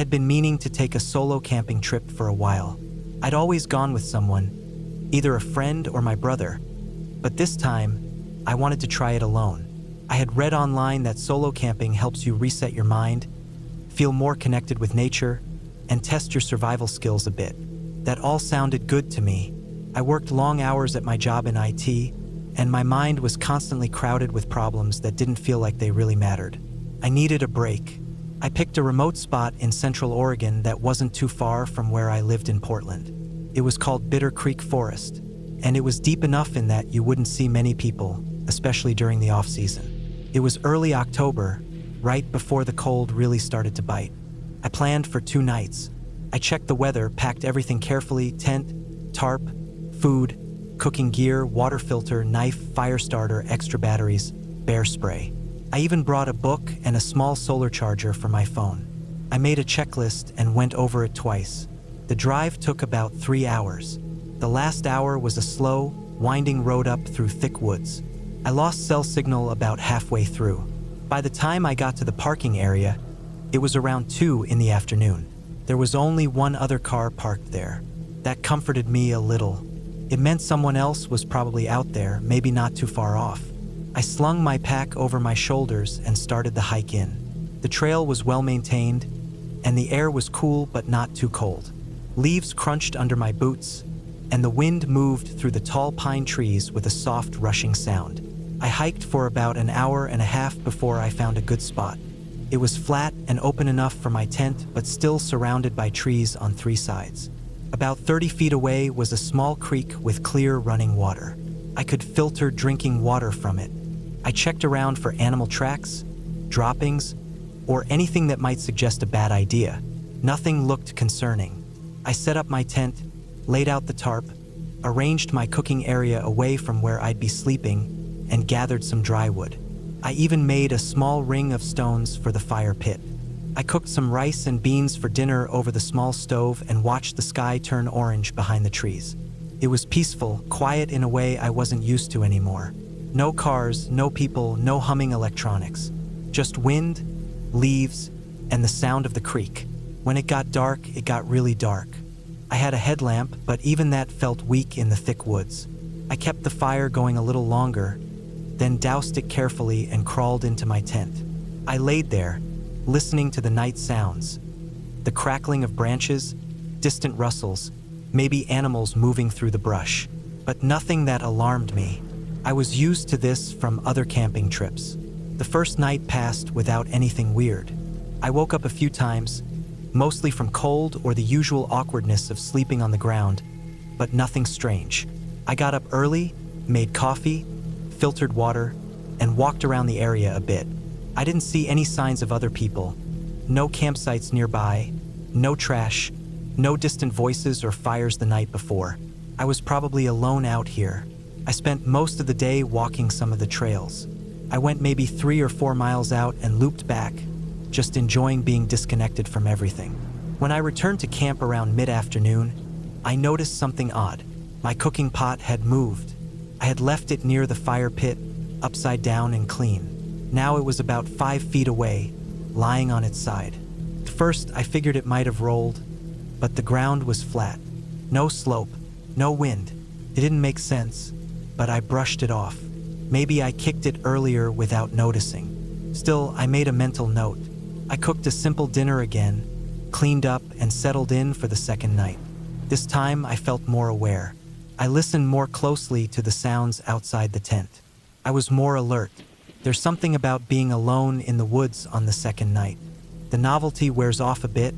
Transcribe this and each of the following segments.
had been meaning to take a solo camping trip for a while. I'd always gone with someone, either a friend or my brother, but this time, I wanted to try it alone. I had read online that solo camping helps you reset your mind, feel more connected with nature, and test your survival skills a bit. That all sounded good to me. I worked long hours at my job in IT, and my mind was constantly crowded with problems that didn't feel like they really mattered. I needed a break. I picked a remote spot in Central Oregon that wasn't too far from where I lived in Portland. It was called Bitter Creek Forest, and it was deep enough in that you wouldn't see many people, especially during the off-season. It was early October, right before the cold really started to bite. I planned for 2 nights. I checked the weather, packed everything carefully: tent, tarp, food, cooking gear, water filter, knife, fire starter, extra batteries, bear spray. I even brought a book and a small solar charger for my phone. I made a checklist and went over it twice. The drive took about 3 hours. The last hour was a slow, winding road up through thick woods. I lost cell signal about halfway through. By the time I got to the parking area, it was around 2 in the afternoon. There was only one other car parked there. That comforted me a little. It meant someone else was probably out there, maybe not too far off. I slung my pack over my shoulders and started the hike in. The trail was well maintained, and the air was cool but not too cold. Leaves crunched under my boots, and the wind moved through the tall pine trees with a soft rushing sound. I hiked for about an hour and a half before I found a good spot. It was flat and open enough for my tent, but still surrounded by trees on 3 sides. About 30 feet away was a small creek with clear running water. I could filter drinking water from it. I checked around for animal tracks, droppings, or anything that might suggest a bad idea. Nothing looked concerning. I set up my tent, laid out the tarp, arranged my cooking area away from where I'd be sleeping, and gathered some dry wood. I even made a small ring of stones for the fire pit. I cooked some rice and beans for dinner over the small stove and watched the sky turn orange behind the trees. It was peaceful, quiet in a way I wasn't used to anymore. No cars, no people, no humming electronics. Just wind, leaves, and the sound of the creek. When it got dark, it got really dark. I had a headlamp, but even that felt weak in the thick woods. I kept the fire going a little longer, then doused it carefully and crawled into my tent. I laid there, listening to the night sounds. The crackling of branches, distant rustles, maybe animals moving through the brush. But nothing that alarmed me. I was used to this from other camping trips. The first night passed without anything weird. I woke up a few times, mostly from cold or the usual awkwardness of sleeping on the ground, but nothing strange. I got up early, made coffee, filtered water, and walked around the area a bit. I didn't see any signs of other people. No campsites nearby, no trash, no distant voices or fires the night before. I was probably alone out here. I spent most of the day walking some of the trails. I went maybe 3 or 4 miles out and looped back, just enjoying being disconnected from everything. When I returned to camp around mid-afternoon, I noticed something odd. My cooking pot had moved. I had left it near the fire pit, upside down and clean. Now it was about 5 feet away, lying on its side. At first, I figured it might have rolled, but the ground was flat. No slope, no wind. It didn't make sense, but I brushed it off. Maybe I kicked it earlier without noticing. Still, I made a mental note. I cooked a simple dinner again, cleaned up, and settled in for the second night. This time, I felt more aware. I listened more closely to the sounds outside the tent. I was more alert. There's something about being alone in the woods on the second night. The novelty wears off a bit,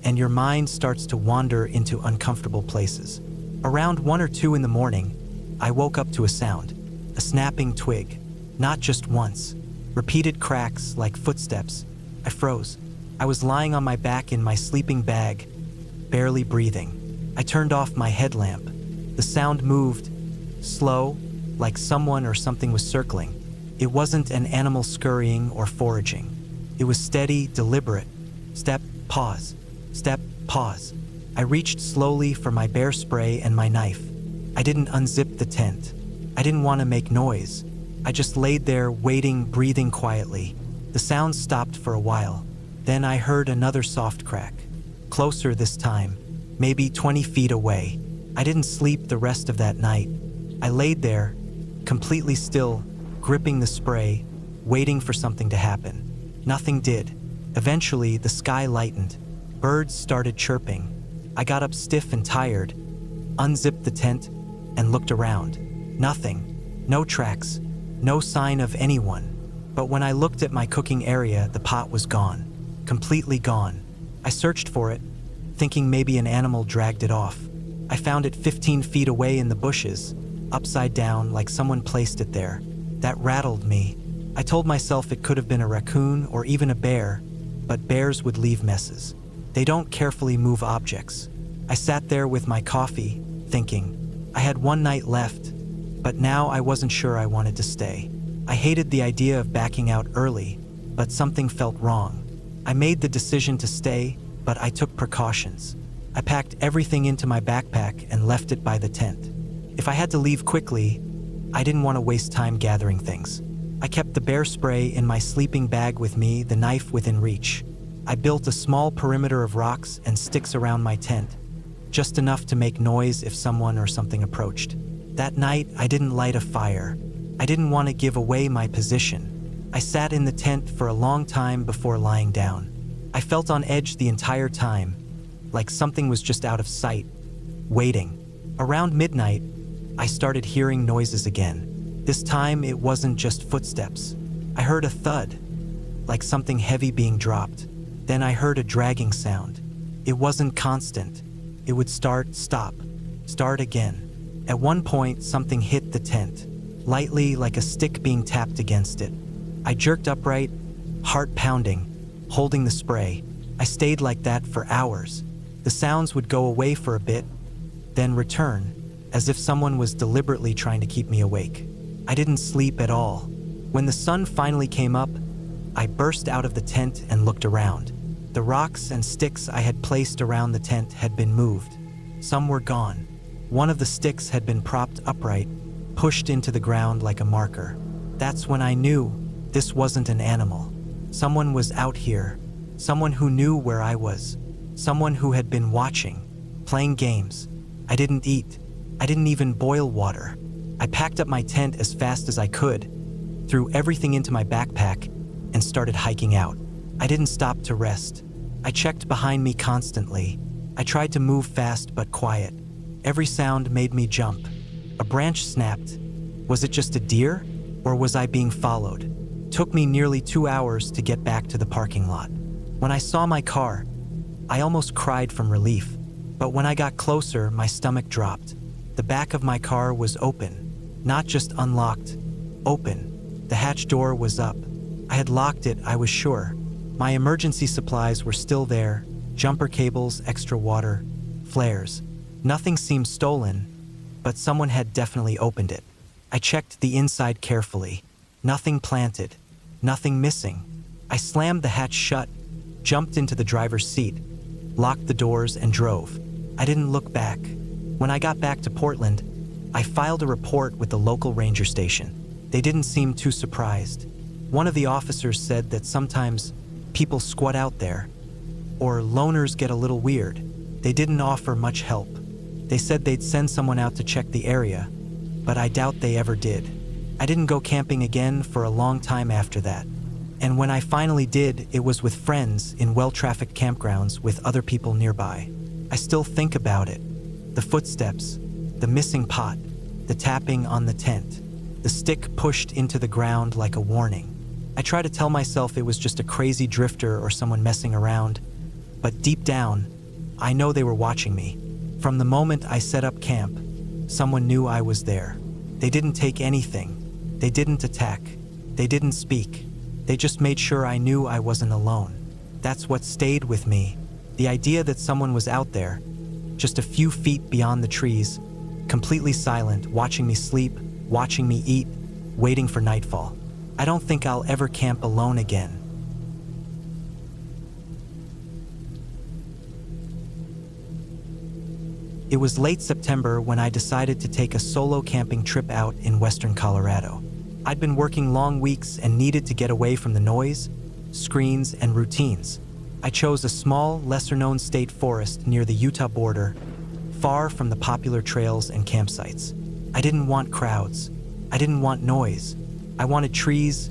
and your mind starts to wander into uncomfortable places. Around 1 or 2 in the morning, I woke up to a sound, a snapping twig, not just once. Repeated cracks like footsteps. I froze. I was lying on my back in my sleeping bag, barely breathing. I turned off my headlamp. The sound moved, slow, like someone or something was circling. It wasn't an animal scurrying or foraging. It was steady, deliberate. Step, pause. Step, pause. I reached slowly for my bear spray and my knife. I didn't unzip the tent. I didn't want to make noise. I just laid there, waiting, breathing quietly. The sound stopped for a while. Then I heard another soft crack. Closer this time, maybe 20 feet away. I didn't sleep the rest of that night. I laid there, completely still, gripping the spray, waiting for something to happen. Nothing did. Eventually, the sky lightened. Birds started chirping. I got up stiff and tired, unzipped the tent, and looked around. Nothing. No tracks. No sign of anyone. But when I looked at my cooking area, the pot was gone. Completely gone. I searched for it, thinking maybe an animal dragged it off. I found it 15 feet away in the bushes, upside down like someone placed it there. That rattled me. I told myself it could have been a raccoon or even a bear, but bears would leave messes. They don't carefully move objects. I sat there with my coffee, thinking. I had one night left, but now I wasn't sure I wanted to stay. I hated the idea of backing out early, but something felt wrong. I made the decision to stay, but I took precautions. I packed everything into my backpack and left it by the tent. If I had to leave quickly, I didn't want to waste time gathering things. I kept the bear spray in my sleeping bag with me, the knife within reach. I built a small perimeter of rocks and sticks around my tent, just enough to make noise if someone or something approached. That night, I didn't light a fire. I didn't want to give away my position. I sat in the tent for a long time before lying down. I felt on edge the entire time, like something was just out of sight, waiting. Around midnight, I started hearing noises again. This time, it wasn't just footsteps. I heard a thud, like something heavy being dropped. Then I heard a dragging sound. It wasn't constant. It would start, stop, start again. At one point, something hit the tent, lightly like a stick being tapped against it. I jerked upright, heart pounding, holding the spray. I stayed like that for hours. The sounds would go away for a bit, then return, as if someone was deliberately trying to keep me awake. I didn't sleep at all. When the sun finally came up, I burst out of the tent and looked around. The rocks and sticks I had placed around the tent had been moved. Some were gone. One of the sticks had been propped upright, pushed into the ground like a marker. That's when I knew this wasn't an animal. Someone was out here. Someone who knew where I was. Someone who had been watching, playing games. I didn't eat. I didn't even boil water. I packed up my tent as fast as I could, threw everything into my backpack, and started hiking out. I didn't stop to rest. I checked behind me constantly. I tried to move fast but quiet. Every sound made me jump. A branch snapped. Was it just a deer, or was I being followed? It took me nearly 2 hours to get back to the parking lot. When I saw my car, I almost cried from relief. But when I got closer, my stomach dropped. The back of my car was open, not just unlocked, open. The hatch door was up. I had locked it, I was sure. My emergency supplies were still there, jumper cables, extra water, flares. Nothing seemed stolen, but someone had definitely opened it. I checked the inside carefully. Nothing planted, nothing missing. I slammed the hatch shut, jumped into the driver's seat, locked the doors, and drove. I didn't look back. When I got back to Portland, I filed a report with the local ranger station. They didn't seem too surprised. One of the officers said that sometimes people squat out there, or loners get a little weird. They didn't offer much help. They said they'd send someone out to check the area, but I doubt they ever did. I didn't go camping again for a long time after that. And when I finally did, it was with friends in well-trafficked campgrounds with other people nearby. I still think about it. The footsteps, the missing pot, the tapping on the tent, the stick pushed into the ground like a warning. I try to tell myself it was just a crazy drifter or someone messing around, but deep down, I know they were watching me. From the moment I set up camp, someone knew I was there. They didn't take anything. They didn't attack. They didn't speak. They just made sure I knew I wasn't alone. That's what stayed with me. The idea that someone was out there, just a few feet beyond the trees, completely silent, watching me sleep, watching me eat, waiting for nightfall. I don't think I'll ever camp alone again. It was late September when I decided to take a solo camping trip out in western Colorado. I'd been working long weeks and needed to get away from the noise, screens, and routines. I chose a small, lesser-known state forest near the Utah border, far from the popular trails and campsites. I didn't want crowds. I didn't want noise. I wanted trees,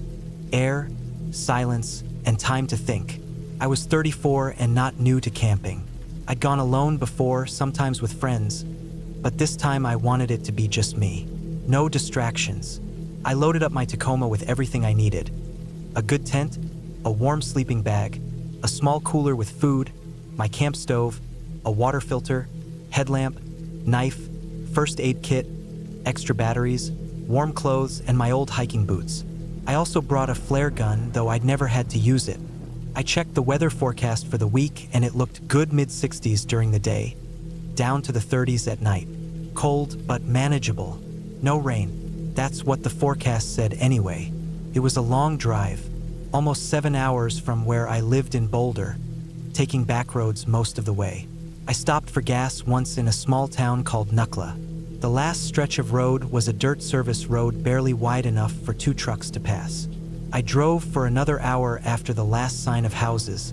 air, silence, and time to think. I was 34 and not new to camping. I'd gone alone before, sometimes with friends, but this time I wanted it to be just me. No distractions. I loaded up my Tacoma with everything I needed. A good tent, a warm sleeping bag, a small cooler with food, my camp stove, a water filter, headlamp, knife, first aid kit, extra batteries, warm clothes, and my old hiking boots. I also brought a flare gun, though I'd never had to use it. I checked the weather forecast for the week and it looked good mid-60s during the day, down to the 30s at night. Cold, but manageable. No rain. That's what the forecast said anyway. It was a long drive, almost 7 hours from where I lived in Boulder, taking back roads most of the way. I stopped for gas once in a small town called Nucla. The last stretch of road was a dirt service road barely wide enough for 2 trucks to pass. I drove for another hour after the last sign of houses,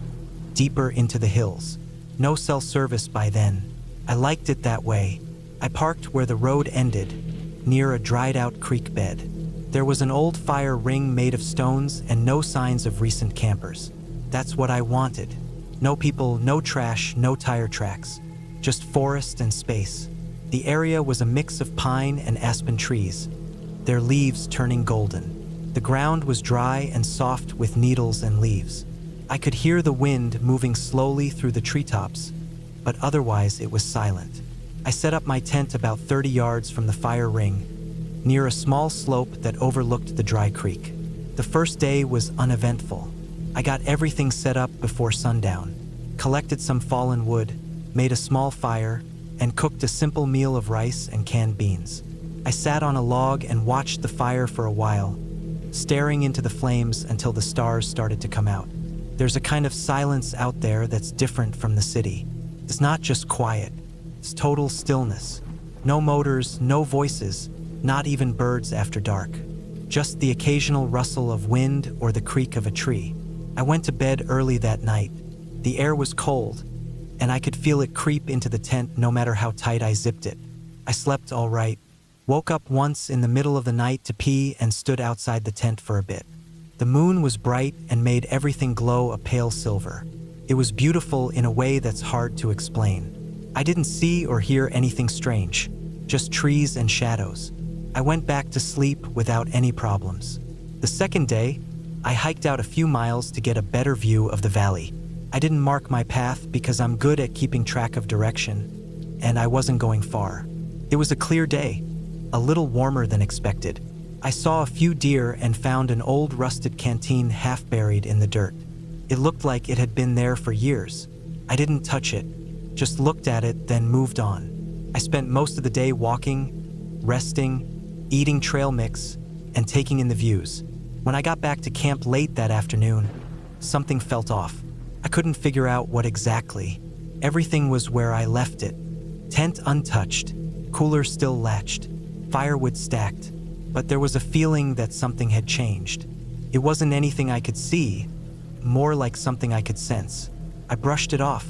deeper into the hills. No cell service by then. I liked it that way. I parked where the road ended, near a dried-out creek bed. There was an old fire ring made of stones and no signs of recent campers. That's what I wanted. No people, no trash, no tire tracks. Just forest and space. The area was a mix of pine and aspen trees, their leaves turning golden. The ground was dry and soft with needles and leaves. I could hear the wind moving slowly through the treetops, but otherwise it was silent. I set up my tent about 30 yards from the fire ring, near a small slope that overlooked the dry creek. The first day was uneventful. I got everything set up before sundown, collected some fallen wood, made a small fire, and cooked a simple meal of rice and canned beans. I sat on a log and watched the fire for a while, staring into the flames until the stars started to come out. There's a kind of silence out there that's different from the city. It's not just quiet, it's total stillness. No motors, no voices, not even birds after dark. Just the occasional rustle of wind or the creak of a tree. I went to bed early that night. The air was cold, and I could feel it creep into the tent no matter how tight I zipped it. I slept all right. Woke up once in the middle of the night to pee and stood outside the tent for a bit. The moon was bright and made everything glow a pale silver. It was beautiful in a way that's hard to explain. I didn't see or hear anything strange, just trees and shadows. I went back to sleep without any problems. The second day, I hiked out a few miles to get a better view of the valley. I didn't mark my path because I'm good at keeping track of direction, and I wasn't going far. It was a clear day, a little warmer than expected. I saw a few deer and found an old rusted canteen half buried in the dirt. It looked like it had been there for years. I didn't touch it, just looked at it, then moved on. I spent most of the day walking, resting, eating trail mix, and taking in the views. When I got back to camp late that afternoon, something felt off. I couldn't figure out what exactly. Everything was where I left it. Tent untouched, cooler still latched, firewood stacked, but there was a feeling that something had changed. It wasn't anything I could see, more like something I could sense. I brushed it off,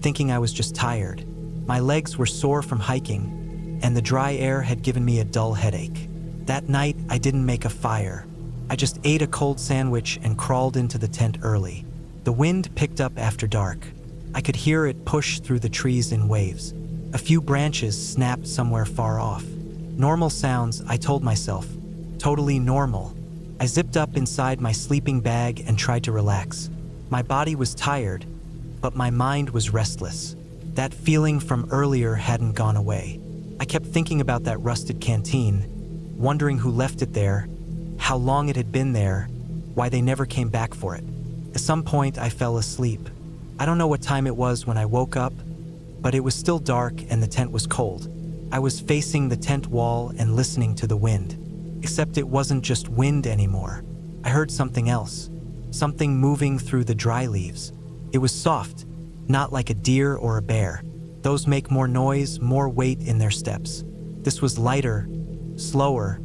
thinking I was just tired. My legs were sore from hiking, and the dry air had given me a dull headache. That night, I didn't make a fire. I just ate a cold sandwich and crawled into the tent early. The wind picked up after dark. I could hear it push through the trees in waves. A few branches snapped somewhere far off. Normal sounds, I told myself. Totally normal. I zipped up inside my sleeping bag and tried to relax. My body was tired, but my mind was restless. That feeling from earlier hadn't gone away. I kept thinking about that rusted canteen, wondering who left it there, how long it had been there, why they never came back for it. At some point, I fell asleep. I don't know what time it was when I woke up, but it was still dark and the tent was cold. I was facing the tent wall and listening to the wind. Except it wasn't just wind anymore. I heard something else. Something moving through the dry leaves. It was soft, not like a deer or a bear. Those make more noise, more weight in their steps. This was lighter, slower,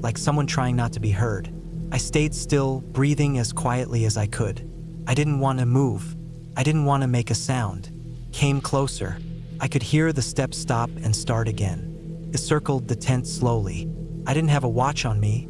like someone trying not to be heard. I stayed still, breathing as quietly as I could. I didn't want to move. I didn't want to make a sound. Came closer. I could hear the steps stop and start again. It circled the tent slowly. I didn't have a watch on me,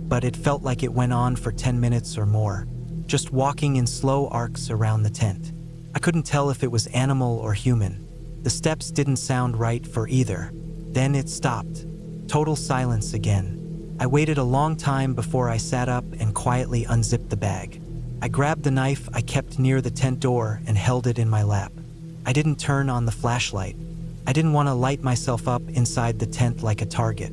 but it felt like it went on for 10 minutes or more, just walking in slow arcs around the tent. I couldn't tell if it was animal or human. The steps didn't sound right for either. Then it stopped. Total silence again. I waited a long time before I sat up and quietly unzipped the bag. I grabbed the knife I kept near the tent door and held it in my lap. I didn't turn on the flashlight. I didn't want to light myself up inside the tent like a target.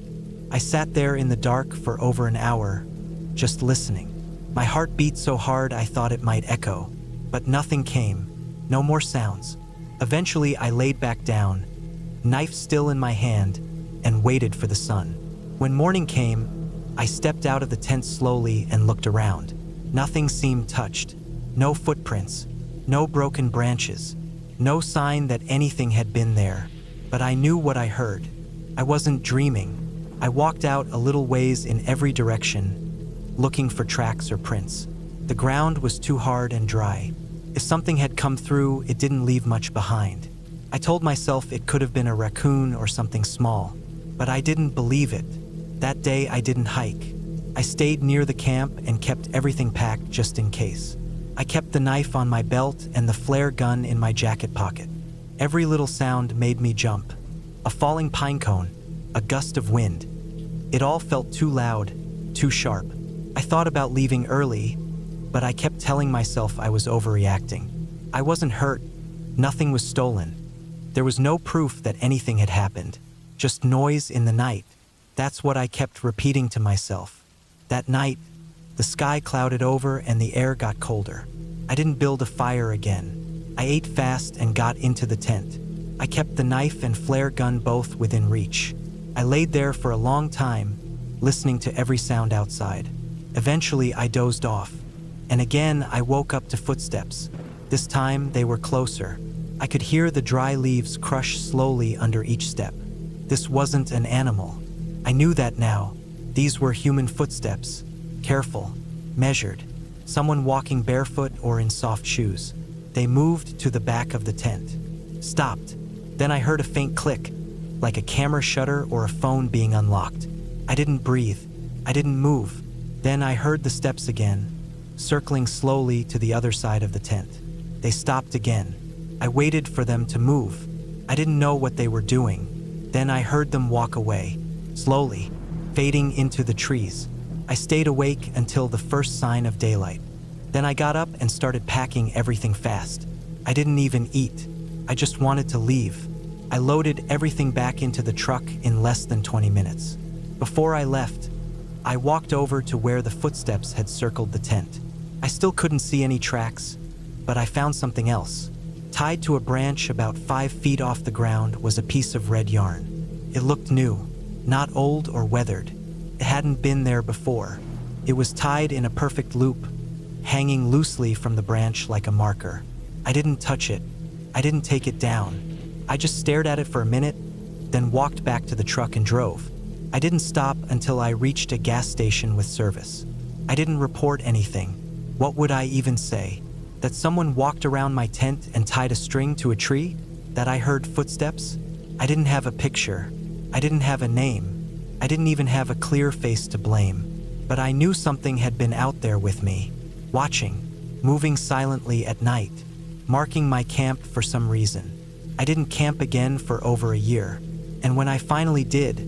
I sat there in the dark for over an hour, just listening. My heart beat so hard I thought it might echo, but nothing came. No more sounds. Eventually I laid back down, knife still in my hand, and waited for the sun. When morning came, I stepped out of the tent slowly and looked around. Nothing seemed touched. No footprints, no broken branches, no sign that anything had been there. But I knew what I heard. I wasn't dreaming. I walked out a little ways in every direction, looking for tracks or prints. The ground was too hard and dry. If something had come through, it didn't leave much behind. I told myself it could have been a raccoon or something small, but I didn't believe it. That day I didn't hike. I stayed near the camp and kept everything packed just in case. I kept the knife on my belt and the flare gun in my jacket pocket. Every little sound made me jump. A falling pine cone, a gust of wind. It all felt too loud, too sharp. I thought about leaving early, but I kept telling myself I was overreacting. I wasn't hurt. Nothing was stolen. There was no proof that anything had happened. Just noise in the night. That's what I kept repeating to myself. That night, the sky clouded over and the air got colder. I didn't build a fire again. I ate fast and got into the tent. I kept the knife and flare gun both within reach. I laid there for a long time, listening to every sound outside. Eventually, I dozed off. And again, I woke up to footsteps. This time, they were closer. I could hear the dry leaves crush slowly under each step. This wasn't an animal. I knew that now. These were human footsteps. Careful, measured. Someone walking barefoot or in soft shoes. They moved to the back of the tent. Stopped. Then I heard a faint click, like a camera shutter or a phone being unlocked. I didn't breathe. I didn't move. Then I heard the steps again, circling slowly to the other side of the tent. They stopped again. I waited for them to move. I didn't know what they were doing. Then I heard them walk away, slowly, fading into the trees. I stayed awake until the first sign of daylight. Then I got up and started packing everything fast. I didn't even eat. I just wanted to leave. I loaded everything back into the truck in less than 20 minutes. Before I left, I walked over to where the footsteps had circled the tent. I still couldn't see any tracks, but I found something else. Tied to a branch about 5 feet off the ground was a piece of red yarn. It looked new, not old or weathered. It hadn't been there before. It was tied in a perfect loop, hanging loosely from the branch like a marker. I didn't touch it. I didn't take it down. I just stared at it for a minute, then walked back to the truck and drove. I didn't stop until I reached a gas station with service. I didn't report anything. What would I even say? That someone walked around my tent and tied a string to a tree? That I heard footsteps? I didn't have a picture. I didn't have a name. I didn't even have a clear face to blame. But I knew something had been out there with me, watching, moving silently at night, marking my camp for some reason. I didn't camp again for over a year, and when I finally did,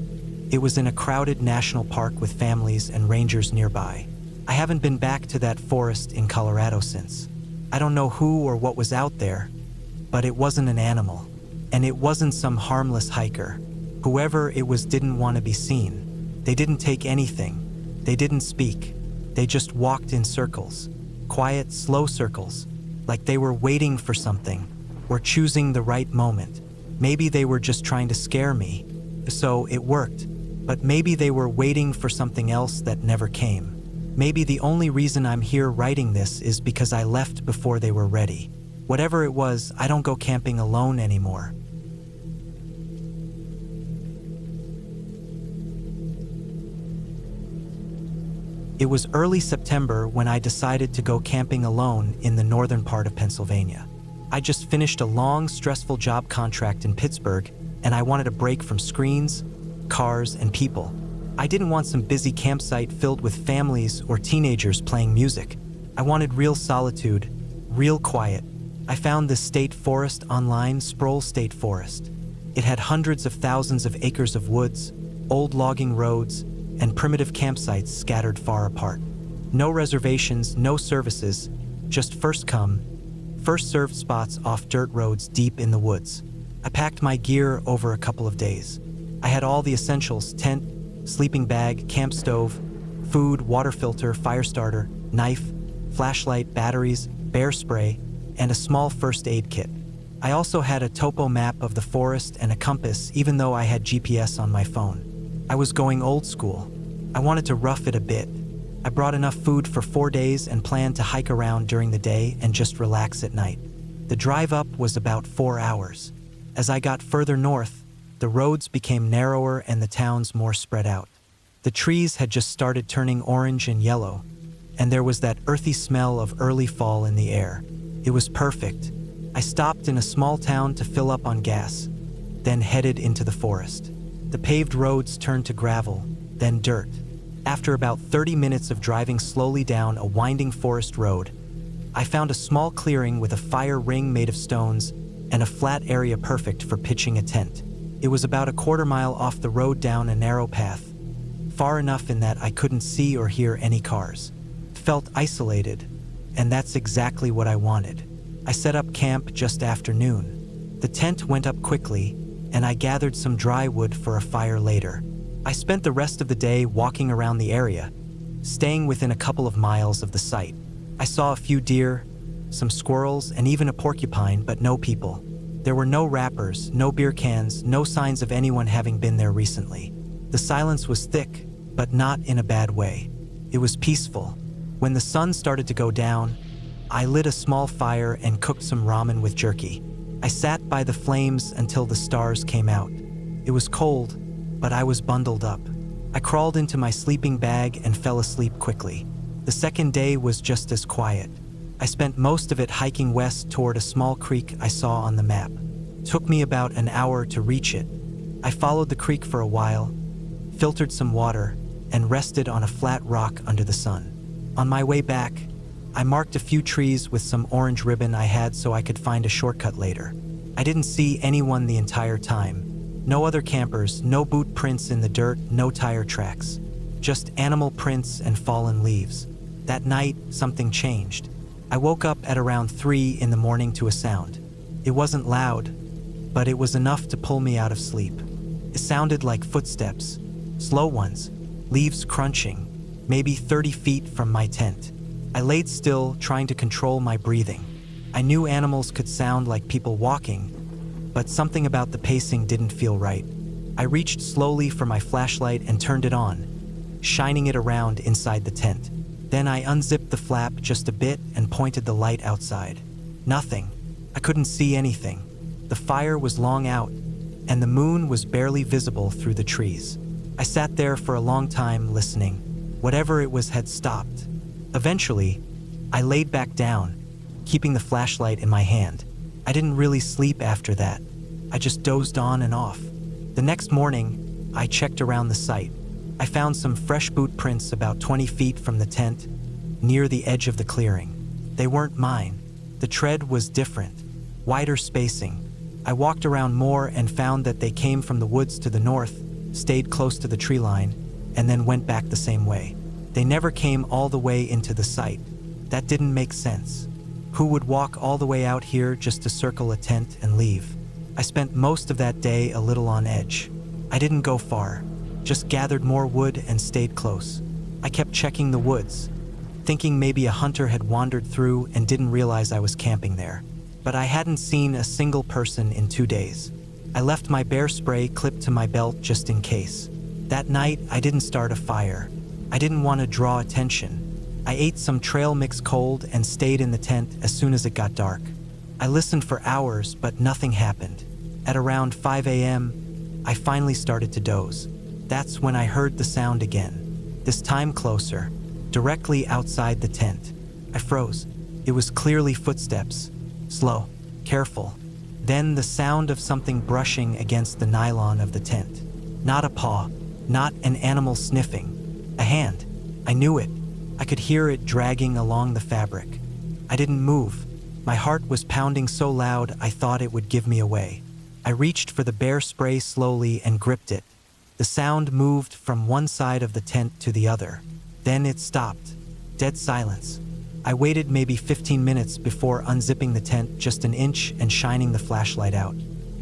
it was in a crowded national park with families and rangers nearby. I haven't been back to that forest in Colorado since. I don't know who or what was out there, but it wasn't an animal, and it wasn't some harmless hiker. Whoever it was didn't want to be seen. They didn't take anything. They didn't speak. They just walked in circles, quiet, slow circles, like they were waiting for something, or choosing the right moment. Maybe they were just trying to scare me, so it worked. But maybe they were waiting for something else that never came. Maybe the only reason I'm here writing this is because I left before they were ready. Whatever it was, I don't go camping alone anymore. It was early September when I decided to go camping alone in the northern part of Pennsylvania. I just finished a long, stressful job contract in Pittsburgh, and I wanted a break from screens, cars, and people. I didn't want some busy campsite filled with families or teenagers playing music. I wanted real solitude, real quiet. I found this state forest online, Sproul State Forest. It had hundreds of thousands of acres of woods, old logging roads, and primitive campsites scattered far apart. No reservations, no services, just first come, first served spots off dirt roads deep in the woods. I packed my gear over a couple of days. I had all the essentials: tent, sleeping bag, camp stove, food, water filter, fire starter, knife, flashlight, batteries, bear spray, and a small first aid kit. I also had a topo map of the forest and a compass, even though I had GPS on my phone. I was going old school. I wanted to rough it a bit. I brought enough food for 4 days and planned to hike around during the day and just relax at night. The drive up was about 4 hours. As I got further north, the roads became narrower and the towns more spread out. The trees had just started turning orange and yellow, and there was that earthy smell of early fall in the air. It was perfect. I stopped in a small town to fill up on gas, then headed into the forest. The paved roads turned to gravel, then dirt. After about 30 minutes of driving slowly down a winding forest road, I found a small clearing with a fire ring made of stones and a flat area perfect for pitching a tent. It was about a quarter-mile off the road down a narrow path, far enough in that I couldn't see or hear any cars. It felt isolated, and that's exactly what I wanted. I set up camp just after noon. The tent went up quickly, and I gathered some dry wood for a fire later. I spent the rest of the day walking around the area, staying within a couple of miles of the site. I saw a few deer, some squirrels, and even a porcupine, but no people. There were no wrappers, no beer cans, no signs of anyone having been there recently. The silence was thick, but not in a bad way. It was peaceful. When the sun started to go down, I lit a small fire and cooked some ramen with jerky. I sat by the flames until the stars came out. It was cold, but I was bundled up. I crawled into my sleeping bag and fell asleep quickly. The second day was just as quiet. I spent most of it hiking west toward a small creek I saw on the map. It took me about an hour to reach it. I followed the creek for a while, filtered some water, and rested on a flat rock under the sun. On my way back, I marked a few trees with some orange ribbon I had so I could find a shortcut later. I didn't see anyone the entire time. No other campers, no boot prints in the dirt, no tire tracks. Just animal prints and fallen leaves. That night, something changed. I woke up at around 3 in the morning to a sound. It wasn't loud, but it was enough to pull me out of sleep. It sounded like footsteps, slow ones, leaves crunching, maybe 30 feet from my tent. I laid still, trying to control my breathing. I knew animals could sound like people walking, but something about the pacing didn't feel right. I reached slowly for my flashlight and turned it on, shining it around inside the tent. Then I unzipped the flap just a bit and pointed the light outside. Nothing. I couldn't see anything. The fire was long out, and the moon was barely visible through the trees. I sat there for a long time listening. Whatever it was had stopped. Eventually, I laid back down, keeping the flashlight in my hand. I didn't really sleep after that. I just dozed on and off. The next morning, I checked around the site. I found some fresh boot prints about 20 feet from the tent, near the edge of the clearing. They weren't mine. The tread was different, wider spacing. I walked around more and found that they came from the woods to the north, stayed close to the tree line, and then went back the same way. They never came all the way into the site. That didn't make sense. Who would walk all the way out here just to circle a tent and leave? I spent most of that day a little on edge. I didn't go far, just gathered more wood and stayed close. I kept checking the woods, thinking maybe a hunter had wandered through and didn't realize I was camping there. But I hadn't seen a single person in 2 days. I left my bear spray clipped to my belt just in case. That night, I didn't start a fire. I didn't want to draw attention. I ate some trail mix cold and stayed in the tent as soon as it got dark. I listened for hours, but nothing happened. At around 5 a.m., I finally started to doze. That's when I heard the sound again, this time closer, directly outside the tent. I froze. It was clearly footsteps, slow, careful. Then the sound of something brushing against the nylon of the tent. Not a paw, not an animal sniffing. A hand. I knew it. I could hear it dragging along the fabric. I didn't move. My heart was pounding so loud I thought it would give me away. I reached for the bear spray slowly and gripped it. The sound moved from one side of the tent to the other. Then it stopped. Dead silence. I waited maybe 15 minutes before unzipping the tent just an inch and shining the flashlight out.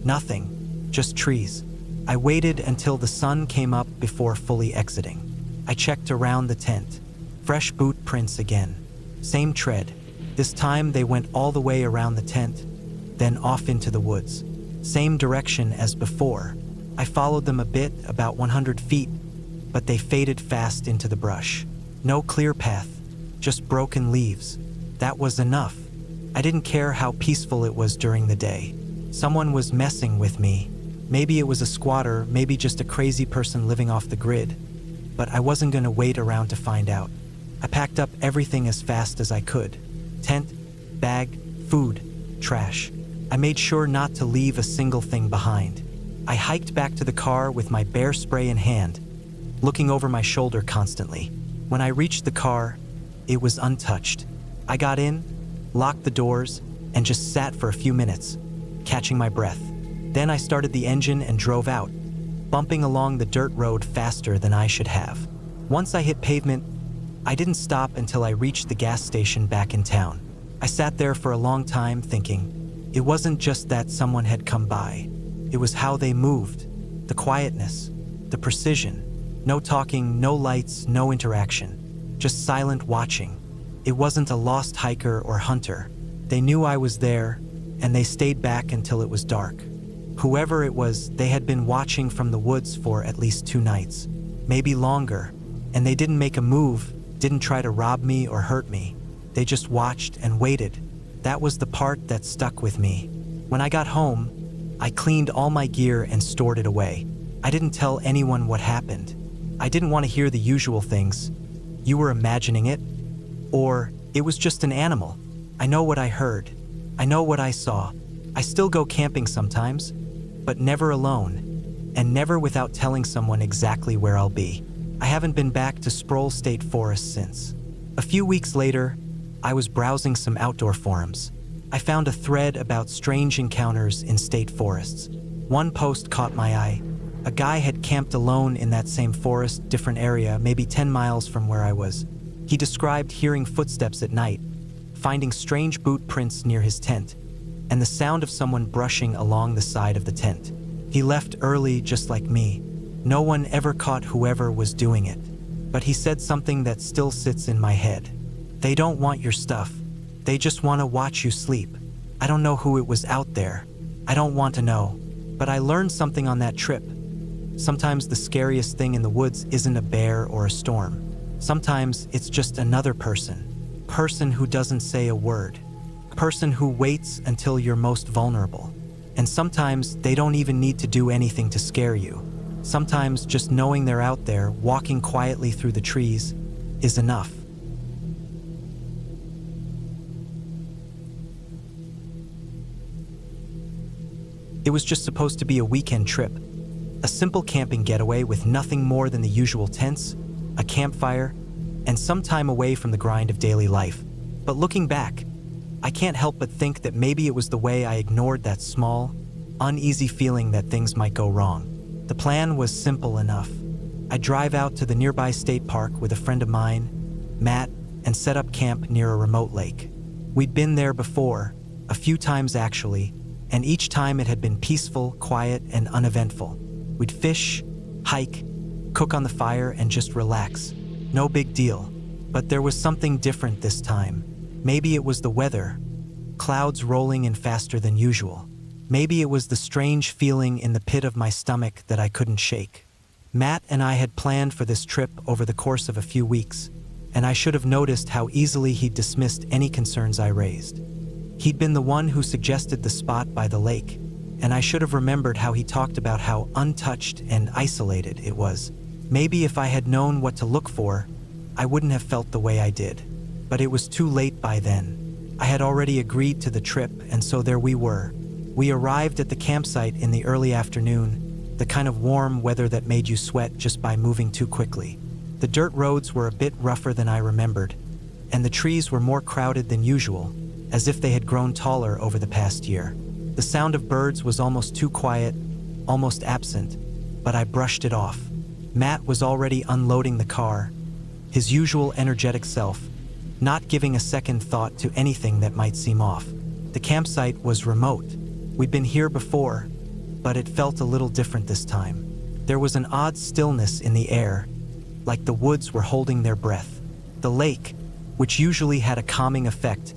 Nothing. Just trees. I waited until the sun came up before fully exiting. I checked around the tent. Fresh boot prints again. Same tread. This time they went all the way around the tent, then off into the woods. Same direction as before. I followed them a bit, about 100 feet, but they faded fast into the brush. No clear path, just broken leaves. That was enough. I didn't care how peaceful it was during the day. Someone was messing with me. Maybe it was a squatter, maybe just a crazy person living off the grid. But I wasn't going to wait around to find out. I packed up everything as fast as I could. Tent, bag, food, trash. I made sure not to leave a single thing behind. I hiked back to the car with my bear spray in hand, looking over my shoulder constantly. When I reached the car, it was untouched. I got in, locked the doors, and just sat for a few minutes, catching my breath. Then I started the engine and drove out, bumping along the dirt road faster than I should have. Once I hit pavement, I didn't stop until I reached the gas station back in town. I sat there for a long time thinking, it wasn't just that someone had come by. It was how they moved, the quietness, the precision. No talking, no lights, no interaction. Just silent watching. It wasn't a lost hiker or hunter. They knew I was there, and they stayed back until it was dark. Whoever it was, they had been watching from the woods for at least 2 nights, maybe longer, and they didn't make a move, didn't try to rob me or hurt me. They just watched and waited. That was the part that stuck with me. When I got home, I cleaned all my gear and stored it away. I didn't tell anyone what happened. I didn't want to hear the usual things. You were imagining it? Or, it was just an animal. I know what I heard. I know what I saw. I still go camping sometimes, but never alone, and never without telling someone exactly where I'll be. I haven't been back to Sproul State Forest since. A few weeks later, I was browsing some outdoor forums. I found a thread about strange encounters in state forests. One post caught my eye. A guy had camped alone in that same forest, different area, maybe 10 miles from where I was. He described hearing footsteps at night, finding strange boot prints near his tent, and the sound of someone brushing along the side of the tent. He left early just like me. No one ever caught whoever was doing it. But he said something that still sits in my head. They don't want your stuff. They just want to watch you sleep. I don't know who it was out there. I don't want to know. But I learned something on that trip. Sometimes the scariest thing in the woods isn't a bear or a storm. Sometimes it's just another person. Person who doesn't say a word. Person who waits until you're most vulnerable. And sometimes they don't even need to do anything to scare you. Sometimes just knowing they're out there, walking quietly through the trees, is enough. It was just supposed to be a weekend trip. A simple camping getaway with nothing more than the usual tents, a campfire, and some time away from the grind of daily life. But looking back, I can't help but think that maybe it was the way I ignored that small, uneasy feeling that things might go wrong. The plan was simple enough. I'd drive out to the nearby state park with a friend of mine, Matt, and set up camp near a remote lake. We'd been there before, a few times actually, and each time it had been peaceful, quiet, and uneventful. We'd fish, hike, cook on the fire, and just relax. No big deal. But there was something different this time. Maybe it was the weather, clouds rolling in faster than usual. Maybe it was the strange feeling in the pit of my stomach that I couldn't shake. Matt and I had planned for this trip over the course of a few weeks, and I should have noticed how easily he'd dismissed any concerns I raised. He'd been the one who suggested the spot by the lake, and I should have remembered how he talked about how untouched and isolated it was. Maybe if I had known what to look for, I wouldn't have felt the way I did. But it was too late by then. I had already agreed to the trip, and so there we were. We arrived at the campsite in the early afternoon, the kind of warm weather that made you sweat just by moving too quickly. The dirt roads were a bit rougher than I remembered, and the trees were more crowded than usual, as if they had grown taller over the past year. The sound of birds was almost too quiet, almost absent, but I brushed it off. Matt was already unloading the car, his usual energetic self, not giving a second thought to anything that might seem off. The campsite was remote. We'd been here before, but it felt a little different this time. There was an odd stillness in the air, like the woods were holding their breath. The lake, which usually had a calming effect,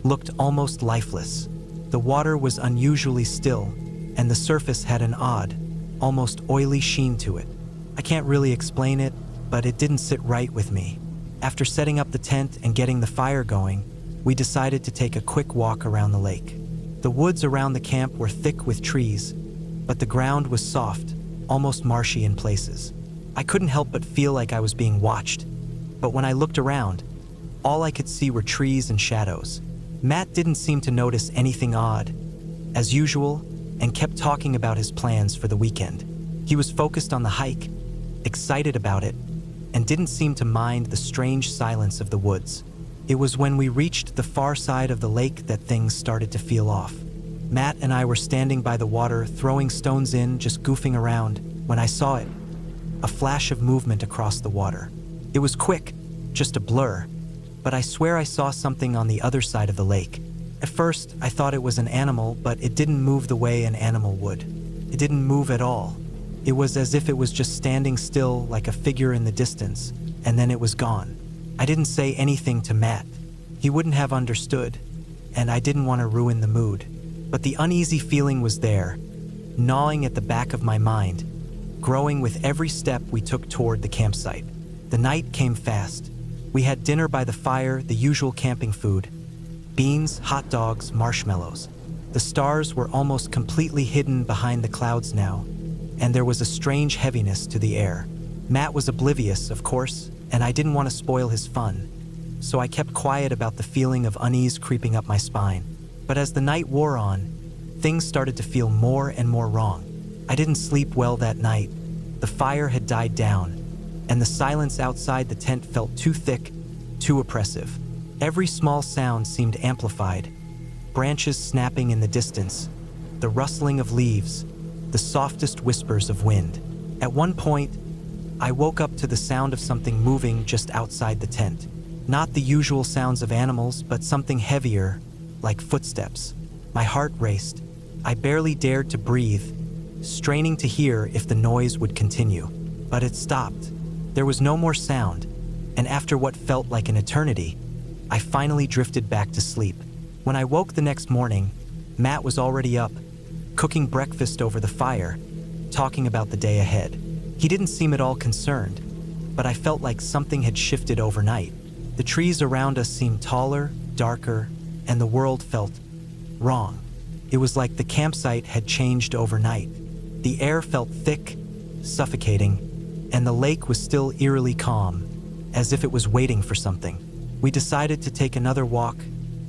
looked almost lifeless. The water was unusually still, and the surface had an odd, almost oily sheen to it. I can't really explain it, but it didn't sit right with me. After setting up the tent and getting the fire going, we decided to take a quick walk around the lake. The woods around the camp were thick with trees, but the ground was soft, almost marshy in places. I couldn't help but feel like I was being watched, but when I looked around, all I could see were trees and shadows. Matt didn't seem to notice anything odd, as usual, and kept talking about his plans for the weekend. He was focused on the hike, excited about it, and didn't seem to mind the strange silence of the woods. It was when we reached the far side of the lake that things started to feel off. Matt and I were standing by the water, throwing stones in, just goofing around, when I saw it. A flash of movement across the water. It was quick, just a blur, but I swear I saw something on the other side of the lake. At first, I thought it was an animal, but it didn't move the way an animal would. It didn't move at all. It was as if it was just standing still like a figure in the distance, and then it was gone. I didn't say anything to Matt. He wouldn't have understood, and I didn't want to ruin the mood. But the uneasy feeling was there, gnawing at the back of my mind, growing with every step we took toward the campsite. The night came fast. We had dinner by the fire, the usual camping food: beans, hot dogs, marshmallows. The stars were almost completely hidden behind the clouds now, and there was a strange heaviness to the air. Matt was oblivious, of course, and I didn't want to spoil his fun, so I kept quiet about the feeling of unease creeping up my spine. But as the night wore on, things started to feel more and more wrong. I didn't sleep well that night. The fire had died down, and the silence outside the tent felt too thick, too oppressive. Every small sound seemed amplified: branches snapping in the distance, the rustling of leaves, the softest whispers of wind. At one point, I woke up to the sound of something moving just outside the tent. Not the usual sounds of animals, but something heavier, like footsteps. My heart raced. I barely dared to breathe, straining to hear if the noise would continue. But it stopped. There was no more sound, and after what felt like an eternity, I finally drifted back to sleep. When I woke the next morning, Matt was already up, cooking breakfast over the fire, talking about the day ahead. He didn't seem at all concerned, but I felt like something had shifted overnight. The trees around us seemed taller, darker, and the world felt wrong. It was like the campsite had changed overnight. The air felt thick, suffocating, and the lake was still eerily calm, as if it was waiting for something. We decided to take another walk,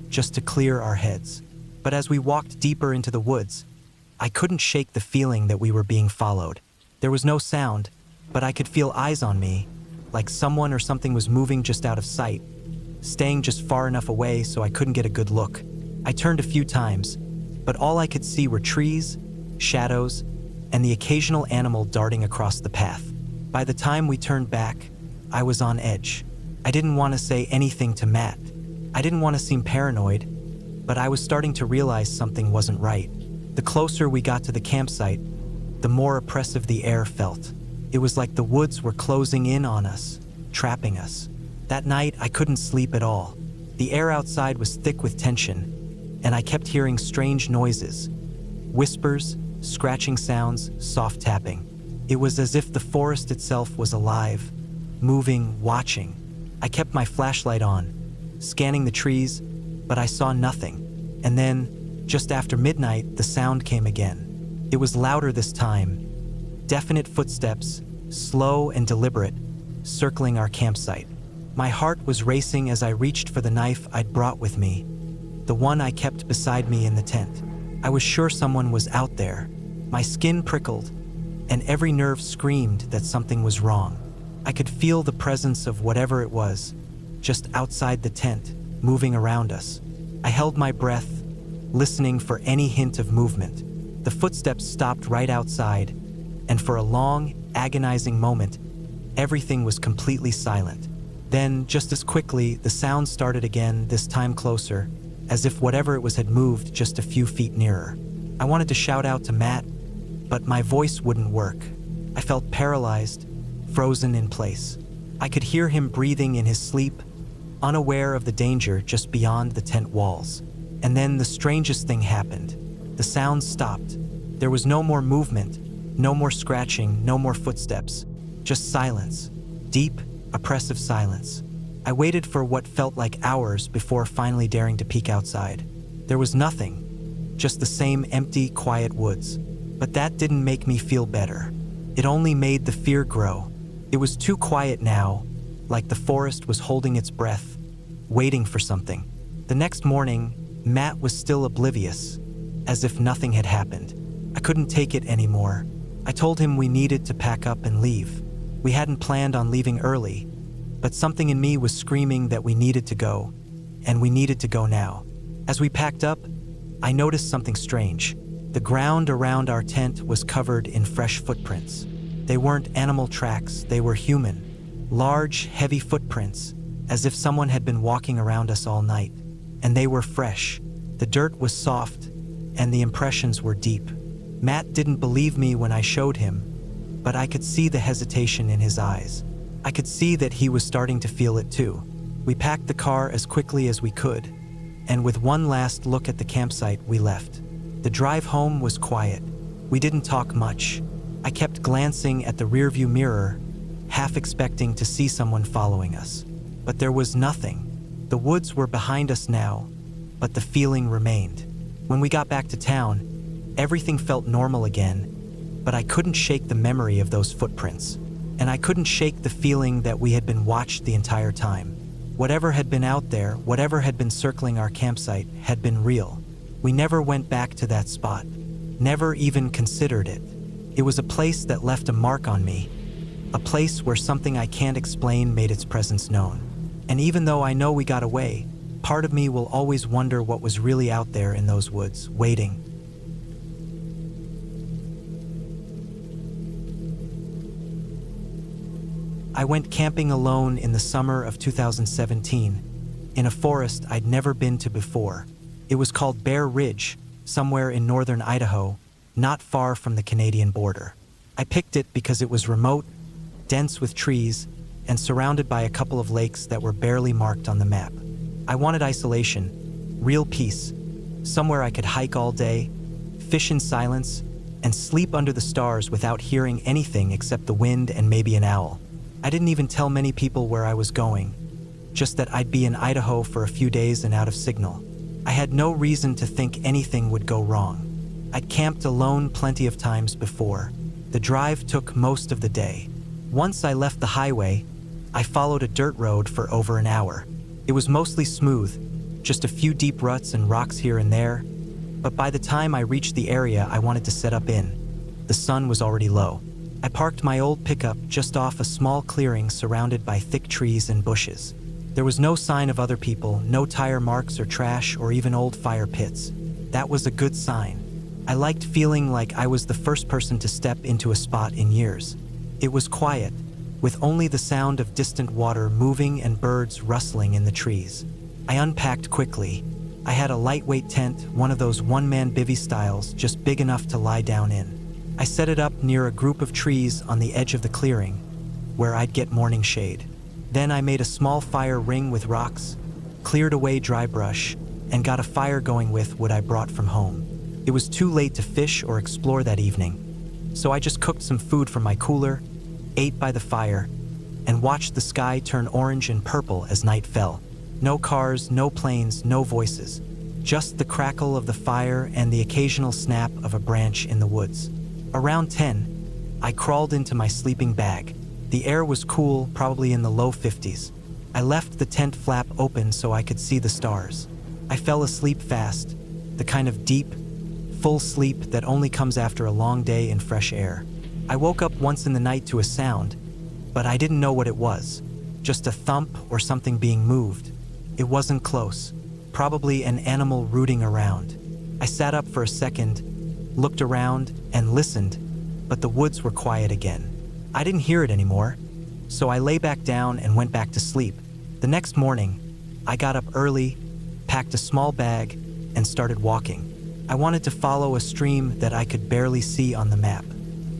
just to clear our heads. But as we walked deeper into the woods, I couldn't shake the feeling that we were being followed. There was no sound, but I could feel eyes on me, like someone or something was moving just out of sight, staying just far enough away so I couldn't get a good look. I turned a few times, but all I could see were trees, shadows, and the occasional animal darting across the path. By the time we turned back, I was on edge. I didn't want to say anything to Matt. I didn't want to seem paranoid, but I was starting to realize something wasn't right. The closer we got to the campsite, the more oppressive the air felt. It was like the woods were closing in on us, trapping us. That night, I couldn't sleep at all. The air outside was thick with tension, and I kept hearing strange noises: whispers, scratching sounds, soft tapping. It was as if the forest itself was alive, moving, watching. I kept my flashlight on, scanning the trees, but I saw nothing. And then, just after midnight, the sound came again. It was louder this time. Definite footsteps, slow and deliberate, circling our campsite. My heart was racing as I reached for the knife I'd brought with me, the one I kept beside me in the tent. I was sure someone was out there. My skin prickled, and every nerve screamed that something was wrong. I could feel the presence of whatever it was, just outside the tent, moving around us. I held my breath, listening for any hint of movement. The footsteps stopped right outside, and for a long, agonizing moment, everything was completely silent. Then, just as quickly, the sound started again, this time closer, as if whatever it was had moved just a few feet nearer. I wanted to shout out to Matt, but my voice wouldn't work. I felt paralyzed, frozen in place. I could hear him breathing in his sleep, unaware of the danger just beyond the tent walls. And then the strangest thing happened. The sound stopped. There was no more movement, no more scratching, no more footsteps. Just silence. Deep, oppressive silence. I waited for what felt like hours before finally daring to peek outside. There was nothing, just the same empty, quiet woods. But that didn't make me feel better. It only made the fear grow. It was too quiet now, like the forest was holding its breath, waiting for something. The next morning, Matt was still oblivious, as if nothing had happened. I couldn't take it anymore. I told him we needed to pack up and leave. We hadn't planned on leaving early, but something in me was screaming that we needed to go, and we needed to go now. As we packed up, I noticed something strange. The ground around our tent was covered in fresh footprints. They weren't animal tracks, they were human. Large, heavy footprints, as if someone had been walking around us all night. And they were fresh. The dirt was soft, and the impressions were deep. Matt didn't believe me when I showed him, but I could see the hesitation in his eyes. I could see that he was starting to feel it too. We packed the car as quickly as we could, and with one last look at the campsite, we left. The drive home was quiet. We didn't talk much. I kept glancing at the rearview mirror, half expecting to see someone following us. But there was nothing. The woods were behind us now, but the feeling remained. When we got back to town, everything felt normal again, but I couldn't shake the memory of those footprints. And I couldn't shake the feeling that we had been watched the entire time. Whatever had been out there, whatever had been circling our campsite, had been real. We never went back to that spot, never even considered it. It was a place that left a mark on me, a place where something I can't explain made its presence known. And even though I know we got away, part of me will always wonder what was really out there in those woods, waiting. I went camping alone in the summer of 2017, in a forest I'd never been to before. It was called Bear Ridge, somewhere in northern Idaho, not far from the Canadian border. I picked it because it was remote, dense with trees, and surrounded by a couple of lakes that were barely marked on the map. I wanted isolation, real peace, somewhere I could hike all day, fish in silence, and sleep under the stars without hearing anything except the wind and maybe an owl. I didn't even tell many people where I was going, just that I'd be in Idaho for a few days and out of signal. I had no reason to think anything would go wrong. I'd camped alone plenty of times before. The drive took most of the day. Once I left the highway, I followed a dirt road for over an hour. It was mostly smooth, just a few deep ruts and rocks here and there, but by the time I reached the area I wanted to set up in, the sun was already low. I parked my old pickup just off a small clearing surrounded by thick trees and bushes. There was no sign of other people, no tire marks or trash or even old fire pits. That was a good sign. I liked feeling like I was the first person to step into a spot in years. It was quiet, with only the sound of distant water moving and birds rustling in the trees. I unpacked quickly. I had a lightweight tent, one of those one-man bivvy styles, just big enough to lie down in. I set it up near a group of trees on the edge of the clearing, where I'd get morning shade. Then I made a small fire ring with rocks, cleared away dry brush, and got a fire going with what I brought from home. It was too late to fish or explore that evening, so I just cooked some food from my cooler, ate by the fire, and watched the sky turn orange and purple as night fell. No cars, no planes, no voices, just the crackle of the fire and the occasional snap of a branch in the woods. Around 10, I crawled into my sleeping bag. The air was cool, probably in the low 50s. I left the tent flap open so I could see the stars. I fell asleep fast, the kind of deep, full sleep that only comes after a long day in fresh air. I woke up once in the night to a sound, but I didn't know what it was. Just a thump or something being moved. It wasn't close. Probably an animal rooting around. I sat up for a second, looked around, and listened, but the woods were quiet again. I didn't hear it anymore, so I lay back down and went back to sleep. The next morning, I got up early, packed a small bag, and started walking. I wanted to follow a stream that I could barely see on the map.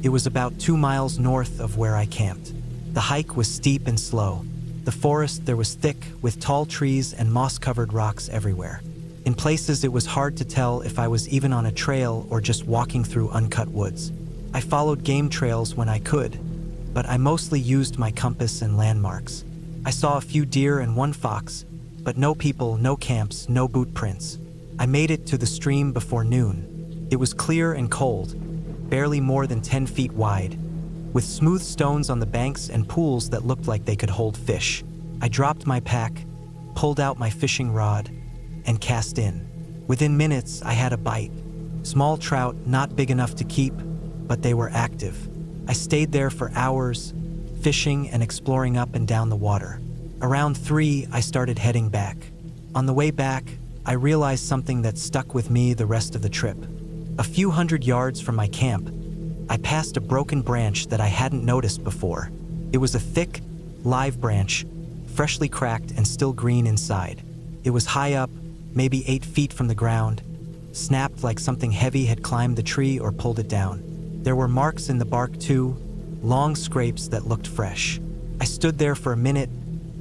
It was about 2 miles north of where I camped. The hike was steep and slow. The forest there was thick, with tall trees and moss-covered rocks everywhere. In places it was hard to tell if I was even on a trail or just walking through uncut woods. I followed game trails when I could, but I mostly used my compass and landmarks. I saw a few deer and one fox, but no people, no camps, no boot prints. I made it to the stream before noon. It was clear and cold, barely more than 10 feet wide, with smooth stones on the banks and pools that looked like they could hold fish. I dropped my pack, pulled out my fishing rod, and cast in. Within minutes, I had a bite. Small trout, not big enough to keep, but they were active. I stayed there for hours, fishing and exploring up and down the water. Around 3, I started heading back. On the way back, I realized something that stuck with me the rest of the trip. A few hundred yards from my camp, I passed a broken branch that I hadn't noticed before. It was a thick, live branch, freshly cracked and still green inside. It was high up, maybe 8 feet from the ground, snapped like something heavy had climbed the tree or pulled it down. There were marks in the bark too, long scrapes that looked fresh. I stood there for a minute,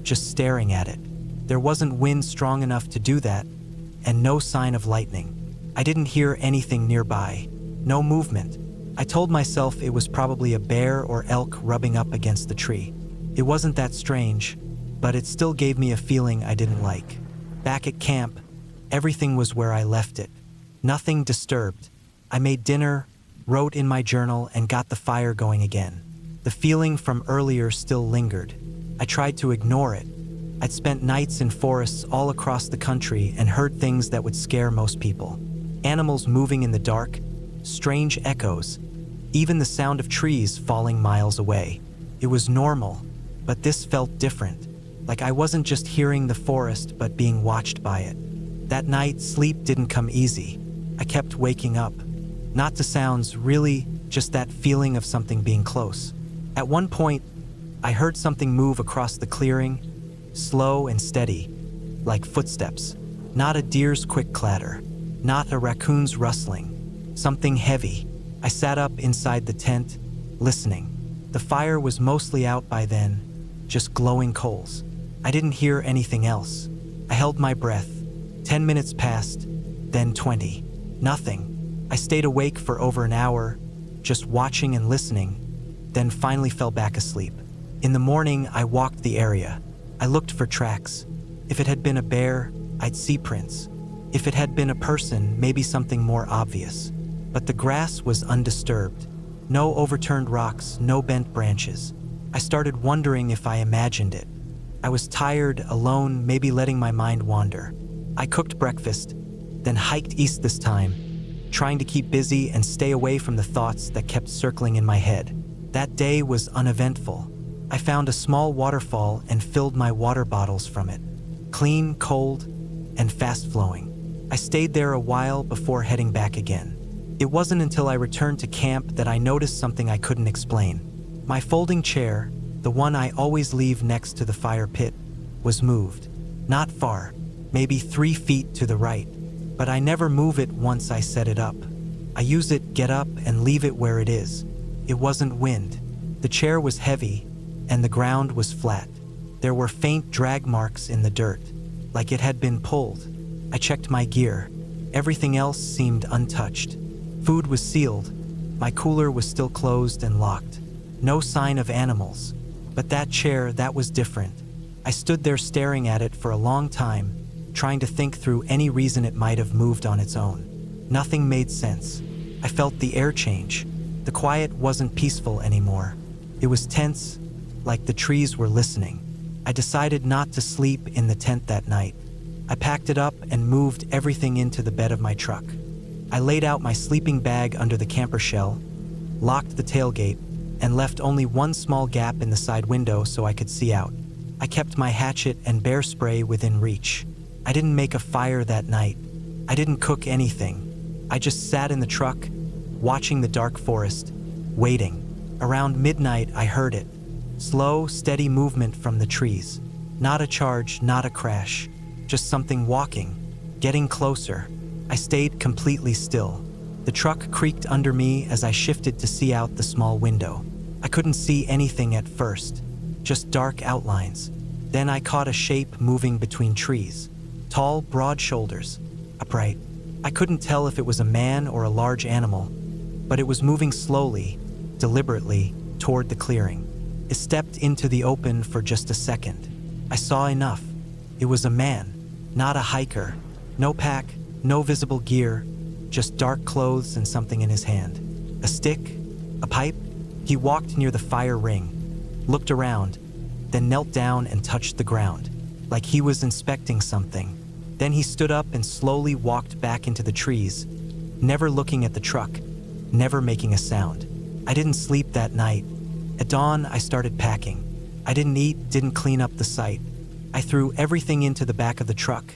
just staring at it. There wasn't wind strong enough to do that, and no sign of lightning. I didn't hear anything nearby, no movement. I told myself it was probably a bear or elk rubbing up against the tree. It wasn't that strange, but it still gave me a feeling I didn't like. Back at camp, everything was where I left it. Nothing disturbed. I made dinner, wrote in my journal, and got the fire going again. The feeling from earlier still lingered. I tried to ignore it. I'd spent nights in forests all across the country and heard things that would scare most people. Animals moving in the dark, strange echoes, even the sound of trees falling miles away. It was normal, but this felt different, like I wasn't just hearing the forest but being watched by it. That night, sleep didn't come easy. I kept waking up. Not to sounds, really, just that feeling of something being close. At one point, I heard something move across the clearing, slow and steady, like footsteps. Not a deer's quick clatter, not a raccoon's rustling, something heavy. I sat up inside the tent, listening. The fire was mostly out by then, just glowing coals. I didn't hear anything else. I held my breath. 10 minutes passed, then 20. Nothing. I stayed awake for over an hour, just watching and listening, then finally fell back asleep. In the morning, I walked the area. I looked for tracks. If it had been a bear, I'd see prints. If it had been a person, maybe something more obvious. But the grass was undisturbed. No overturned rocks, no bent branches. I started wondering if I imagined it. I was tired, alone, maybe letting my mind wander. I cooked breakfast, then hiked east this time, trying to keep busy and stay away from the thoughts that kept circling in my head. That day was uneventful. I found a small waterfall and filled my water bottles from it. Clean, cold, and fast-flowing. I stayed there a while before heading back again. It wasn't until I returned to camp that I noticed something I couldn't explain. My folding chair, the one I always leave next to the fire pit, was moved. Not far, maybe 3 feet to the right, but I never move it once I set it up. I use it, get up, and leave it where it is. It wasn't wind. The chair was heavy, and the ground was flat. There were faint drag marks in the dirt, like it had been pulled. I checked my gear. Everything else seemed untouched. Food was sealed. My cooler was still closed and locked. No sign of animals. But that chair, that was different. I stood there staring at it for a long time, trying to think through any reason it might have moved on its own. Nothing made sense. I felt the air change. The quiet wasn't peaceful anymore. It was tense, like the trees were listening. I decided not to sleep in the tent that night. I packed it up and moved everything into the bed of my truck. I laid out my sleeping bag under the camper shell, locked the tailgate, and left only one small gap in the side window so I could see out. I kept my hatchet and bear spray within reach. I didn't make a fire that night. I didn't cook anything. I just sat in the truck, watching the dark forest, waiting. Around midnight, I heard it. Slow, steady movement from the trees. Not a charge, not a crash. Just something walking, getting closer. I stayed completely still. The truck creaked under me as I shifted to see out the small window. I couldn't see anything at first, just dark outlines. Then I caught a shape moving between trees. Tall, broad shoulders, upright. I couldn't tell if it was a man or a large animal, but it was moving slowly, deliberately, toward the clearing. It stepped into the open for just a second. I saw enough. It was a man, not a hiker. No pack, no visible gear, just dark clothes and something in his hand. A stick? A pipe? He walked near the fire ring, looked around, then knelt down and touched the ground, like he was inspecting something. Then he stood up and slowly walked back into the trees, never looking at the truck, never making a sound. I didn't sleep that night. At dawn, I started packing. I didn't eat, didn't clean up the site. I threw everything into the back of the truck,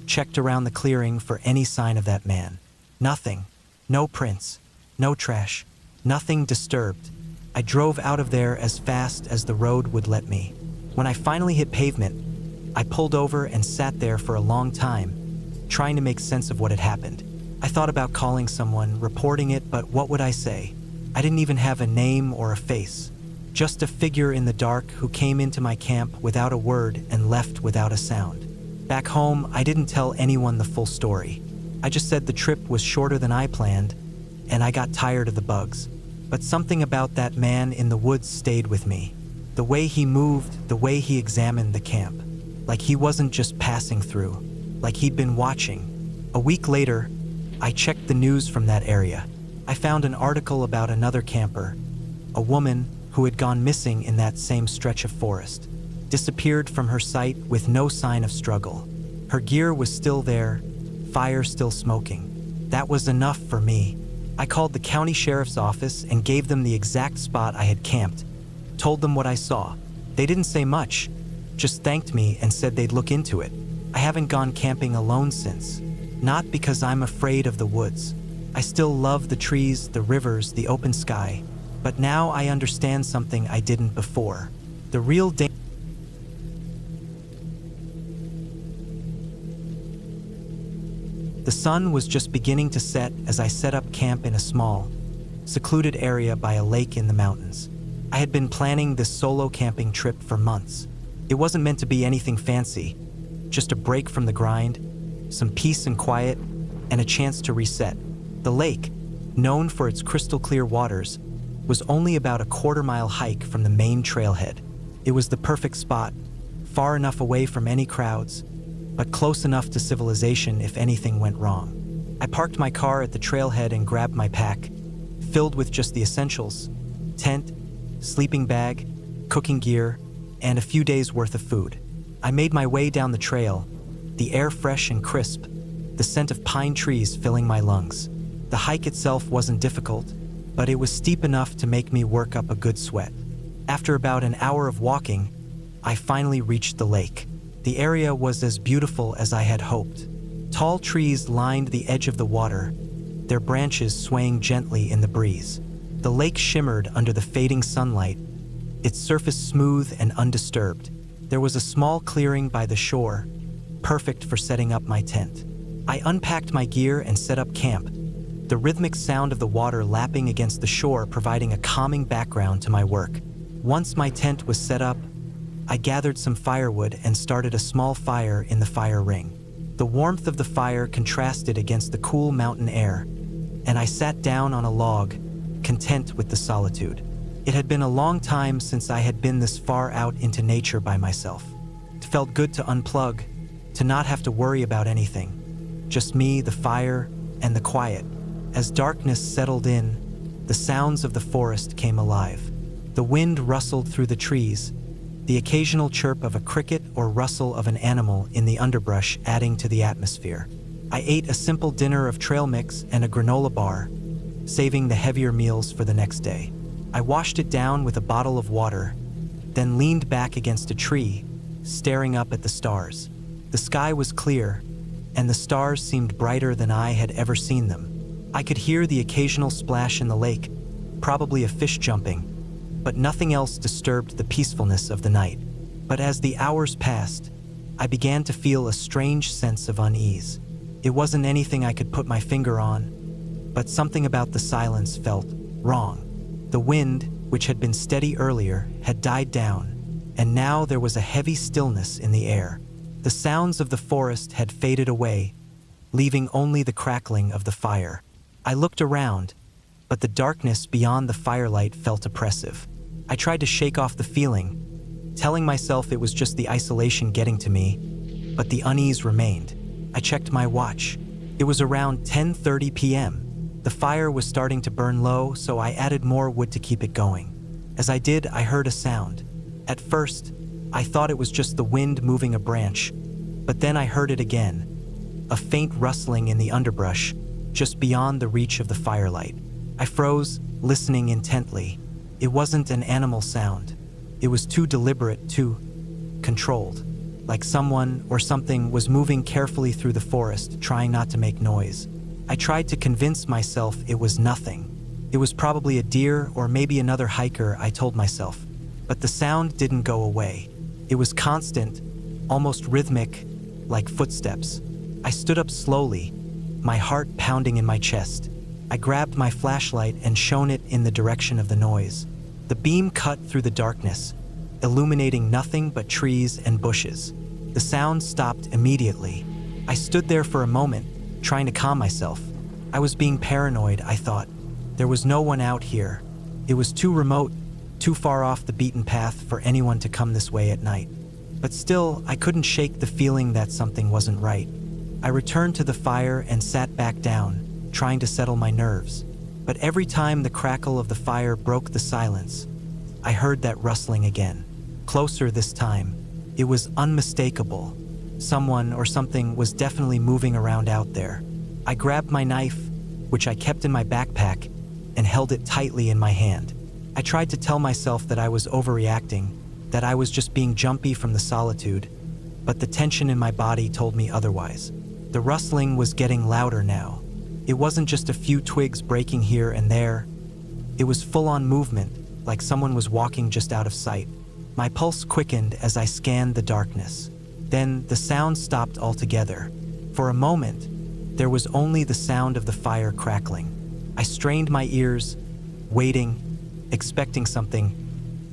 checked around the clearing for any sign of that man. Nothing. No prints. No trash. Nothing disturbed. I drove out of there as fast as the road would let me. When I finally hit pavement, I pulled over and sat there for a long time, trying to make sense of what had happened. I thought about calling someone, reporting it, but what would I say? I didn't even have a name or a face. Just a figure in the dark who came into my camp without a word and left without a sound. Back home, I didn't tell anyone the full story. I just said the trip was shorter than I planned, and I got tired of the bugs. But something about that man in the woods stayed with me. The way he moved, the way he examined the camp. Like he wasn't just passing through, like he'd been watching. A week later, I checked the news from that area. I found an article about another camper, a woman who had gone missing in that same stretch of forest, disappeared from her site with no sign of struggle. Her gear was still there, fire still smoking. That was enough for me. I called the county sheriff's office and gave them the exact spot I had camped, told them what I saw. They didn't say much, just thanked me and said they'd look into it. I haven't gone camping alone since, not because I'm afraid of the woods. I still love the trees, the rivers, the open sky, but now I understand something I didn't before. The real danger. The sun was just beginning to set as I set up camp in a small, secluded area by a lake in the mountains. I had been planning this solo camping trip for months. It wasn't meant to be anything fancy, just a break from the grind, some peace and quiet, and a chance to reset. The lake, known for its crystal clear waters, was only about a quarter-mile hike from the main trailhead. It was the perfect spot, far enough away from any crowds, but close enough to civilization if anything went wrong. I parked my car at the trailhead and grabbed my pack, filled with just the essentials: tent, sleeping bag, cooking gear, and a few days' worth of food. I made my way down the trail, the air fresh and crisp, the scent of pine trees filling my lungs. The hike itself wasn't difficult, but it was steep enough to make me work up a good sweat. After about an hour of walking, I finally reached the lake. The area was as beautiful as I had hoped. Tall trees lined the edge of the water, their branches swaying gently in the breeze. The lake shimmered under the fading sunlight, its surface smooth and undisturbed. There was a small clearing by the shore, perfect for setting up my tent. I unpacked my gear and set up camp, the rhythmic sound of the water lapping against the shore providing a calming background to my work. Once my tent was set up, I gathered some firewood and started a small fire in the fire ring. The warmth of the fire contrasted against the cool mountain air, and I sat down on a log, content with the solitude. It had been a long time since I had been this far out into nature by myself. It felt good to unplug, to not have to worry about anything. Just me, the fire, and the quiet. As darkness settled in, the sounds of the forest came alive. The wind rustled through the trees, the occasional chirp of a cricket or rustle of an animal in the underbrush adding to the atmosphere. I ate a simple dinner of trail mix and a granola bar, saving the heavier meals for the next day. I washed it down with a bottle of water, then leaned back against a tree, staring up at the stars. The sky was clear, and the stars seemed brighter than I had ever seen them. I could hear the occasional splash in the lake, probably a fish jumping, but nothing else disturbed the peacefulness of the night. But as the hours passed, I began to feel a strange sense of unease. It wasn't anything I could put my finger on, but something about the silence felt wrong. The wind, which had been steady earlier, had died down, and now there was a heavy stillness in the air. The sounds of the forest had faded away, leaving only the crackling of the fire. I looked around, but the darkness beyond the firelight felt oppressive. I tried to shake off the feeling, telling myself it was just the isolation getting to me, but the unease remained. I checked my watch. It was around 10:30 p.m. The fire was starting to burn low, so I added more wood to keep it going. As I did, I heard a sound. At first, I thought it was just the wind moving a branch, but then I heard it again, a faint rustling in the underbrush, just beyond the reach of the firelight. I froze, listening intently. It wasn't an animal sound. It was too deliberate, too controlled, like someone or something was moving carefully through the forest, trying not to make noise. I tried to convince myself it was nothing. It was probably a deer or maybe another hiker, I told myself. But the sound didn't go away. It was constant, almost rhythmic, like footsteps. I stood up slowly, my heart pounding in my chest. I grabbed my flashlight and shone it in the direction of the noise. The beam cut through the darkness, illuminating nothing but trees and bushes. The sound stopped immediately. I stood there for a moment, trying to calm myself. I was being paranoid, I thought. There was no one out here. It was too remote, too far off the beaten path for anyone to come this way at night. But still, I couldn't shake the feeling that something wasn't right. I returned to the fire and sat back down, trying to settle my nerves. But every time the crackle of the fire broke the silence, I heard that rustling again. Closer this time. It was unmistakable. Someone or something was definitely moving around out there. I grabbed my knife, which I kept in my backpack, and held it tightly in my hand. I tried to tell myself that I was overreacting, that I was just being jumpy from the solitude, but the tension in my body told me otherwise. The rustling was getting louder now. It wasn't just a few twigs breaking here and there. It was full-on movement, like someone was walking just out of sight. My pulse quickened as I scanned the darkness. Then the sound stopped altogether. For a moment, there was only the sound of the fire crackling. I strained my ears, waiting, expecting something,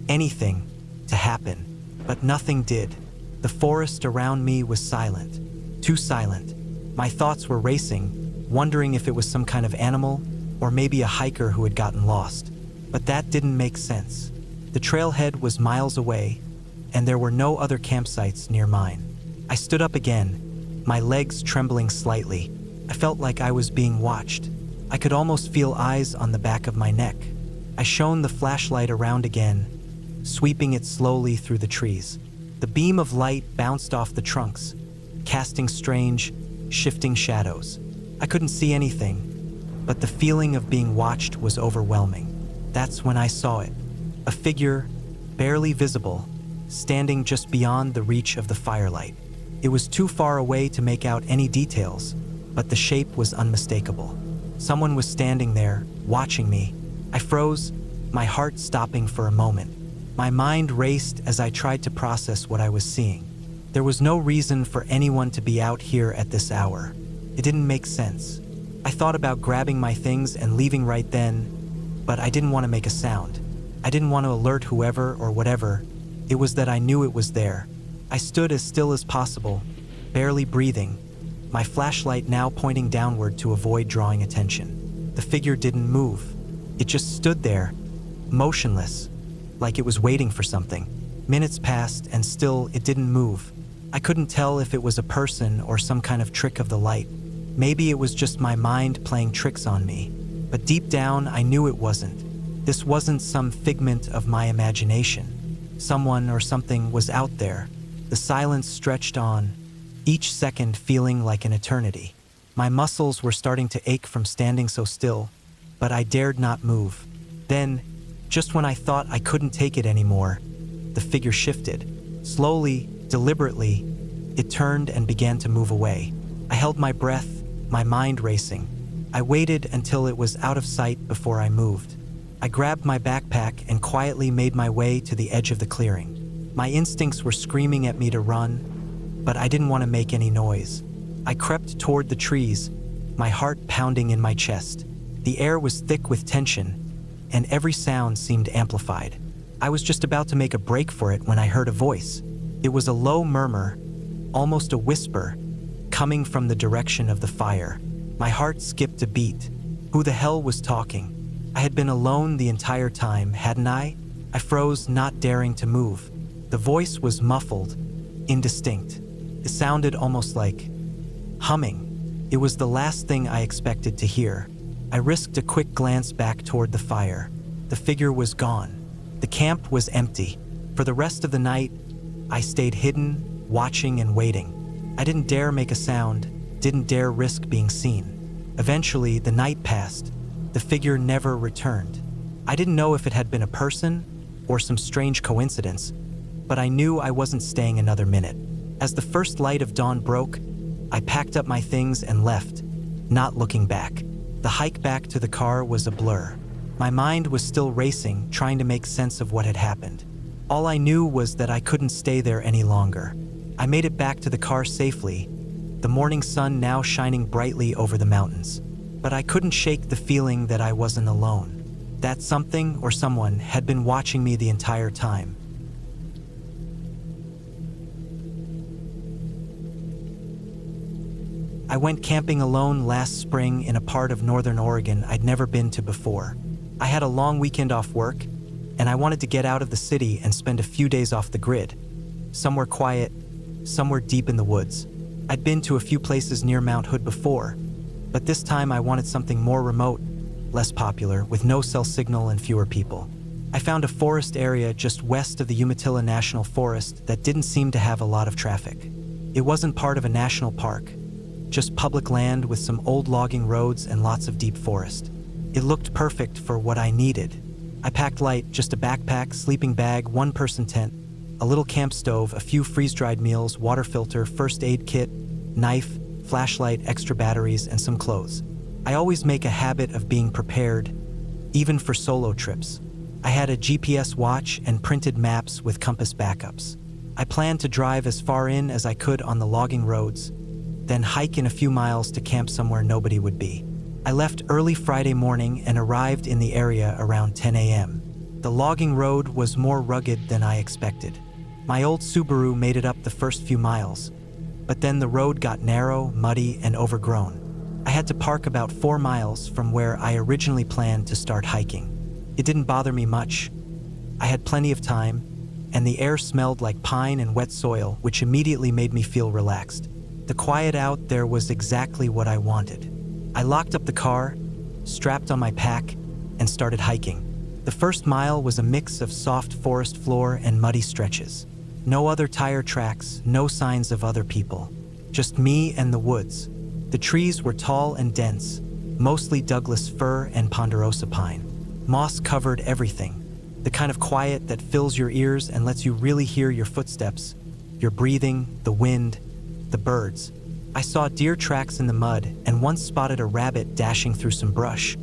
anything, to happen. But nothing did. The forest around me was silent. Too silent. My thoughts were racing, wondering if it was some kind of animal or maybe a hiker who had gotten lost. But that didn't make sense. The trailhead was miles away, and there were no other campsites near mine. I stood up again, my legs trembling slightly. I felt like I was being watched. I could almost feel eyes on the back of my neck. I shone the flashlight around again, sweeping it slowly through the trees. The beam of light bounced off the trunks, casting strange, shifting shadows. I couldn't see anything, but the feeling of being watched was overwhelming. That's when I saw it. A figure, barely visible, standing just beyond the reach of the firelight. It was too far away to make out any details, but the shape was unmistakable. Someone was standing there, watching me. I froze, my heart stopping for a moment. My mind raced as I tried to process what I was seeing. There was no reason for anyone to be out here at this hour. It didn't make sense. I thought about grabbing my things and leaving right then, but I didn't want to make a sound. I didn't want to alert whoever or whatever. It was that I knew it was there. I stood as still as possible, barely breathing, my flashlight now pointing downward to avoid drawing attention. The figure didn't move. It just stood there, motionless, like it was waiting for something. Minutes passed and still it didn't move. I couldn't tell if it was a person or some kind of trick of the light. Maybe it was just my mind playing tricks on me. But deep down, I knew it wasn't. This wasn't some figment of my imagination. Someone or something was out there. The silence stretched on, each second feeling like an eternity. My muscles were starting to ache from standing so still, but I dared not move. Then, just when I thought I couldn't take it anymore, the figure shifted. Slowly, deliberately, it turned and began to move away. I held my breath, my mind racing. I waited until it was out of sight before I moved. I grabbed my backpack and quietly made my way to the edge of the clearing. My instincts were screaming at me to run, but I didn't want to make any noise. I crept toward the trees, my heart pounding in my chest. The air was thick with tension, and every sound seemed amplified. I was just about to make a break for it when I heard a voice. It was a low murmur, almost a whisper, coming from the direction of the fire. My heart skipped a beat. Who the hell was talking? I had been alone the entire time, hadn't I? I froze, not daring to move. The voice was muffled, indistinct. It sounded almost like humming. It was the last thing I expected to hear. I risked a quick glance back toward the fire. The figure was gone. The camp was empty. For the rest of the night, I stayed hidden, watching and waiting. I didn't dare make a sound, didn't dare risk being seen. Eventually, the night passed. The figure never returned. I didn't know if it had been a person or some strange coincidence, but I knew I wasn't staying another minute. As the first light of dawn broke, I packed up my things and left, not looking back. The hike back to the car was a blur. My mind was still racing, trying to make sense of what had happened. All I knew was that I couldn't stay there any longer. I made it back to the car safely, the morning sun now shining brightly over the mountains. But I couldn't shake the feeling that I wasn't alone. That something or someone had been watching me the entire time. I went camping alone last spring in a part of northern Oregon I'd never been to before. I had a long weekend off work, and I wanted to get out of the city and spend a few days off the grid. Somewhere quiet, somewhere deep in the woods. I'd been to a few places near Mount Hood before, but this time I wanted something more remote, less popular, with no cell signal and fewer people. I found a forest area just west of the Umatilla National Forest that didn't seem to have a lot of traffic. It wasn't part of a national park, just public land with some old logging roads and lots of deep forest. It looked perfect for what I needed. I packed light, just a backpack, sleeping bag, one-person tent, a little camp stove, a few freeze-dried meals, water filter, first aid kit, knife, flashlight, extra batteries, and some clothes. I always make a habit of being prepared, even for solo trips. I had a GPS watch and printed maps with compass backups. I planned to drive as far in as I could on the logging roads, then hike in a few miles to camp somewhere nobody would be. I left early Friday morning and arrived in the area around 10 a.m. The logging road was more rugged than I expected. My old Subaru made it up the first few miles, but then the road got narrow, muddy, and overgrown. I had to park about 4 miles from where I originally planned to start hiking. It didn't bother me much. I had plenty of time, and the air smelled like pine and wet soil, which immediately made me feel relaxed. The quiet out there was exactly what I wanted. I locked up the car, strapped on my pack, and started hiking. The first mile was a mix of soft forest floor and muddy stretches. No other tire tracks, no signs of other people. Just me and the woods. The trees were tall and dense, mostly Douglas fir and ponderosa pine. Moss covered everything, the kind of quiet that fills your ears and lets you really hear your footsteps, your breathing, the wind, the birds. I saw deer tracks in the mud and once spotted a rabbit dashing through some brush,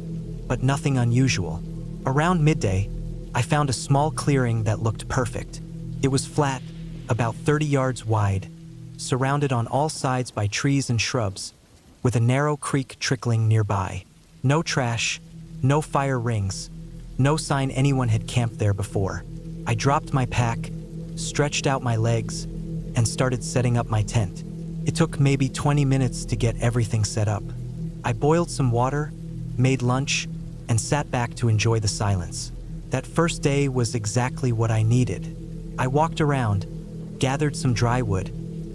but nothing unusual. Around midday, I found a small clearing that looked perfect. It was flat, about 30 yards wide, surrounded on all sides by trees and shrubs, with a narrow creek trickling nearby. No trash, no fire rings, no sign anyone had camped there before. I dropped my pack, stretched out my legs, and started setting up my tent. It took maybe 20 minutes to get everything set up. I boiled some water, made lunch, and sat back to enjoy the silence. That first day was exactly what I needed. I walked around, gathered some dry wood,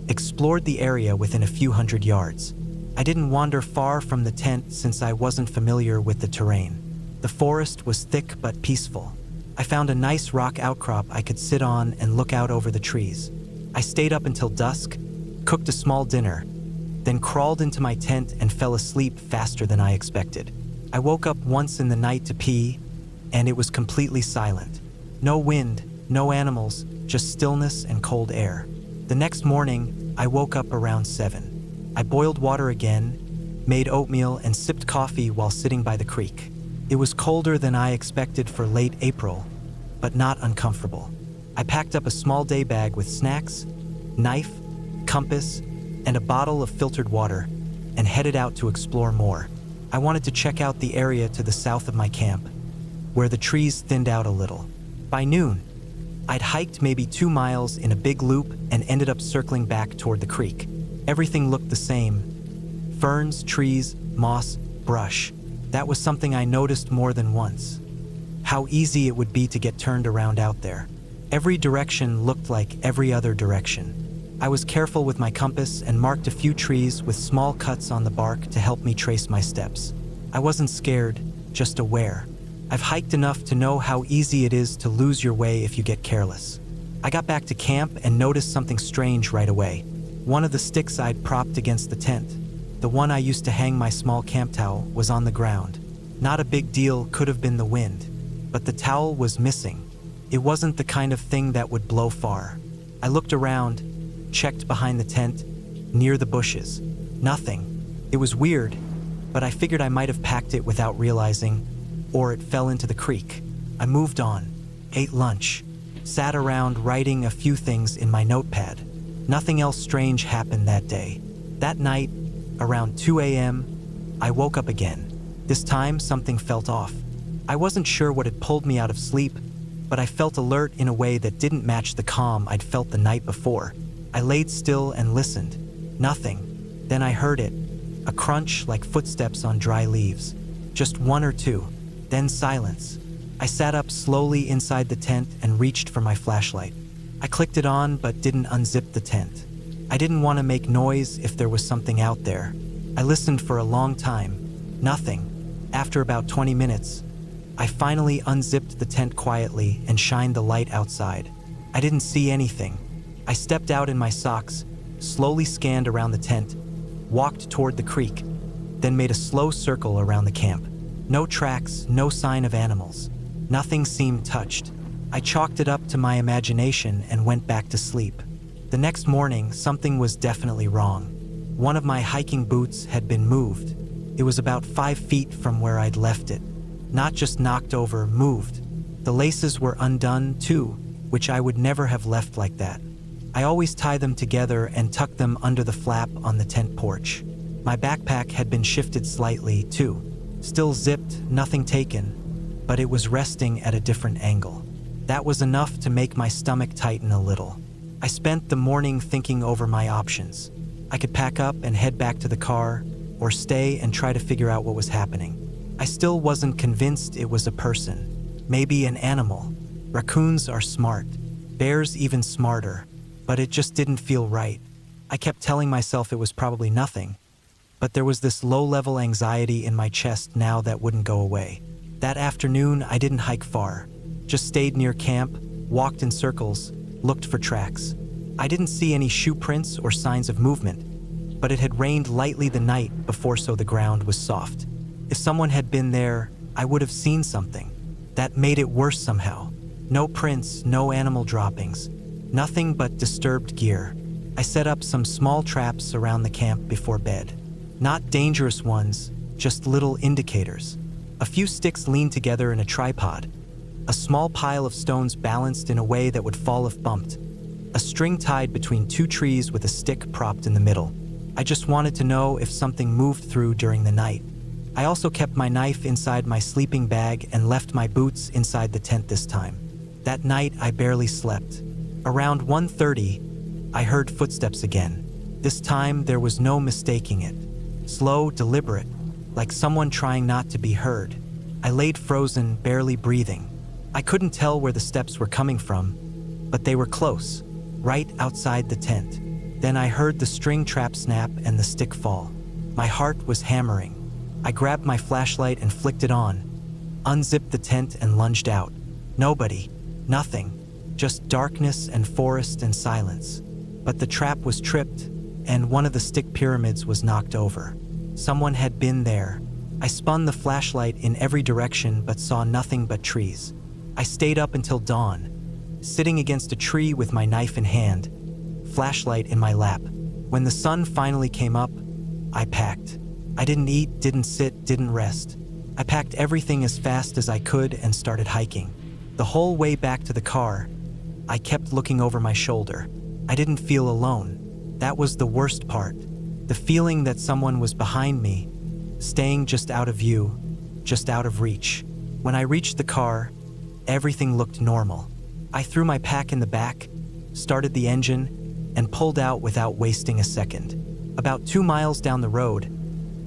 explored the area within a few hundred yards. I didn't wander far from the tent since I wasn't familiar with the terrain. The forest was thick but peaceful. I found a nice rock outcrop I could sit on and look out over the trees. I stayed up until dusk, cooked a small dinner, then crawled into my tent and fell asleep faster than I expected. I woke up once in the night to pee, and it was completely silent. No wind, no animals, just stillness and cold air. The next morning, I woke up around 7. I boiled water again, made oatmeal, and sipped coffee while sitting by the creek. It was colder than I expected for late April, but not uncomfortable. I packed up a small day bag with snacks, knife, compass, and a bottle of filtered water, and headed out to explore more. I wanted to check out the area to the south of my camp, where the trees thinned out a little. By noon, I'd hiked maybe 2 miles in a big loop and ended up circling back toward the creek. Everything looked the same: ferns, trees, moss, brush. That was something I noticed more than once. How easy it would be to get turned around out there. Every direction looked like every other direction. I was careful with my compass and marked a few trees with small cuts on the bark to help me trace my steps. I wasn't scared, just aware. I've hiked enough to know how easy it is to lose your way if you get careless. I got back to camp and noticed something strange right away. One of the sticks I'd propped against the tent, the one I used to hang my small camp towel, was on the ground. Not a big deal, could have been the wind, but the towel was missing. It wasn't the kind of thing that would blow far. I looked around, checked behind the tent, near the bushes. Nothing. It was weird, but I figured I might have packed it without realizing, or it fell into the creek. I moved on, ate lunch, sat around writing a few things in my notepad. Nothing else strange happened that day. That night, around 2 a.m., I woke up again. This time, something felt off. I wasn't sure what had pulled me out of sleep, but I felt alert in a way that didn't match the calm I'd felt the night before. I laid still and listened. Nothing. Then I heard it, a crunch like footsteps on dry leaves. Just one or two, then silence. I sat up slowly inside the tent and reached for my flashlight. I clicked it on but didn't unzip the tent. I didn't want to make noise if there was something out there. I listened for a long time. Nothing. After about 20 minutes, I finally unzipped the tent quietly and shined the light outside. I didn't see anything. I stepped out in my socks, slowly scanned around the tent, walked toward the creek, then made a slow circle around the camp. No tracks, no sign of animals. Nothing seemed touched. I chalked it up to my imagination and went back to sleep. The next morning, something was definitely wrong. One of my hiking boots had been moved. It was about 5 feet from where I'd left it. Not just knocked over, moved. The laces were undone too, which I would never have left like that. I always tie them together and tuck them under the flap on the tent porch. My backpack had been shifted slightly too. Still zipped, nothing taken, but it was resting at a different angle. That was enough to make my stomach tighten a little. I spent the morning thinking over my options. I could pack up and head back to the car, or stay and try to figure out what was happening. I still wasn't convinced it was a person. Maybe an animal. Raccoons are smart. Bears even smarter. But it just didn't feel right. I kept telling myself it was probably nothing. But there was this low-level anxiety in my chest now that wouldn't go away. That afternoon, I didn't hike far. Just stayed near camp, walked in circles, looked for tracks. I didn't see any shoe prints or signs of movement, but it had rained lightly the night before, so the ground was soft. If someone had been there, I would have seen something. That made it worse somehow. No prints, no animal droppings, nothing but disturbed gear. I set up some small traps around the camp before bed. Not dangerous ones, just little indicators. A few sticks leaned together in a tripod. A small pile of stones balanced in a way that would fall if bumped. A string tied between 2 trees with a stick propped in the middle. I just wanted to know if something moved through during the night. I also kept my knife inside my sleeping bag and left my boots inside the tent this time. That night, I barely slept. Around 1:30, I heard footsteps again. This time, there was no mistaking it. Slow, deliberate, like someone trying not to be heard. I laid frozen, barely breathing. I couldn't tell where the steps were coming from, but they were close, right outside the tent. Then I heard the string trap snap and the stick fall. My heart was hammering. I grabbed my flashlight and flicked it on, unzipped the tent and lunged out. Nobody. Nothing. Just darkness and forest and silence. But the trap was tripped, and one of the stick pyramids was knocked over. Someone had been there. I spun the flashlight in every direction but saw nothing but trees. I stayed up until dawn, sitting against a tree with my knife in hand, flashlight in my lap. When the sun finally came up, I packed. I didn't eat, didn't sit, didn't rest. I packed everything as fast as I could and started hiking. The whole way back to the car, I kept looking over my shoulder. I didn't feel alone. That was the worst part. The feeling that someone was behind me, staying just out of view, just out of reach. When I reached the car, everything looked normal. I threw my pack in the back, started the engine, and pulled out without wasting a second. About 2 miles down the road,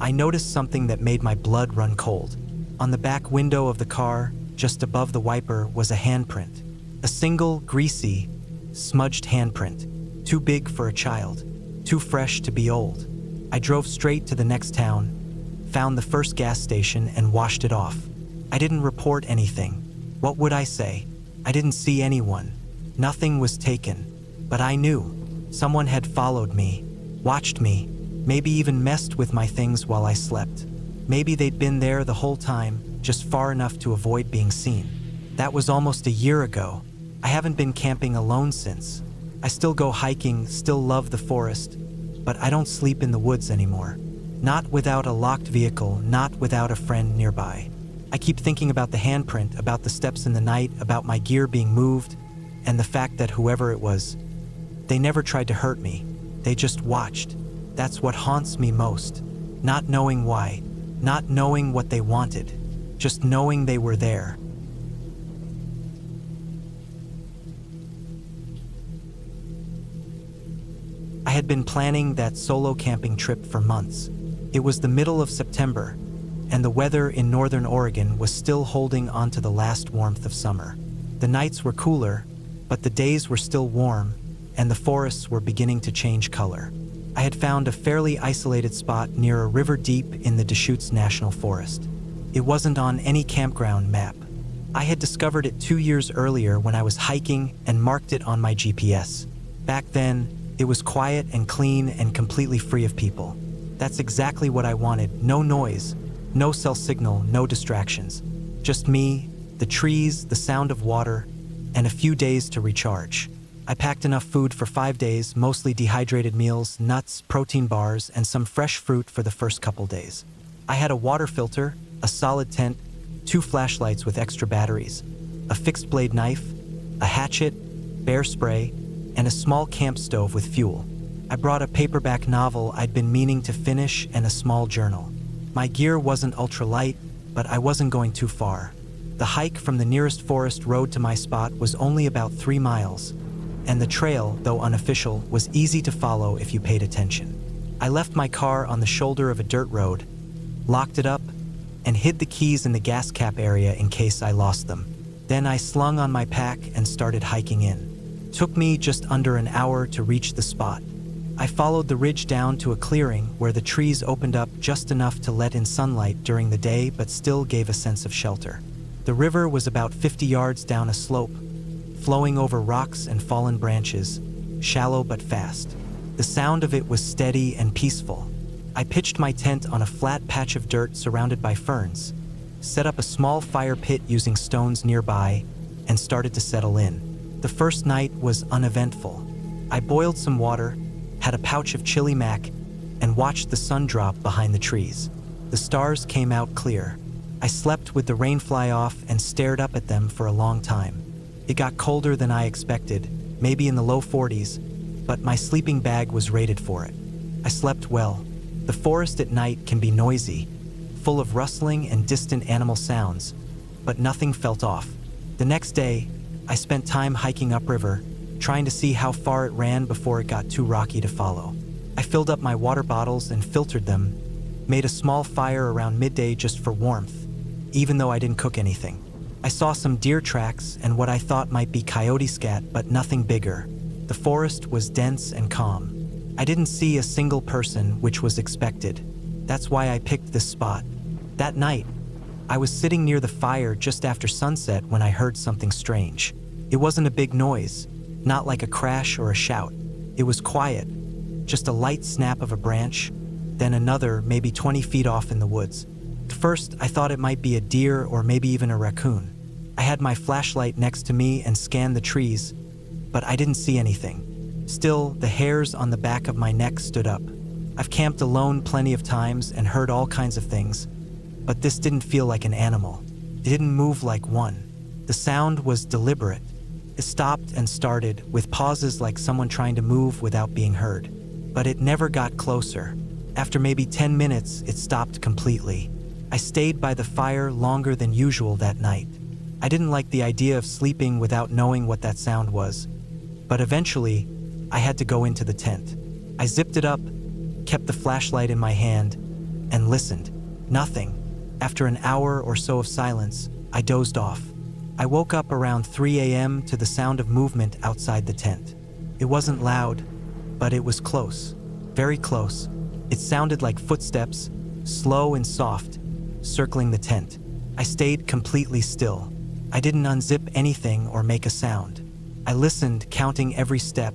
I noticed something that made my blood run cold. On the back window of the car, just above the wiper, was a handprint. A single, greasy, smudged handprint. Too big for a child. Too fresh to be old. I drove straight to the next town, found the first gas station, and washed it off. I didn't report anything. What would I say? I didn't see anyone. Nothing was taken. But I knew. Someone had followed me, watched me, maybe even messed with my things while I slept. Maybe they'd been there the whole time, just far enough to avoid being seen. That was almost a year ago. I haven't been camping alone since. I still go hiking, still love the forest, but I don't sleep in the woods anymore. Not without a locked vehicle, not without a friend nearby. I keep thinking about the handprint, about the steps in the night, about my gear being moved, and the fact that whoever it was, they never tried to hurt me. They just watched. That's what haunts me most. Not knowing why, not knowing what they wanted, just knowing they were there. I had been planning that solo camping trip for months. It was the middle of September, and the weather in northern Oregon was still holding on to the last warmth of summer. The nights were cooler, but the days were still warm, and the forests were beginning to change color. I had found a fairly isolated spot near a river deep in the Deschutes National Forest. It wasn't on any campground map. I had discovered it 2 years earlier when I was hiking and marked it on my GPS. Back then, it was quiet and clean and completely free of people. That's exactly what I wanted. No noise, no cell signal, no distractions. Just me, the trees, the sound of water, and a few days to recharge. I packed enough food for 5 days, mostly dehydrated meals, nuts, protein bars, and some fresh fruit for the first couple days. I had a water filter, a solid tent, 2 flashlights with extra batteries, a fixed blade knife, a hatchet, bear spray, and a small camp stove with fuel. I brought a paperback novel I'd been meaning to finish and a small journal. My gear wasn't ultralight, but I wasn't going too far. The hike from the nearest forest road to my spot was only about 3 miles, and the trail, though unofficial, was easy to follow if you paid attention. I left my car on the shoulder of a dirt road, locked it up, and hid the keys in the gas cap area in case I lost them. Then I slung on my pack and started hiking in. Took me just under an hour to reach the spot. I followed the ridge down to a clearing where the trees opened up just enough to let in sunlight during the day but still gave a sense of shelter. The river was about 50 yards down a slope, flowing over rocks and fallen branches, shallow but fast. The sound of it was steady and peaceful. I pitched my tent on a flat patch of dirt surrounded by ferns, set up a small fire pit using stones nearby, and started to settle in. The first night was uneventful. I boiled some water, had a pouch of chili mac, and watched the sun drop behind the trees. The stars came out clear. I slept with the rain fly off and stared up at them for a long time. It got colder than I expected, maybe in the low 40s, but my sleeping bag was rated for it. I slept well. The forest at night can be noisy, full of rustling and distant animal sounds, but nothing felt off. The next day, I spent time hiking upriver, trying to see how far it ran before it got too rocky to follow. I filled up my water bottles and filtered them, made a small fire around midday just for warmth, even though I didn't cook anything. I saw some deer tracks and what I thought might be coyote scat, but nothing bigger. The forest was dense and calm. I didn't see a single person, which was expected. That's why I picked this spot. That night, I was sitting near the fire just after sunset when I heard something strange. It wasn't a big noise, not like a crash or a shout. It was quiet, just a light snap of a branch, then another maybe 20 feet off in the woods. At first, I thought it might be a deer or maybe even a raccoon. I had my flashlight next to me and scanned the trees, but I didn't see anything. Still, the hairs on the back of my neck stood up. I've camped alone plenty of times and heard all kinds of things, but this didn't feel like an animal. It didn't move like one. The sound was deliberate. It stopped and started, with pauses like someone trying to move without being heard. But it never got closer. After maybe 10 minutes, it stopped completely. I stayed by the fire longer than usual that night. I didn't like the idea of sleeping without knowing what that sound was. But eventually, I had to go into the tent. I zipped it up, kept the flashlight in my hand, and listened. Nothing. After an hour or so of silence, I dozed off. I woke up around 3 a.m. to the sound of movement outside the tent. It wasn't loud, but it was close. Very close. It sounded like footsteps, slow and soft, circling the tent. I stayed completely still. I didn't unzip anything or make a sound. I listened, counting every step,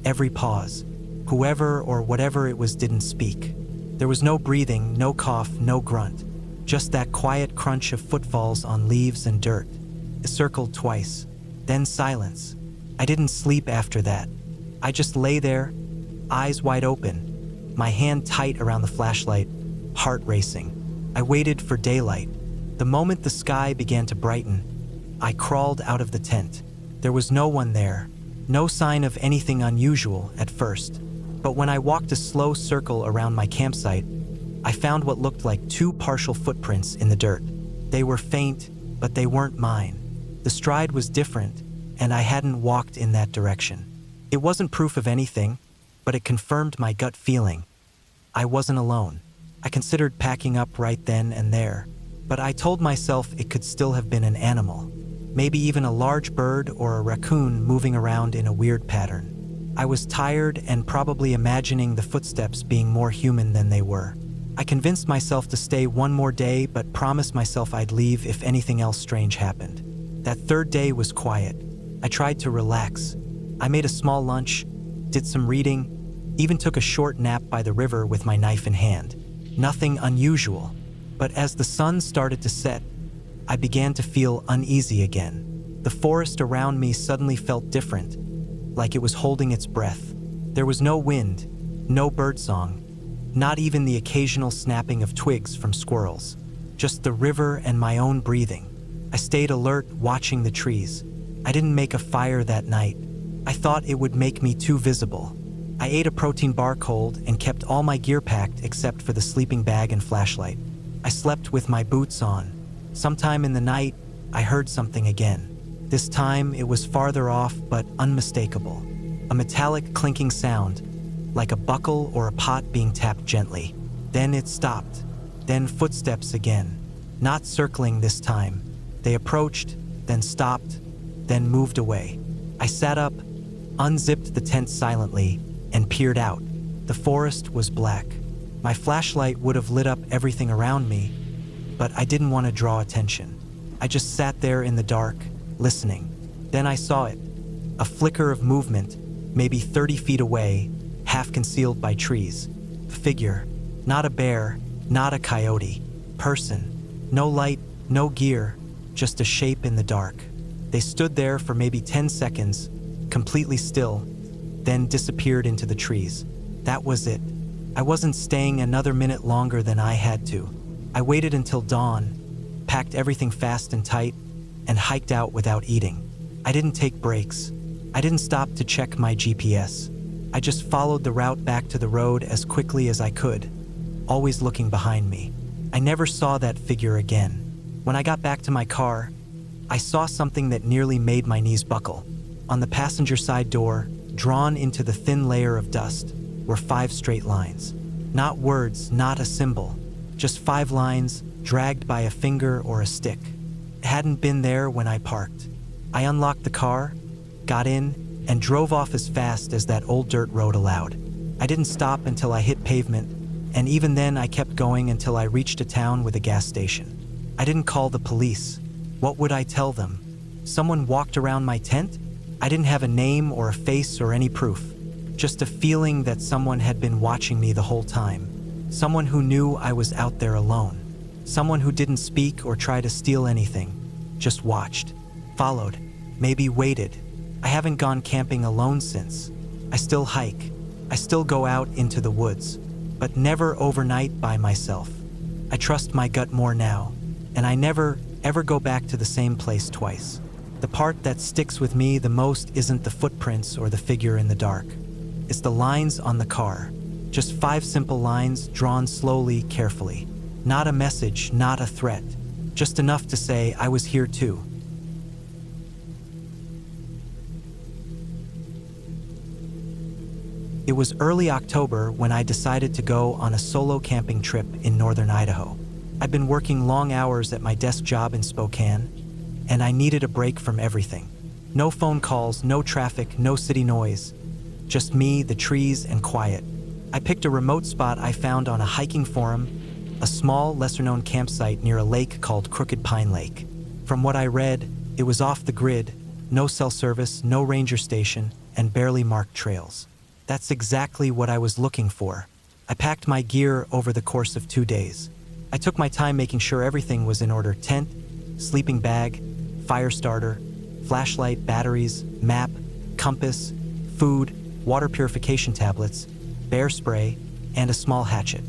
every pause. Whoever or whatever it was didn't speak. There was no breathing, no cough, no grunt. Just that quiet crunch of footfalls on leaves and dirt. It circled twice, then silence. I didn't sleep after that. I just lay there, eyes wide open, my hand tight around the flashlight, heart racing. I waited for daylight. The moment the sky began to brighten, I crawled out of the tent. There was no one there, no sign of anything unusual at first. But when I walked a slow circle around my campsite, I found what looked like 2 partial footprints in the dirt. They were faint, but they weren't mine. The stride was different, and I hadn't walked in that direction. It wasn't proof of anything, but it confirmed my gut feeling. I wasn't alone. I considered packing up right then and there, but I told myself it could still have been an animal. Maybe even a large bird or a raccoon moving around in a weird pattern. I was tired and probably imagining the footsteps being more human than they were. I convinced myself to stay one more day, but promised myself I'd leave if anything else strange happened. That third day was quiet. I tried to relax. I made a small lunch, did some reading, even took a short nap by the river with my knife in hand. Nothing unusual. But as the sun started to set, I began to feel uneasy again. The forest around me suddenly felt different, like it was holding its breath. There was no wind, no birdsong, not even the occasional snapping of twigs from squirrels. Just the river and my own breathing. I stayed alert, watching the trees. I didn't make a fire that night. I thought it would make me too visible. I ate a protein bar cold and kept all my gear packed except for the sleeping bag and flashlight. I slept with my boots on. Sometime in the night, I heard something again. This time, it was farther off but unmistakable. A metallic clinking sound, like a buckle or a pot being tapped gently. Then it stopped. Then footsteps again. Not circling this time. They approached, then stopped, then moved away. I sat up, unzipped the tent silently, and peered out. The forest was black. My flashlight would have lit up everything around me, but I didn't want to draw attention. I just sat there in the dark, listening. Then I saw it. A flicker of movement, maybe 30 feet away, half concealed by trees. A figure. Not a bear, not a coyote. Person. No light, no gear, just a shape in the dark. They stood there for maybe 10 seconds, completely still, then disappeared into the trees. That was it. I wasn't staying another minute longer than I had to. I waited until dawn, packed everything fast and tight, and hiked out without eating. I didn't take breaks. I didn't stop to check my GPS. I just followed the route back to the road as quickly as I could, always looking behind me. I never saw that figure again. When I got back to my car, I saw something that nearly made my knees buckle. On the passenger side door, drawn into the thin layer of dust, were 5 straight lines. Not words, not a symbol, just 5 lines dragged by a finger or a stick. It hadn't been there when I parked. I unlocked the car, got in, and drove off as fast as that old dirt road allowed. I didn't stop until I hit pavement, and even then I kept going until I reached a town with a gas station. I didn't call the police. What would I tell them? Someone walked around my tent? I didn't have a name or a face or any proof. Just a feeling that someone had been watching me the whole time. Someone who knew I was out there alone. Someone who didn't speak or try to steal anything. Just watched. Followed. Maybe waited. I haven't gone camping alone since. I still hike. I still go out into the woods. But never overnight by myself. I trust my gut more now. And I never, ever go back to the same place twice. The part that sticks with me the most isn't the footprints or the figure in the dark. It's the lines on the car. Just 5 simple lines drawn slowly, carefully. Not a message, not a threat. Just enough to say I was here too. It was early October when I decided to go on a solo camping trip in northern Idaho. I'd been working long hours at my desk job in Spokane, and I needed a break from everything. No phone calls, no traffic, no city noise. Just me, the trees, and quiet. I picked a remote spot I found on a hiking forum, a small, lesser-known campsite near a lake called Crooked Pine Lake. From what I read, it was off the grid, no cell service, no ranger station, and barely marked trails. That's exactly what I was looking for. I packed my gear over the course of 2 days. I took my time making sure everything was in order: tent, sleeping bag, fire starter, flashlight, batteries, map, compass, food, water purification tablets, bear spray, and a small hatchet.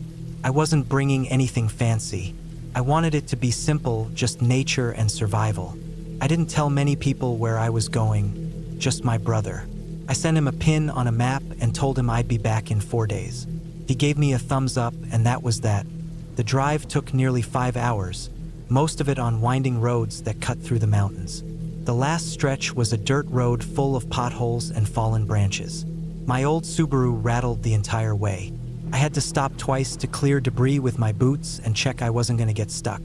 I wasn't bringing anything fancy. I wanted it to be simple, just nature and survival. I didn't tell many people where I was going, just my brother. I sent him a pin on a map and told him I'd be back in 4 days. He gave me a thumbs up, and that was that. The drive took nearly 5 hours, most of it on winding roads that cut through the mountains. The last stretch was a dirt road full of potholes and fallen branches. My old Subaru rattled the entire way. I had to stop twice to clear debris with my boots and check I wasn't going to get stuck.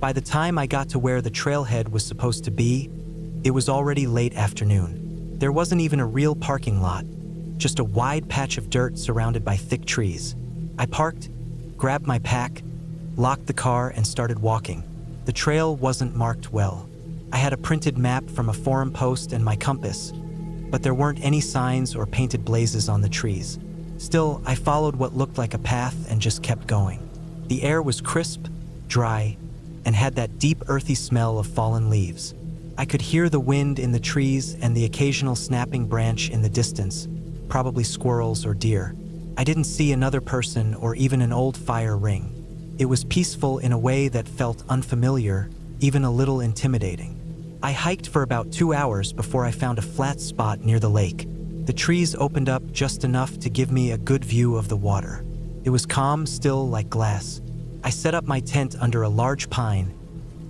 By the time I got to where the trailhead was supposed to be, it was already late afternoon. There wasn't even a real parking lot, just a wide patch of dirt surrounded by thick trees. I parked, grabbed my pack, locked the car, and started walking. The trail wasn't marked well. I had a printed map from a forum post and my compass, but there weren't any signs or painted blazes on the trees. Still, I followed what looked like a path and just kept going. The air was crisp, dry, and had that deep earthy smell of fallen leaves. I could hear the wind in the trees and the occasional snapping branch in the distance, probably squirrels or deer. I didn't see another person or even an old fire ring. It was peaceful in a way that felt unfamiliar, even a little intimidating. I hiked for about 2 hours before I found a flat spot near the lake. The trees opened up just enough to give me a good view of the water. It was calm, still like glass. I set up my tent under a large pine,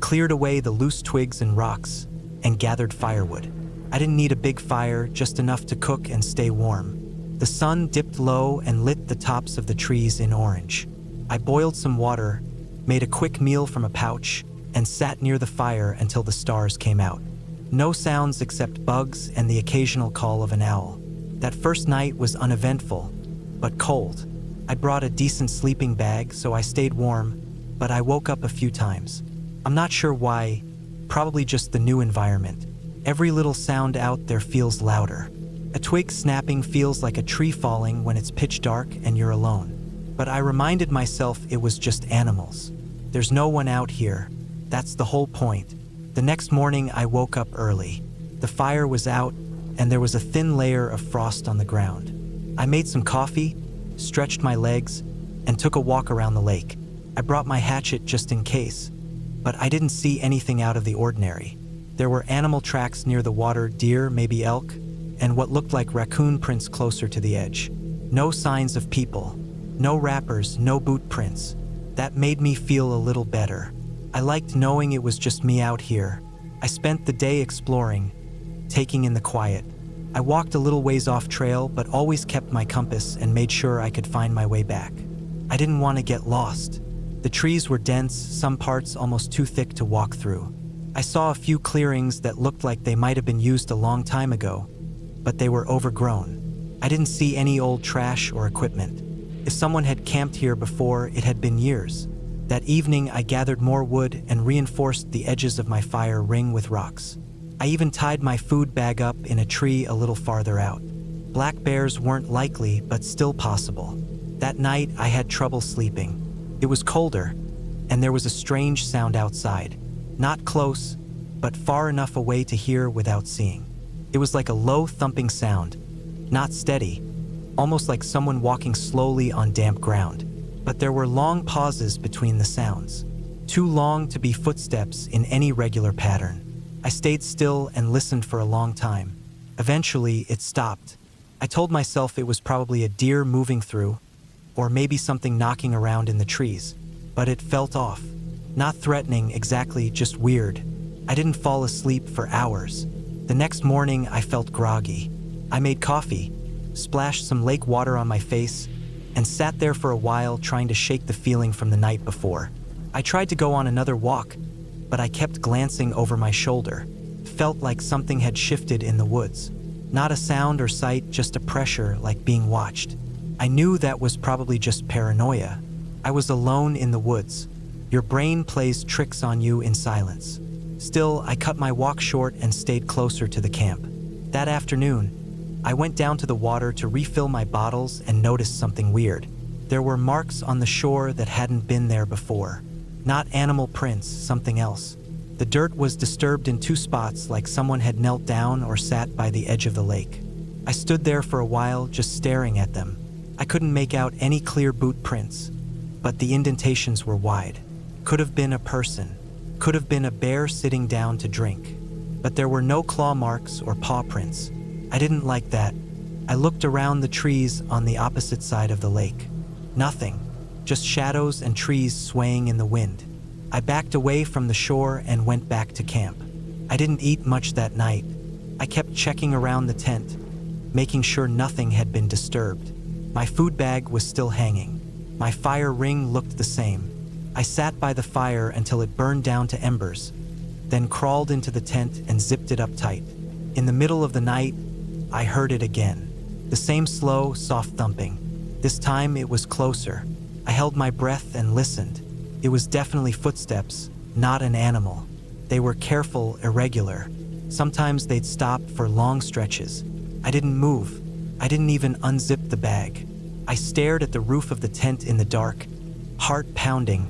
cleared away the loose twigs and rocks, and gathered firewood. I didn't need a big fire, just enough to cook and stay warm. The sun dipped low and lit the tops of the trees in orange. I boiled some water, made a quick meal from a pouch, and sat near the fire until the stars came out. No sounds except bugs and the occasional call of an owl. That first night was uneventful, but cold. I brought a decent sleeping bag, so I stayed warm, but I woke up a few times. I'm not sure why, probably just the new environment. Every little sound out there feels louder. A twig snapping feels like a tree falling when it's pitch dark and you're alone. But I reminded myself it was just animals. There's no one out here. That's the whole point. The next morning I woke up early. The fire was out, and there was a thin layer of frost on the ground. I made some coffee, stretched my legs, and took a walk around the lake. I brought my hatchet just in case, but I didn't see anything out of the ordinary. There were animal tracks near the water, deer, maybe elk, and what looked like raccoon prints closer to the edge. No signs of people, no wrappers, no boot prints. That made me feel a little better. I liked knowing it was just me out here. I spent the day exploring, taking in the quiet. I walked a little ways off trail, but always kept my compass and made sure I could find my way back. I didn't want to get lost. The trees were dense, some parts almost too thick to walk through. I saw a few clearings that looked like they might have been used a long time ago, but they were overgrown. I didn't see any old trash or equipment. If someone had camped here before, it had been years. That evening, I gathered more wood and reinforced the edges of my fire ring with rocks. I even tied my food bag up in a tree a little farther out. Black bears weren't likely, but still possible. That night, I had trouble sleeping. It was colder, and there was a strange sound outside. Not close, but far enough away to hear without seeing. It was like a low thumping sound, not steady, almost like someone walking slowly on damp ground. But there were long pauses between the sounds, too long to be footsteps in any regular pattern. I stayed still and listened for a long time. Eventually, it stopped. I told myself it was probably a deer moving through, or maybe something knocking around in the trees, but it felt off. Not threatening exactly, just weird. I didn't fall asleep for hours. The next morning, I felt groggy. I made coffee, splashed some lake water on my face, and sat there for a while trying to shake the feeling from the night before. I tried to go on another walk, but I kept glancing over my shoulder. Felt like something had shifted in the woods. Not a sound or sight, just a pressure like being watched. I knew that was probably just paranoia. I was alone in the woods. Your brain plays tricks on you in silence. Still, I cut my walk short and stayed closer to the camp. That afternoon, I went down to the water to refill my bottles and noticed something weird. There were marks on the shore that hadn't been there before. Not animal prints, something else. The dirt was disturbed in two spots, like someone had knelt down or sat by the edge of the lake. I stood there for a while, just staring at them. I couldn't make out any clear boot prints, but the indentations were wide. Could have been a person. Could have been a bear sitting down to drink. But there were no claw marks or paw prints. I didn't like that. I looked around the trees on the opposite side of the lake. Nothing. Just shadows and trees swaying in the wind. I backed away from the shore and went back to camp. I didn't eat much that night. I kept checking around the tent, making sure nothing had been disturbed. My food bag was still hanging. My fire ring looked the same. I sat by the fire until it burned down to embers, then crawled into the tent and zipped it up tight. In the middle of the night, I heard it again. The same slow, soft thumping. This time it was closer. I held my breath and listened. It was definitely footsteps, not an animal. They were careful, irregular. Sometimes they'd stop for long stretches. I didn't move. I didn't even unzip the bag. I stared at the roof of the tent in the dark, heart pounding,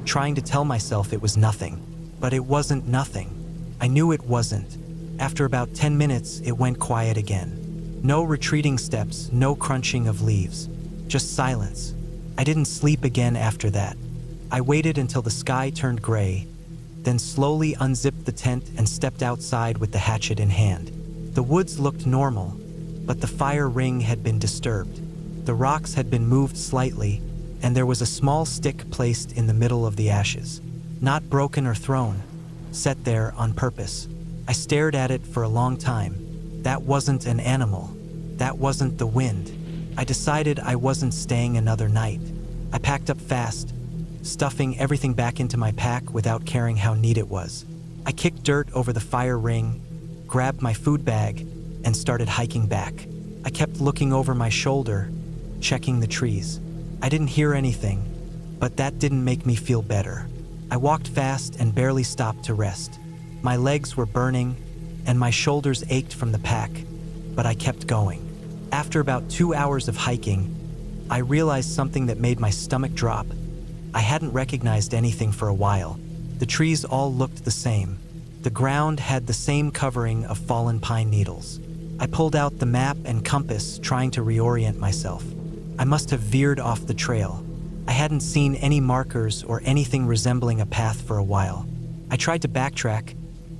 trying to tell myself it was nothing. But it wasn't nothing. I knew it wasn't. After about 10 minutes, it went quiet again. No retreating steps, no crunching of leaves. Just silence. I didn't sleep again after that. I waited until the sky turned gray, then slowly unzipped the tent and stepped outside with the hatchet in hand. The woods looked normal, but the fire ring had been disturbed. The rocks had been moved slightly, and there was a small stick placed in the middle of the ashes. Not broken or thrown, set there on purpose. I stared at it for a long time. That wasn't an animal. That wasn't the wind. I decided I wasn't staying another night. I packed up fast, stuffing everything back into my pack without caring how neat it was. I kicked dirt over the fire ring, grabbed my food bag, and started hiking back. I kept looking over my shoulder, checking the trees. I didn't hear anything, but that didn't make me feel better. I walked fast and barely stopped to rest. My legs were burning, and my shoulders ached from the pack, but I kept going. After about 2 hours of hiking, I realized something that made my stomach drop. I hadn't recognized anything for a while. The trees all looked the same. The ground had the same covering of fallen pine needles. I pulled out the map and compass, trying to reorient myself. I must have veered off the trail. I hadn't seen any markers or anything resembling a path for a while. I tried to backtrack,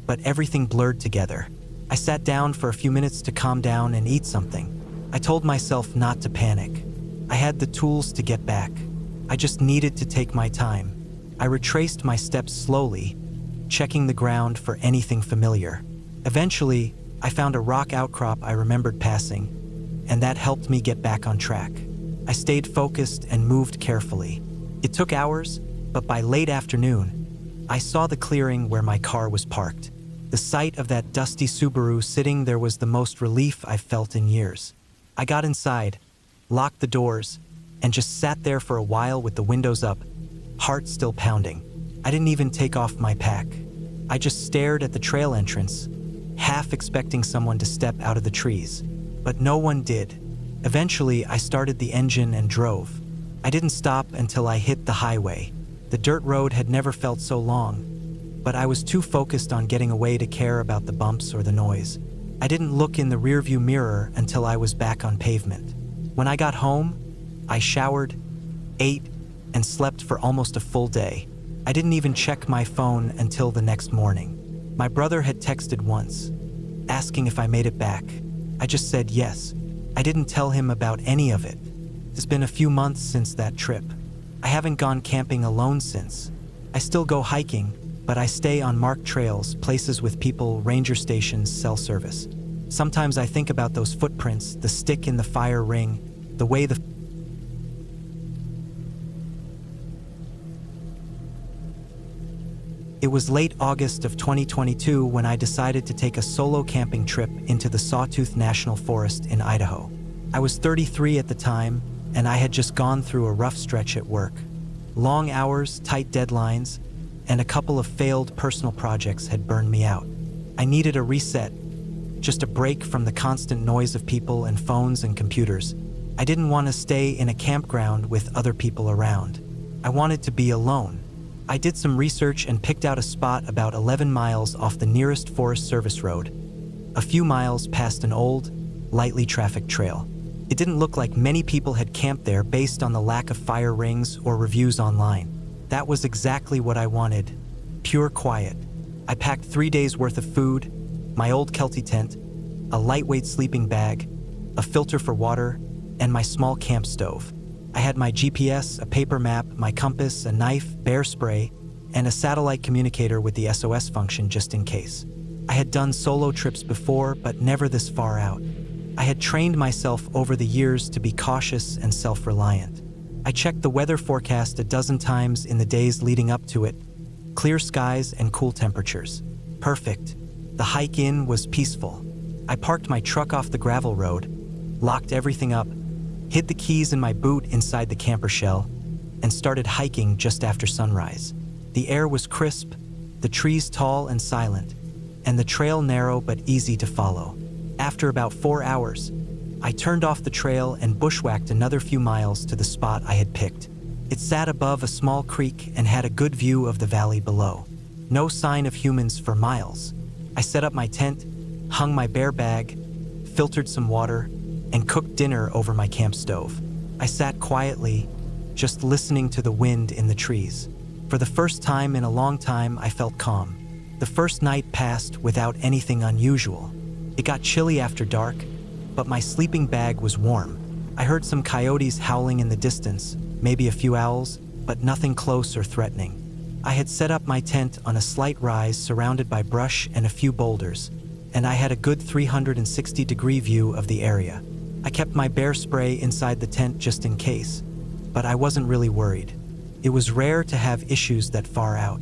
but everything blurred together. I sat down for a few minutes to calm down and eat something. I told myself not to panic. I had the tools to get back. I just needed to take my time. I retraced my steps slowly, checking the ground for anything familiar. Eventually, I found a rock outcrop I remembered passing, and that helped me get back on track. I stayed focused and moved carefully. It took hours, but by late afternoon, I saw the clearing where my car was parked. The sight of that dusty Subaru sitting there was the most relief I've felt in years. I got inside, locked the doors, and just sat there for a while with the windows up, heart still pounding. I didn't even take off my pack. I just stared at the trail entrance, half expecting someone to step out of the trees. But no one did. Eventually, I started the engine and drove. I didn't stop until I hit the highway. The dirt road had never felt so long, but I was too focused on getting away to care about the bumps or the noise. I didn't look in the rearview mirror until I was back on pavement. When I got home, I showered, ate, and slept for almost a full day. I didn't even check my phone until the next morning. My brother had texted once, asking if I made it back. I just said yes. I didn't tell him about any of it. It's been a few months since that trip. I haven't gone camping alone since. I still go hiking, but I stay on marked trails, places with people, ranger stations, cell service. Sometimes I think about those footprints, the stick in the fire ring, the way the It was late August of 2022 when I decided to take a solo camping trip into the Sawtooth National Forest in Idaho. I was 33 at the time, and I had just gone through a rough stretch at work. Long hours, tight deadlines, and a couple of failed personal projects had burned me out. I needed a reset, just a break from the constant noise of people and phones and computers. I didn't want to stay in a campground with other people around. I wanted to be alone. I did some research and picked out a spot about 11 miles off the nearest Forest Service road, a few miles past an old, lightly trafficked trail. It didn't look like many people had camped there based on the lack of fire rings or reviews online. That was exactly what I wanted, pure quiet. I packed 3 days worth of food, my old Kelty tent, a lightweight sleeping bag, a filter for water, and my small camp stove. I had my GPS, a paper map, my compass, a knife, bear spray, and a satellite communicator with the SOS function just in case. I had done solo trips before, but never this far out. I had trained myself over the years to be cautious and self-reliant. I checked the weather forecast a dozen times in the days leading up to it. Clear skies and cool temperatures. Perfect. The hike in was peaceful. I parked my truck off the gravel road, locked everything up, hid the keys in my boot inside the camper shell, and started hiking just after sunrise. The air was crisp, the trees tall and silent, and the trail narrow but easy to follow. After about 4 hours, I turned off the trail and bushwhacked another few miles to the spot I had picked. It sat above a small creek and had a good view of the valley below. No sign of humans for miles. I set up my tent, hung my bear bag, filtered some water, and cooked dinner over my camp stove. I sat quietly, just listening to the wind in the trees. For the first time in a long time, I felt calm. The first night passed without anything unusual. It got chilly after dark, but my sleeping bag was warm. I heard some coyotes howling in the distance, maybe a few owls, but nothing close or threatening. I had set up my tent on a slight rise surrounded by brush and a few boulders, and I had a good 360-degree view of the area. I kept my bear spray inside the tent just in case, but I wasn't really worried. It was rare to have issues that far out.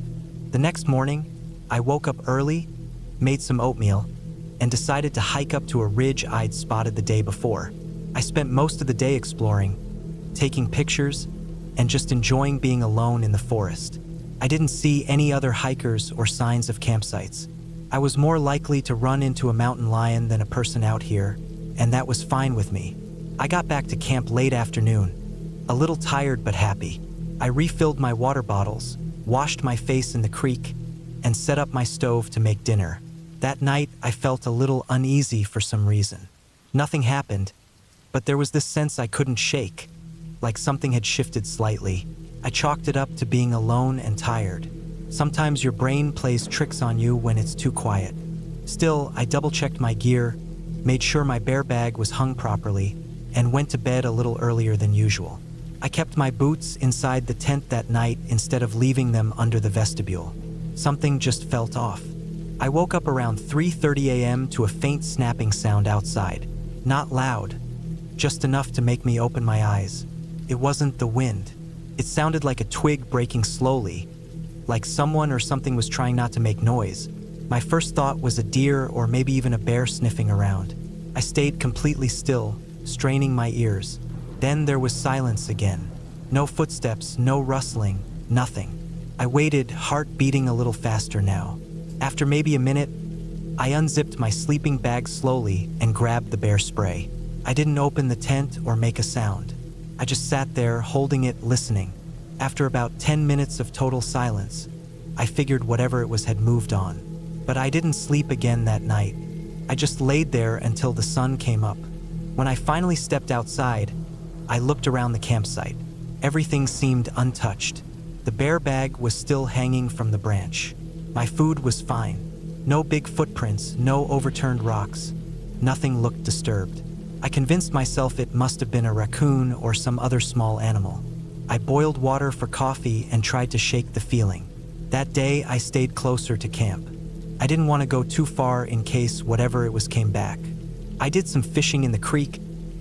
The next morning, I woke up early, made some oatmeal, and decided to hike up to a ridge I'd spotted the day before. I spent most of the day exploring, taking pictures, and just enjoying being alone in the forest. I didn't see any other hikers or signs of campsites. I was more likely to run into a mountain lion than a person out here, and that was fine with me. I got back to camp late afternoon, a little tired but happy. I refilled my water bottles, washed my face in the creek, and set up my stove to make dinner. That night, I felt a little uneasy for some reason. Nothing happened, but there was this sense I couldn't shake, like something had shifted slightly. I chalked it up to being alone and tired. Sometimes your brain plays tricks on you when it's too quiet. Still, I double-checked my gear, made sure my bear bag was hung properly, and went to bed a little earlier than usual. I kept my boots inside the tent that night instead of leaving them under the vestibule. Something just felt off. I woke up around 3:30 a.m. to a faint snapping sound outside. Not loud, just enough to make me open my eyes. It wasn't the wind. It sounded like a twig breaking slowly, like someone or something was trying not to make noise. My first thought was a deer or maybe even a bear sniffing around. I stayed completely still, straining my ears. Then there was silence again. No footsteps, no rustling, Nothing. I waited, heart beating a little faster now. After maybe a minute, I unzipped my sleeping bag slowly and grabbed the bear spray. I didn't open the tent or make a sound. I just sat there, holding it, listening. After about 10 minutes of total silence, I figured whatever it was had moved on. But I didn't sleep again that night. I just laid there until the sun came up. When I finally stepped outside, I looked around the campsite. Everything seemed untouched. The bear bag was still hanging from the branch. My food was fine. No big footprints, no overturned rocks. Nothing looked disturbed. I convinced myself it must have been a raccoon or some other small animal. I boiled water for coffee and tried to shake the feeling. That day, I stayed closer to camp. I didn't want to go too far in case whatever it was came back. I did some fishing in the creek,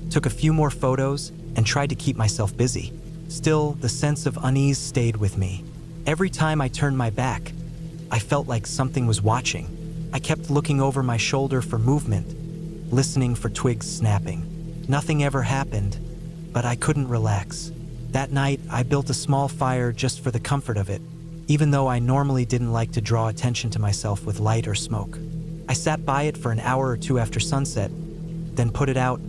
took a few more photos, and tried to keep myself busy. Still, the sense of unease stayed with me. Every time I turned my back, I felt like something was watching. I kept looking over my shoulder for movement, listening for twigs snapping. Nothing ever happened, but I couldn't relax. That night, I built a small fire just for the comfort of it, even though I normally didn't like to draw attention to myself with light or smoke. I sat by it for an hour or two after sunset, then put it out,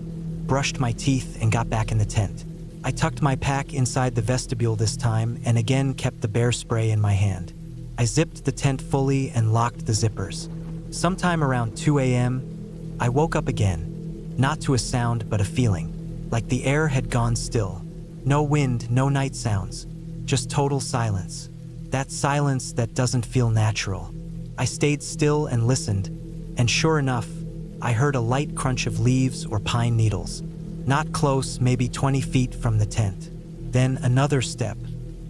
brushed my teeth, and got back in the tent. I tucked my pack inside the vestibule this time and again kept the bear spray in my hand. I zipped the tent fully and locked the zippers. Sometime around 2 a.m., I woke up again, not to a sound but a feeling, like the air had gone still. No wind, no night sounds, just total silence. That silence that doesn't feel natural. I stayed still and listened, and sure enough, I heard a light crunch of leaves or pine needles. Not close, maybe 20 feet from the tent. Then another step.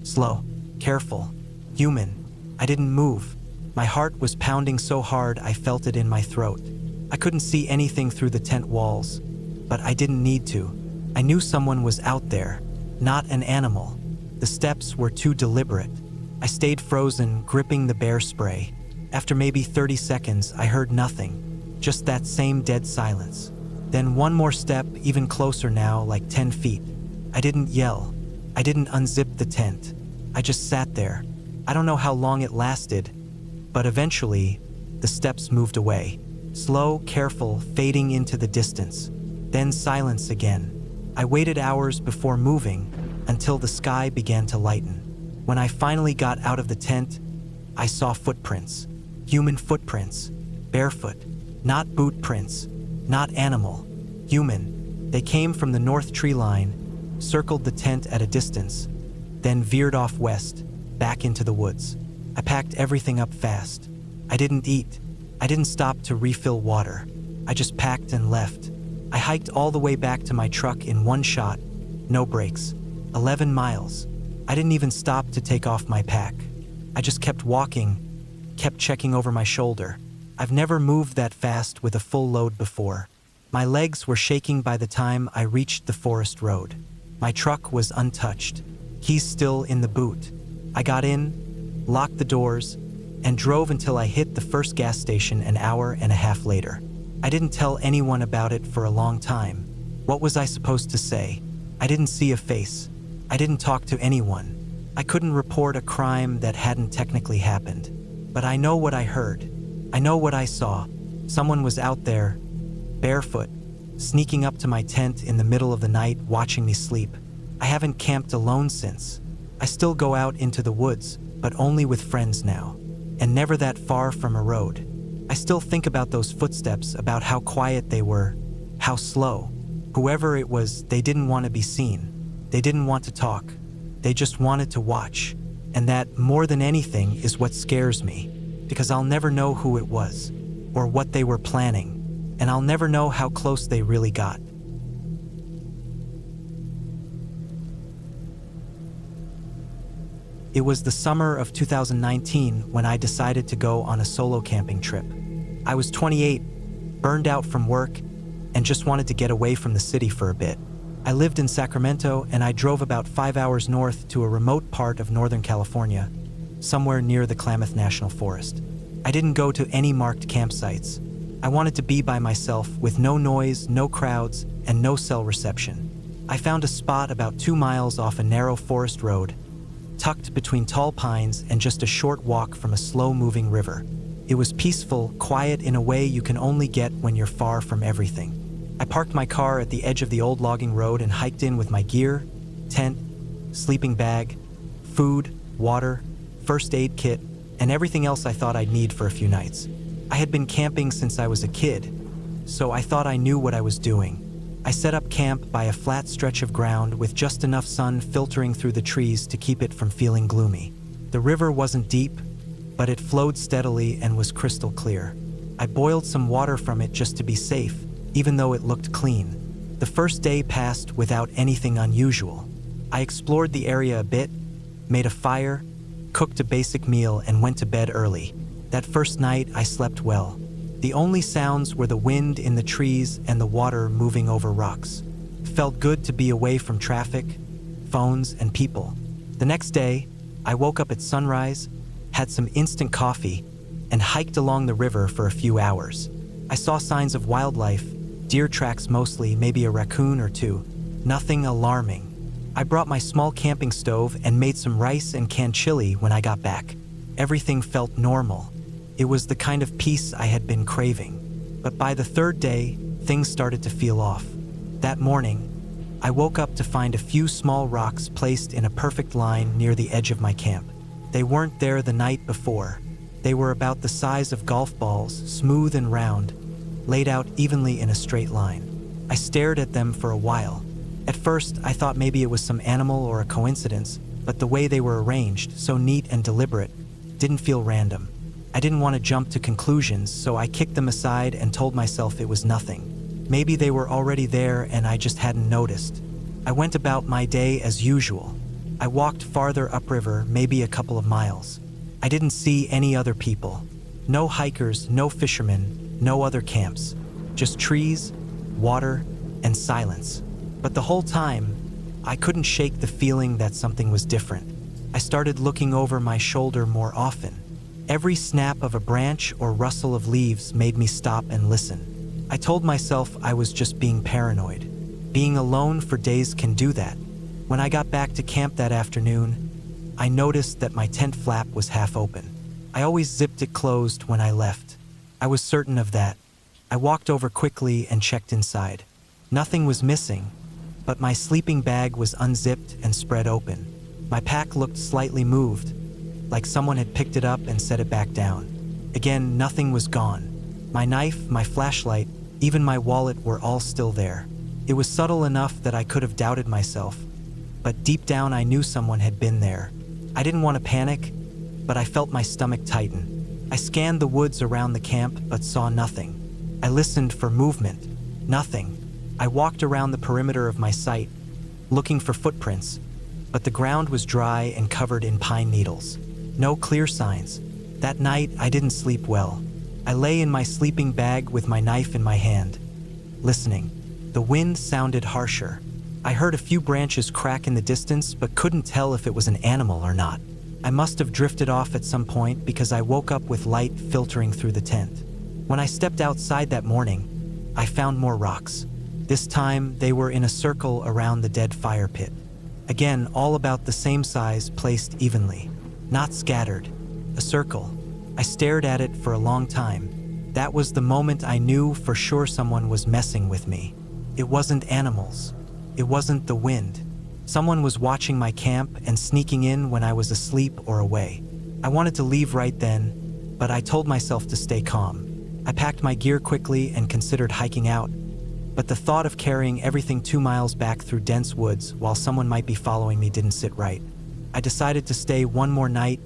Slow, careful, human. I didn't move. My heart was pounding so hard I felt it in my throat. I couldn't see anything through the tent walls, but I didn't need to. I knew someone was out there, not an animal. The steps were too deliberate. I stayed frozen, gripping the bear spray. After maybe 30 seconds, I heard nothing, just that same dead silence. Then one more step, even closer now, like 10 feet. I didn't yell. I didn't unzip the tent. I just sat there. I don't know how long it lasted, but eventually, the steps moved away. Slow, careful, fading into the distance. Then silence again. I waited hours before moving until the sky began to lighten. When I finally got out of the tent, I saw footprints. Human footprints. Barefoot. Not boot prints. Not animal. Human. They came from the north tree line, circled the tent at a distance, then veered off west, back into the woods. I packed everything up fast. I didn't eat. I didn't stop to refill water. I just packed and left. I hiked all the way back to my truck in one shot. No breaks. 11 miles. I didn't even stop to take off my pack. I just kept walking, kept checking over my shoulder. I've never moved that fast with a full load before. My legs were shaking by the time I reached the forest road. My truck was untouched. Keys still in the boot. I got in, locked the doors, and drove until I hit the first gas station an hour and a half later. I didn't tell anyone about it for a long time. What was I supposed to say? I didn't see a face. I didn't talk to anyone. I couldn't report a crime that hadn't technically happened. But I know what I heard. I know what I saw. Someone was out there, barefoot, sneaking up to my tent in the middle of the night, watching me sleep. I haven't camped alone since. I still go out into the woods, but only with friends now, and never that far from a road. I still think about those footsteps, about how quiet they were, how slow. Whoever it was, they didn't want to be seen. They didn't want to talk. They just wanted to watch. And that, more than anything, is what scares me, because I'll never know who it was, or what they were planning, and I'll never know how close they really got. It was the summer of 2019 when I decided to go on a solo camping trip. I was 28, burned out from work, and just wanted to get away from the city for a bit. I lived in Sacramento, and I drove about 5 hours north to a remote part of Northern California, somewhere near the Klamath National Forest. I didn't go to any marked campsites. I wanted to be by myself with no noise, no crowds, and no cell reception. I found a spot about 2 miles off a narrow forest road, tucked between tall pines and just a short walk from a slow-moving river. It was peaceful, quiet in a way you can only get when you're far from everything. I parked my car at the edge of the old logging road and hiked in with my gear, tent, sleeping bag, food, water, first aid kit, and everything else I thought I'd need for a few nights. I had been camping since I was a kid, so I thought I knew what I was doing. I set up camp by a flat stretch of ground with just enough sun filtering through the trees to keep it from feeling gloomy. The river wasn't deep, but it flowed steadily and was crystal clear. I boiled some water from it just to be safe, even though it looked clean. The first day passed without anything unusual. I explored the area a bit, made a fire, cooked a basic meal, and went to bed early. That first night, I slept well. The only sounds were the wind in the trees and the water moving over rocks. It felt good to be away from traffic, phones, and people. The next day, I woke up at sunrise, had some instant coffee, and hiked along the river for a few hours. I saw signs of wildlife, deer tracks mostly, maybe a raccoon or two. Nothing alarming. I brought my small camping stove and made some rice and canned chili when I got back. Everything felt normal. It was the kind of peace I had been craving. But by the third day, things started to feel off. That morning, I woke up to find a few small rocks placed in a perfect line near the edge of my camp. They weren't there the night before. They were about the size of golf balls, smooth and round, laid out evenly in a straight line. I stared at them for a while. At first, I thought maybe it was some animal or a coincidence, but the way they were arranged, so neat and deliberate, didn't feel random. I didn't want to jump to conclusions, so I kicked them aside and told myself it was nothing. Maybe they were already there and I just hadn't noticed. I went about my day as usual. I walked farther upriver, maybe a couple of miles. I didn't see any other people. No hikers, no fishermen, no other camps. Just trees, water, and silence. But the whole time, I couldn't shake the feeling that something was different. I started looking over my shoulder more often. Every snap of a branch or rustle of leaves made me stop and listen. I told myself I was just being paranoid. Being alone for days can do that. When I got back to camp that afternoon, I noticed that my tent flap was half open. I always zipped it closed when I left. I was certain of that. I walked over quickly and checked inside. Nothing was missing, but my sleeping bag was unzipped and spread open. My pack looked slightly moved, like someone had picked it up and set it back down. Again, nothing was gone. My knife, my flashlight, even my wallet were all still there. It was subtle enough that I could have doubted myself, but deep down I knew someone had been there. I didn't want to panic, but I felt my stomach tighten. I scanned the woods around the camp but saw nothing. I listened for movement. Nothing. I walked around the perimeter of my site, looking for footprints, but the ground was dry and covered in pine needles. No clear signs. That night, I didn't sleep well. I lay in my sleeping bag with my knife in my hand, listening. The wind sounded harsher. I heard a few branches crack in the distance, but couldn't tell if it was an animal or not. I must have drifted off at some point because I woke up with light filtering through the tent. When I stepped outside that morning, I found more rocks. This time, they were in a circle around the dead fire pit. Again, all about the same size, placed evenly. Not scattered. A circle. I stared at it for a long time. That was the moment I knew for sure someone was messing with me. It wasn't animals. It wasn't the wind. Someone was watching my camp and sneaking in when I was asleep or away. I wanted to leave right then, but I told myself to stay calm. I packed my gear quickly and considered hiking out, but the thought of carrying everything 2 miles back through dense woods while someone might be following me didn't sit right. I decided to stay one more night,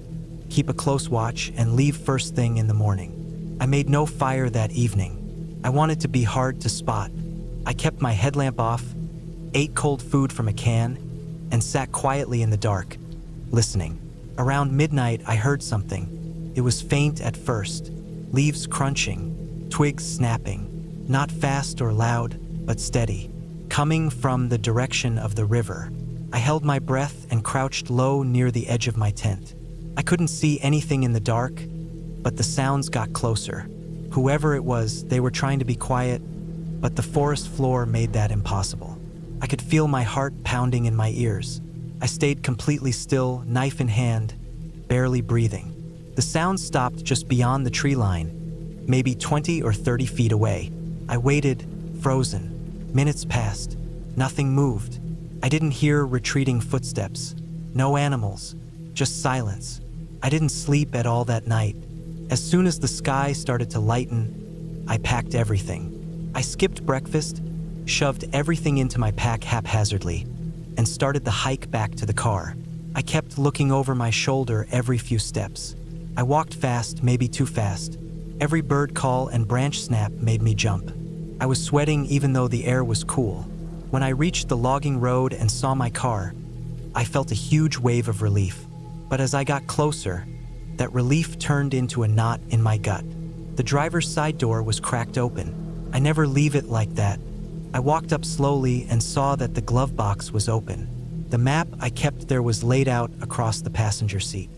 keep a close watch, and leave first thing in the morning. I made no fire that evening. I wanted to be hard to spot. I kept my headlamp off, ate cold food from a can, and sat quietly in the dark, listening. Around midnight, I heard something. It was faint at first, leaves crunching, twigs snapping, not fast or loud, but steady, coming from the direction of the river. I held my breath and crouched low near the edge of my tent. I couldn't see anything in the dark, but the sounds got closer. Whoever it was, they were trying to be quiet, but the forest floor made that impossible. I could feel my heart pounding in my ears. I stayed completely still, knife in hand, barely breathing. The sound stopped just beyond the tree line, maybe 20 or 30 feet away. I waited, frozen. Minutes passed. Nothing moved. I didn't hear retreating footsteps. No animals. Just silence. I didn't sleep at all that night. As soon as the sky started to lighten, I packed everything. I skipped breakfast, shoved everything into my pack haphazardly, and started the hike back to the car. I kept looking over my shoulder every few steps. I walked fast, maybe too fast. Every bird call and branch snap made me jump. I was sweating even though the air was cool. When I reached the logging road and saw my car, I felt a huge wave of relief. But as I got closer, that relief turned into a knot in my gut. The driver's side door was cracked open. I never leave it like that. I walked up slowly and saw that the glove box was open. The map I kept there was laid out across the passenger seat.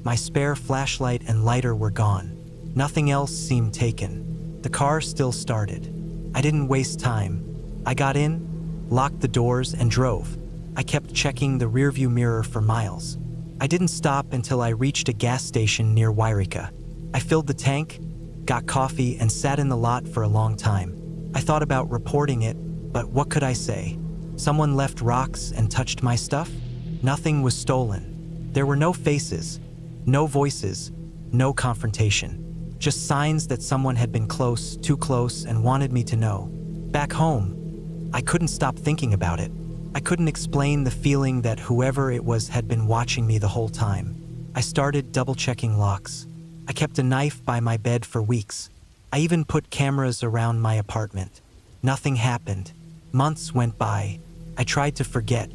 My spare flashlight and lighter were gone. Nothing else seemed taken. The car still started. I didn't waste time. I got in, locked the doors, and drove. I kept checking the rearview mirror for miles. I didn't stop until I reached a gas station near Wairika. I filled the tank, got coffee, and sat in the lot for a long time. I thought about reporting it, but what could I say? Someone left rocks and touched my stuff? Nothing was stolen. There were no faces, no voices, no confrontation. Just signs that someone had been close, too close, and wanted me to know. Back home, I couldn't stop thinking about it. I couldn't explain the feeling that whoever it was had been watching me the whole time. I started double-checking locks. I kept a knife by my bed for weeks. I even put cameras around my apartment. Nothing happened. Months went by. I tried to forget,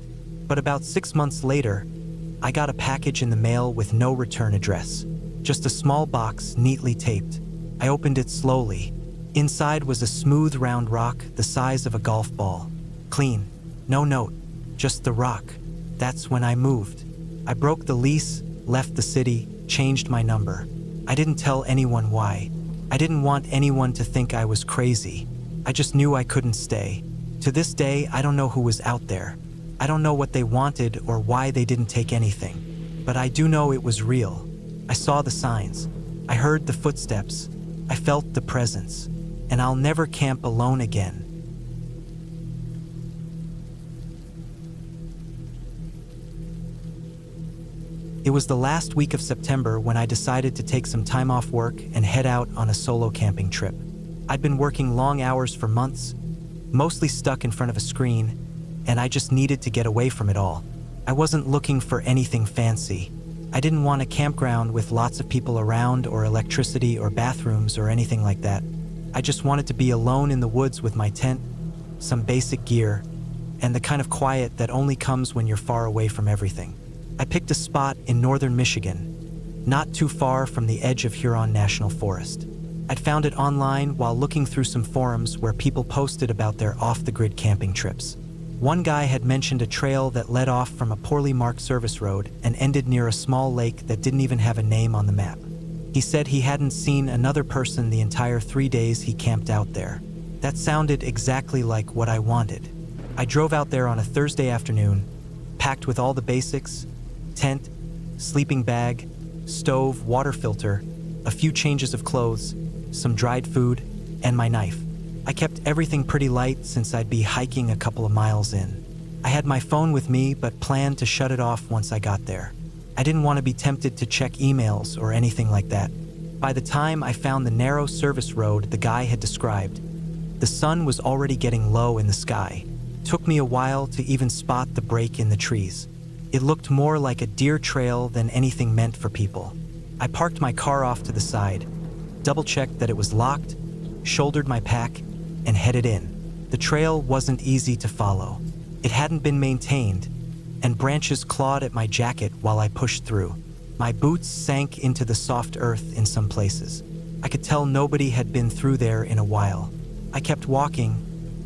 but about 6 months later, I got a package in the mail with no return address. Just a small box neatly taped. I opened it slowly. Inside was a smooth round rock the size of a golf ball. Clean. No note. Just the rock. That's when I moved. I broke the lease, left the city, changed my number. I didn't tell anyone why. I didn't want anyone to think I was crazy. I just knew I couldn't stay. To this day, I don't know who was out there. I don't know what they wanted or why they didn't take anything. But I do know it was real. I saw the signs. I heard the footsteps. I felt the presence. And I'll never camp alone again. It was the last week of September when I decided to take some time off work and head out on a solo camping trip. I'd been working long hours for months, mostly stuck in front of a screen, and I just needed to get away from it all. I wasn't looking for anything fancy. I didn't want a campground with lots of people around or electricity or bathrooms or anything like that. I just wanted to be alone in the woods with my tent, some basic gear, and the kind of quiet that only comes when you're far away from everything. I picked a spot in northern Michigan, not too far from the edge of Huron National Forest. I'd found it online while looking through some forums where people posted about their off-the-grid camping trips. One guy had mentioned a trail that led off from a poorly marked service road and ended near a small lake that didn't even have a name on the map. He said he hadn't seen another person the entire 3 days he camped out there. That sounded exactly like what I wanted. I drove out there on a Thursday afternoon, packed with all the basics: tent, sleeping bag, stove, water filter, a few changes of clothes, some dried food, and my knife. I kept everything pretty light since I'd be hiking a couple of miles in. I had my phone with me but planned to shut it off once I got there. I didn't want to be tempted to check emails or anything like that. By the time I found the narrow service road the guy had described, the sun was already getting low in the sky. It took me a while to even spot the break in the trees. It looked more like a deer trail than anything meant for people. I parked my car off to the side, double-checked that it was locked, shouldered my pack, and headed in. The trail wasn't easy to follow. It hadn't been maintained, and branches clawed at my jacket while I pushed through. My boots sank into the soft earth in some places. I could tell nobody had been through there in a while. I kept walking,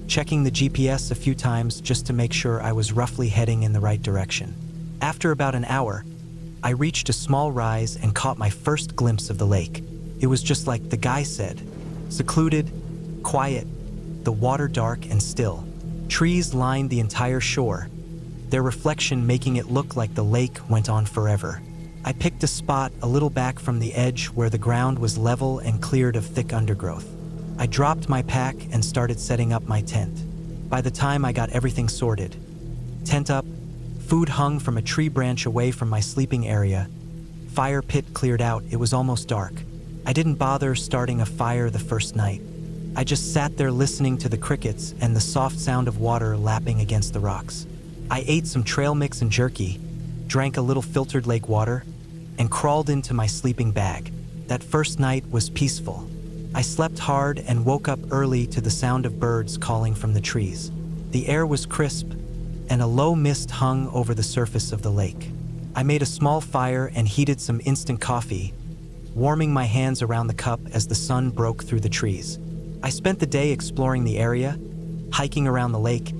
checking the GPS a few times just to make sure I was roughly heading in the right direction. After about an hour, I reached a small rise and caught my first glimpse of the lake. It was just like the guy said, secluded, quiet, the water dark and still. Trees lined the entire shore. their reflection making it look like the lake went on forever. I picked a spot a little back from the edge where the ground was level and cleared of thick undergrowth. I dropped my pack and started setting up my tent. By the time I got everything sorted, tent up, food hung from a tree branch away from my sleeping area, fire pit cleared out, it was almost dark. I didn't bother starting a fire the first night. I just sat there listening to the crickets and the soft sound of water lapping against the rocks. I ate some trail mix and jerky, drank a little filtered lake water, and crawled into my sleeping bag. That first night was peaceful. I slept hard and woke up early to the sound of birds calling from the trees. The air was crisp, and a low mist hung over the surface of the lake. I made a small fire and heated some instant coffee, warming my hands around the cup as the sun broke through the trees. I spent the day exploring the area, hiking around the lake,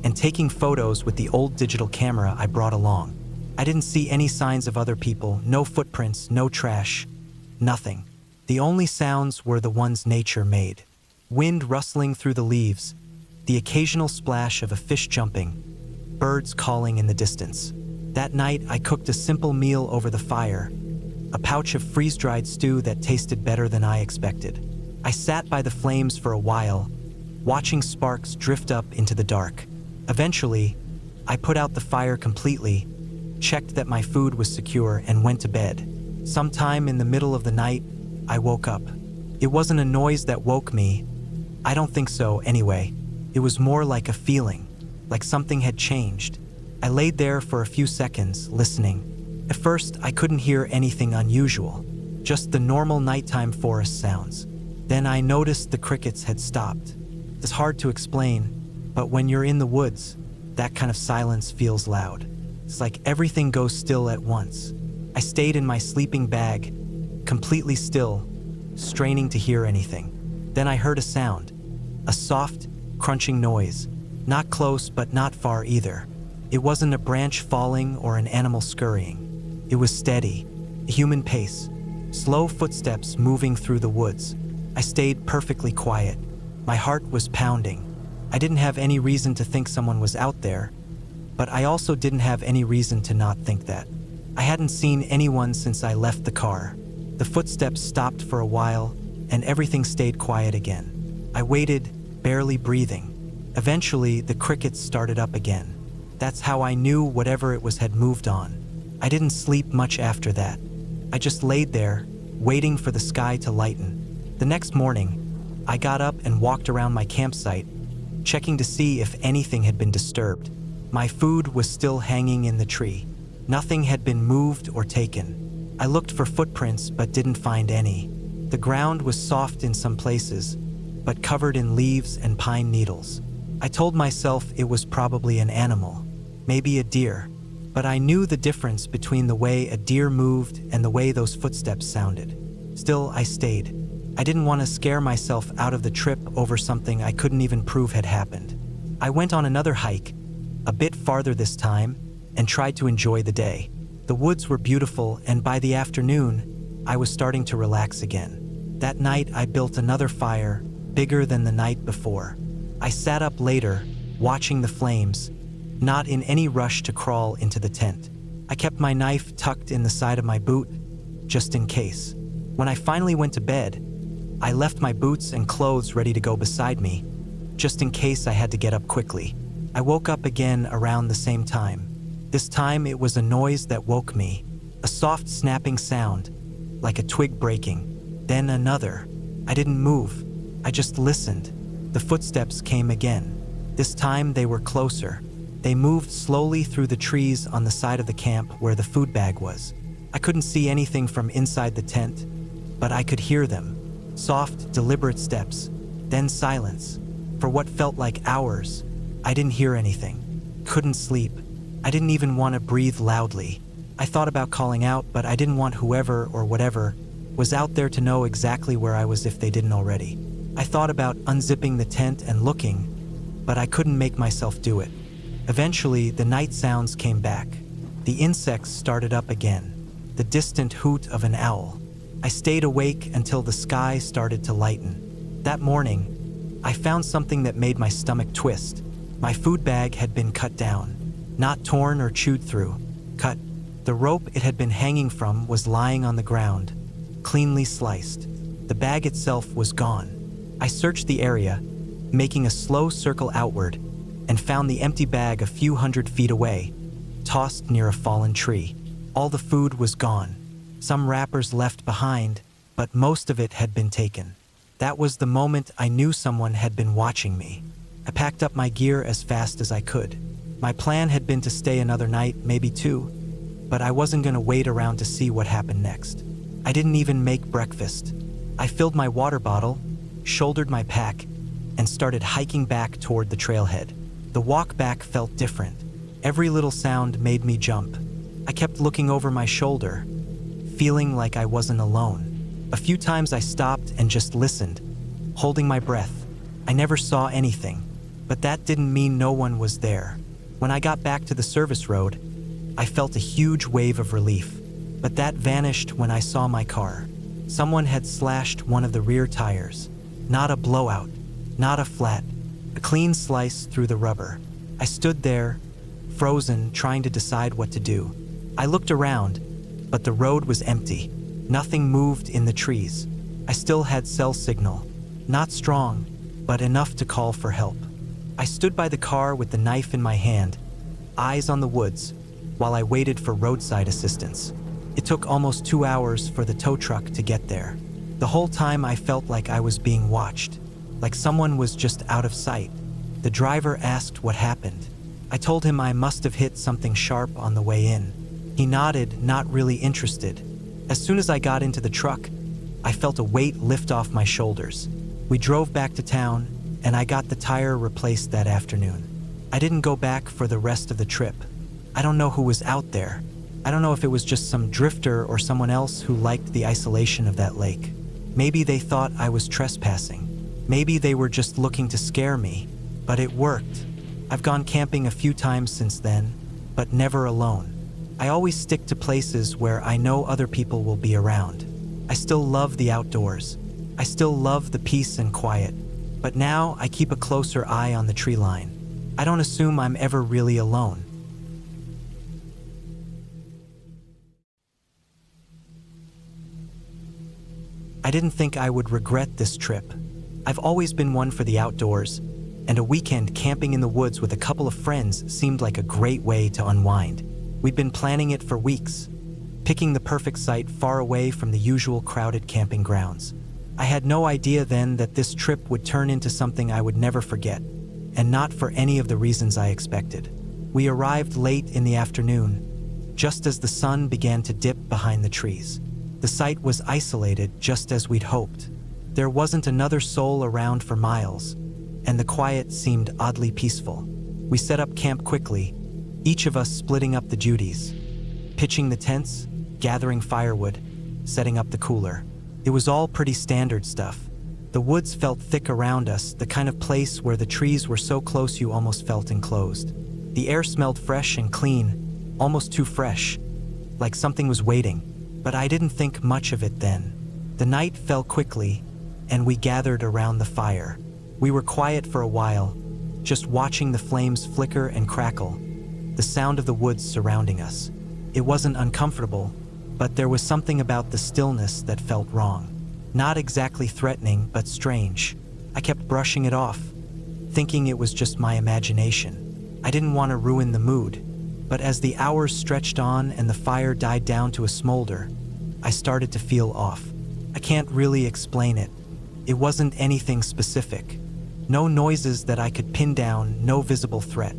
and taking photos with the old digital camera I brought along. I didn't see any signs of other people, no footprints, no trash, nothing. The only sounds were the ones nature made. Wind rustling through the leaves, the occasional splash of a fish jumping, birds calling in the distance. That night, I cooked a simple meal over the fire, a pouch of freeze-dried stew that tasted better than I expected. I sat by the flames for a while, watching sparks drift up into the dark. Eventually, I put out the fire completely, checked that my food was secure, and went to bed. Sometime in the middle of the night, I woke up. It wasn't a noise that woke me. I don't think so, anyway. It was more like a feeling, like something had changed. I laid there for a few seconds, listening. At first, I couldn't hear anything unusual, just the normal nighttime forest sounds. Then I noticed the crickets had stopped. It's hard to explain, but when you're in the woods, that kind of silence feels loud. It's like everything goes still at once. I stayed in my sleeping bag, completely still, straining to hear anything. Then I heard a sound, a soft, crunching noise, not close but not far either. It wasn't a branch falling or an animal scurrying. It was steady, a human pace, slow footsteps moving through the woods. I stayed perfectly quiet. My heart was pounding. I didn't have any reason to think someone was out there, but I also didn't have any reason to not think that. I hadn't seen anyone since I left the car. The footsteps stopped for a while, and everything stayed quiet again. I waited, barely breathing. Eventually, the crickets started up again. That's how I knew whatever it was had moved on. I didn't sleep much after that. I just laid there, waiting for the sky to lighten. The next morning, I got up and walked around my campsite, checking to see if anything had been disturbed. My food was still hanging in the tree. Nothing had been moved or taken. I looked for footprints but didn't find any. The ground was soft in some places, but covered in leaves and pine needles. I told myself it was probably an animal, maybe a deer, but I knew the difference between the way a deer moved and the way those footsteps sounded. Still, I stayed. I didn't want to scare myself out of the trip over something I couldn't even prove had happened. I went on another hike, a bit farther this time, and tried to enjoy the day. The woods were beautiful, and by the afternoon, I was starting to relax again. That night, I built another fire, bigger than the night before. I sat up later, watching the flames, not in any rush to crawl into the tent. I kept my knife tucked in the side of my boot, just in case. When I finally went to bed, I left my boots and clothes ready to go beside me, just in case I had to get up quickly. I woke up again around the same time. This time it was a noise that woke me, a soft snapping sound, like a twig breaking. Then another. I didn't move. I just listened. The footsteps came again. This time they were closer. They moved slowly through the trees on the side of the camp where the food bag was. I couldn't see anything from inside the tent, but I could hear them. Soft, deliberate steps, then silence. For what felt like hours, I didn't hear anything. Couldn't sleep. I didn't even want to breathe loudly. I thought about calling out, but I didn't want whoever or whatever was out there to know exactly where I was if they didn't already. I thought about unzipping the tent and looking, but I couldn't make myself do it. Eventually, the night sounds came back. The insects started up again, the distant hoot of an owl. I stayed awake until the sky started to lighten. That morning, I found something that made my stomach twist. My food bag had been cut down. not torn or chewed through. Cut. The rope it had been hanging from was lying on the ground, cleanly sliced. The bag itself was gone. I searched the area, making a slow circle outward, and found the empty bag a few 100 feet away, tossed near a fallen tree. All the food was gone. Some wrappers left behind, but most of it had been taken. That was the moment I knew someone had been watching me. I packed up my gear as fast as I could. My plan had been to stay another night, maybe two, but I wasn't going to wait around to see what happened next. I didn't even make breakfast. I filled my water bottle, shouldered my pack, and started hiking back toward the trailhead. The walk back felt different. Every little sound made me jump. I kept looking over my shoulder, feeling like I wasn't alone. A few times I stopped and just listened, holding my breath. I never saw anything, but that didn't mean no one was there. When I got back to the service road, I felt a huge wave of relief, but that vanished when I saw my car. Someone had slashed one of the rear tires. Not a blowout, not a flat, a clean slice through the rubber. I stood there, frozen, trying to decide what to do. I looked around, but the road was empty. Nothing moved in the trees. I still had cell signal, not strong, but enough to call for help. I stood by the car with the knife in my hand, eyes on the woods, while I waited for roadside assistance. It took almost 2 hours for the tow truck to get there. The whole time I felt like I was being watched, like someone was just out of sight. The driver asked what happened. I told him I must have hit something sharp on the way in. He nodded, not really interested. As soon as I got into the truck, I felt a weight lift off my shoulders. We drove back to town, and I got the tire replaced that afternoon. I didn't go back for the rest of the trip. I don't know who was out there. I don't know if it was just some drifter or someone else who liked the isolation of that lake. Maybe they thought I was trespassing. Maybe they were just looking to scare me, but it worked. I've gone camping a few times since then, but never alone. I always stick to places where I know other people will be around. I still love the outdoors. I still love the peace and quiet, but now I keep a closer eye on the tree line. I don't assume I'm ever really alone. I didn't think I would regret this trip. I've always been one for the outdoors, and a weekend camping in the woods with a couple of friends seemed like a great way to unwind. We'd been planning it for weeks, picking the perfect site far away from the usual crowded camping grounds. I had no idea then that this trip would turn into something I would never forget, and not for any of the reasons I expected. We arrived late in the afternoon, just as the sun began to dip behind the trees. The site was isolated just as we'd hoped. There wasn't another soul around for miles, and the quiet seemed oddly peaceful. We set up camp quickly, each of us splitting up the duties, pitching the tents, gathering firewood, setting up the cooler. It was all pretty standard stuff. The woods felt thick around us, the kind of place where the trees were so close you almost felt enclosed. The air smelled fresh and clean, almost too fresh, like something was waiting. But I didn't think much of it then. The night fell quickly, and we gathered around the fire. We were quiet for a while, just watching the flames flicker and crackle, the sound of the woods surrounding us. It wasn't uncomfortable, but there was something about the stillness that felt wrong. Not exactly threatening, but strange. I kept brushing it off, thinking it was just my imagination. I didn't want to ruin the mood. But as the hours stretched on and the fire died down to a smolder, I started to feel off. I can't really explain it. It wasn't anything specific. No noises that I could pin down, no visible threat.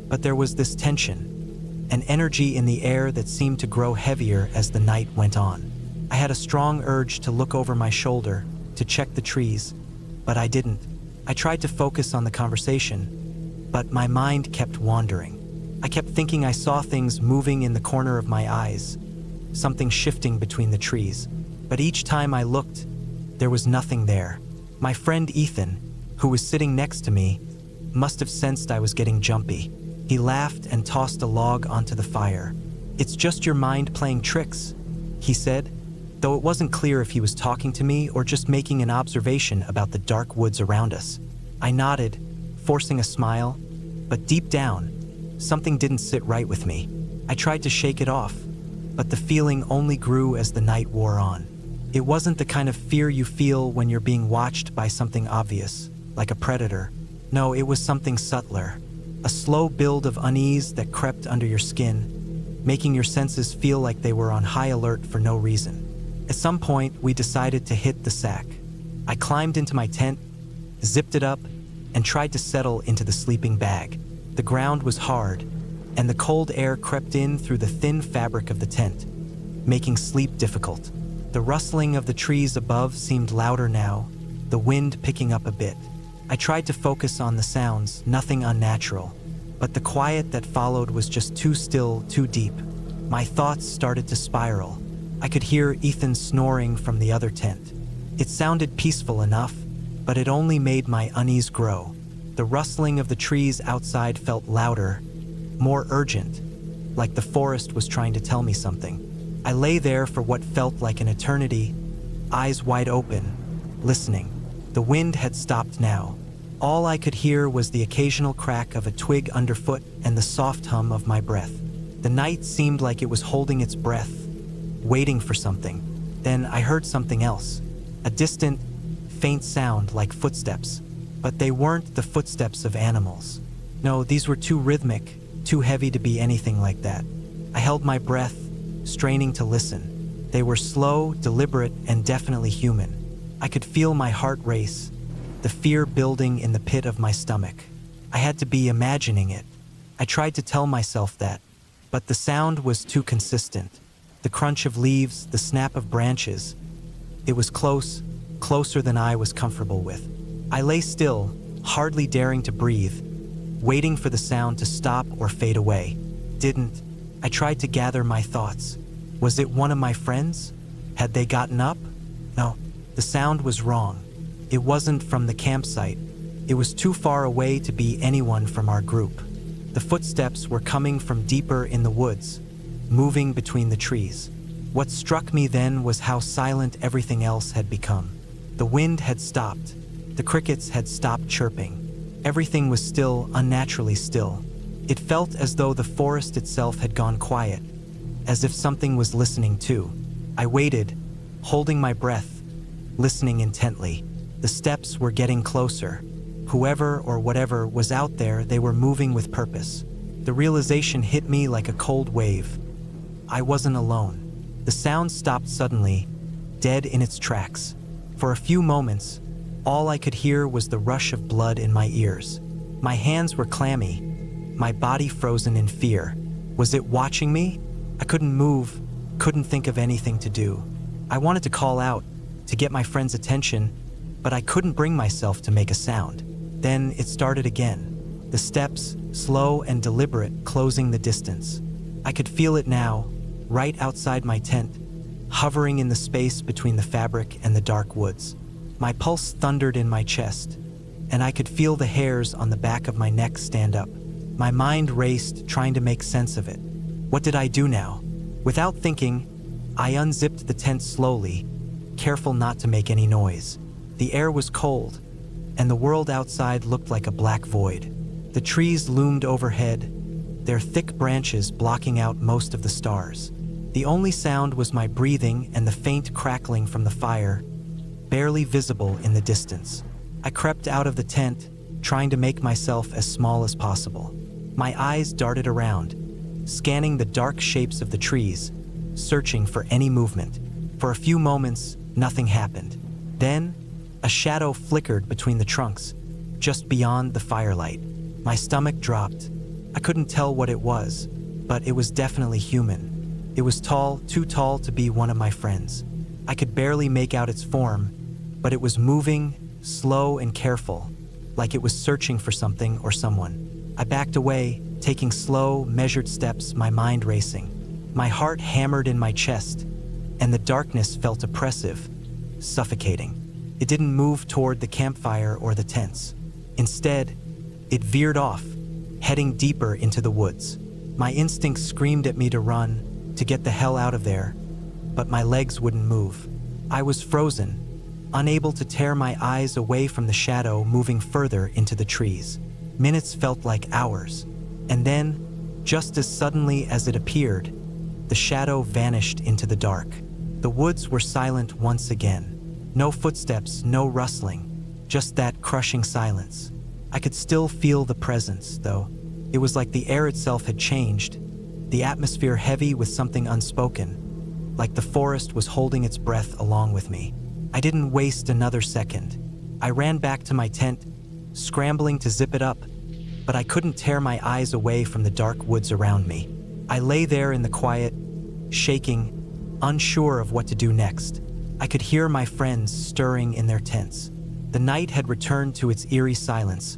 But there was this tension, an energy in the air that seemed to grow heavier as the night went on. I had a strong urge to look over my shoulder, to check the trees, but I didn't. I tried to focus on the conversation, but my mind kept wandering. I kept thinking I saw things moving in the corner of my eyes, something shifting between the trees. But each time I looked, there was nothing there. My friend Ethan, who was sitting next to me, must have sensed I was getting jumpy. He laughed and tossed a log onto the fire. "It's just your mind playing tricks," he said, though it wasn't clear if he was talking to me or just making an observation about the dark woods around us. I nodded, forcing a smile, but deep down, Something didn't sit right with me. I tried to shake it off, but the feeling only grew as the night wore on. It wasn't the kind of fear you feel when you're being watched by something obvious, like a predator. No, it was something subtler. A slow build of unease that crept under your skin, making your senses feel like they were on high alert for no reason. At some point, we decided to hit the sack. I climbed into my tent, zipped it up, and tried to settle into the sleeping bag. The ground was hard, and the cold air crept in through the thin fabric of the tent, making sleep difficult. The rustling of the trees above seemed louder now, the wind picking up a bit. I tried to focus on the sounds, nothing unnatural, but the quiet that followed was just too still, too deep. My thoughts started to spiral. I could hear Ethan snoring from the other tent. It sounded peaceful enough, but it only made my unease grow. The rustling of the trees outside felt louder, more urgent, like the forest was trying to tell me something. I lay there for what felt like an eternity, eyes wide open, listening. The wind had stopped now. All I could hear was the occasional crack of a twig underfoot and the soft hum of my breath. The night seemed like it was holding its breath, waiting for something. Then I heard something else, a distant, faint sound like footsteps. But they weren't the footsteps of animals. No, these were too rhythmic, too heavy to be anything like that. I held my breath, straining to listen. They were slow, deliberate, and definitely human. I could feel my heart race, the fear building in the pit of my stomach. I had to be imagining it. I tried to tell myself that, but the sound was too consistent. The crunch of leaves, the snap of branches. It was close, closer than I was comfortable with. I lay still, hardly daring to breathe, waiting for the sound to stop or fade away. Didn't. I tried to gather my thoughts. Was it one of my friends? Had they gotten up? No, the sound was wrong. It wasn't from the campsite. It was too far away to be anyone from our group. The footsteps were coming from deeper in the woods, moving between the trees. What struck me then was how silent everything else had become. The wind had stopped. The crickets had stopped chirping. Everything was still, unnaturally still. It felt as though the forest itself had gone quiet, as if something was listening too. I waited, holding my breath, listening intently. The steps were getting closer. Whoever or whatever was out there, they were moving with purpose. The realization hit me like a cold wave. I wasn't alone. The sound stopped suddenly, dead in its tracks. For a few moments, all I could hear was the rush of blood in my ears. My hands were clammy, my body frozen in fear. Was it watching me? I couldn't move, couldn't think of anything to do. I wanted to call out, to get my friend's attention, but I couldn't bring myself to make a sound. Then it started again. The steps, slow and deliberate, closing the distance. I could feel it now, right outside my tent, hovering in the space between the fabric and the dark woods. My pulse thundered in my chest, and I could feel the hairs on the back of my neck stand up. My mind raced, trying to make sense of it. What did I do now? Without thinking, I unzipped the tent slowly, careful not to make any noise. The air was cold, and the world outside looked like a black void. The trees loomed overhead, their thick branches blocking out most of the stars. The only sound was my breathing and the faint crackling from the fire, barely visible in the distance. I crept out of the tent, trying to make myself as small as possible. My eyes darted around, scanning the dark shapes of the trees, searching for any movement. For a few moments, nothing happened. Then, a shadow flickered between the trunks, just beyond the firelight. My stomach dropped. I couldn't tell what it was, but it was definitely human. It was tall, too tall to be one of my friends. I could barely make out its form, but it was moving, slow and careful, like it was searching for something or someone. I backed away, taking slow, measured steps, my mind racing. My heart hammered in my chest, and the darkness felt oppressive, suffocating. It didn't move toward the campfire or the tents. Instead, it veered off, heading deeper into the woods. My instincts screamed at me to run, to get the hell out of there, but my legs wouldn't move. I was frozen, unable to tear my eyes away from the shadow moving further into the trees. Minutes felt like hours, and then Just as suddenly as it appeared, the shadow vanished into the dark. The woods were silent once again. No footsteps, no rustling, just that crushing silence. I could still feel the presence, though. It was like the air itself had changed, the atmosphere heavy with something unspoken, like the forest was holding its breath along with me. I didn't waste another second. I ran back to my tent, scrambling to zip it up, but I couldn't tear my eyes away from the dark woods around me. I lay there in the quiet, shaking, unsure of what to do next. I could hear my friends stirring in their tents. The night had returned to its eerie silence,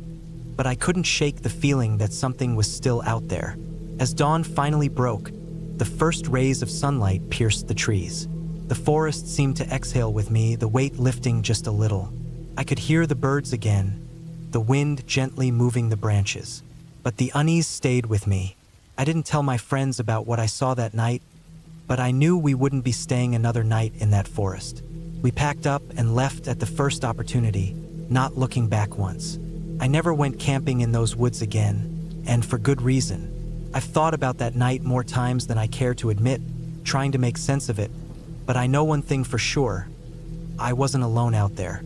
but I couldn't shake the feeling that something was still out there. As dawn finally broke, the first rays of sunlight pierced the trees. The forest seemed to exhale with me, the weight lifting just a little. I could hear the birds again, the wind gently moving the branches. But the unease stayed with me. I didn't tell my friends about what I saw that night, but I knew we wouldn't be staying another night in that forest. We packed up and left at the first opportunity, not looking back once. I never went camping in those woods again, and for good reason. I've thought about that night more times than I care to admit, trying to make sense of it, but I know one thing for sure. I wasn't alone out there.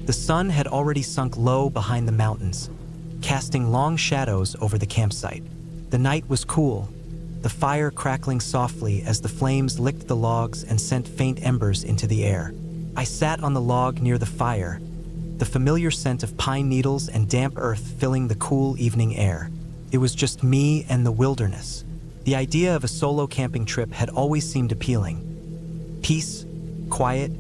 The sun had already sunk low behind the mountains, casting long shadows over the campsite. The night was cool, the fire crackling softly as the flames licked the logs and sent faint embers into the air. I sat on the log near the fire, the familiar scent of pine needles and damp earth filling the cool evening air. It was just me and the wilderness. The idea of a solo camping trip had always seemed appealing. Peace, quiet,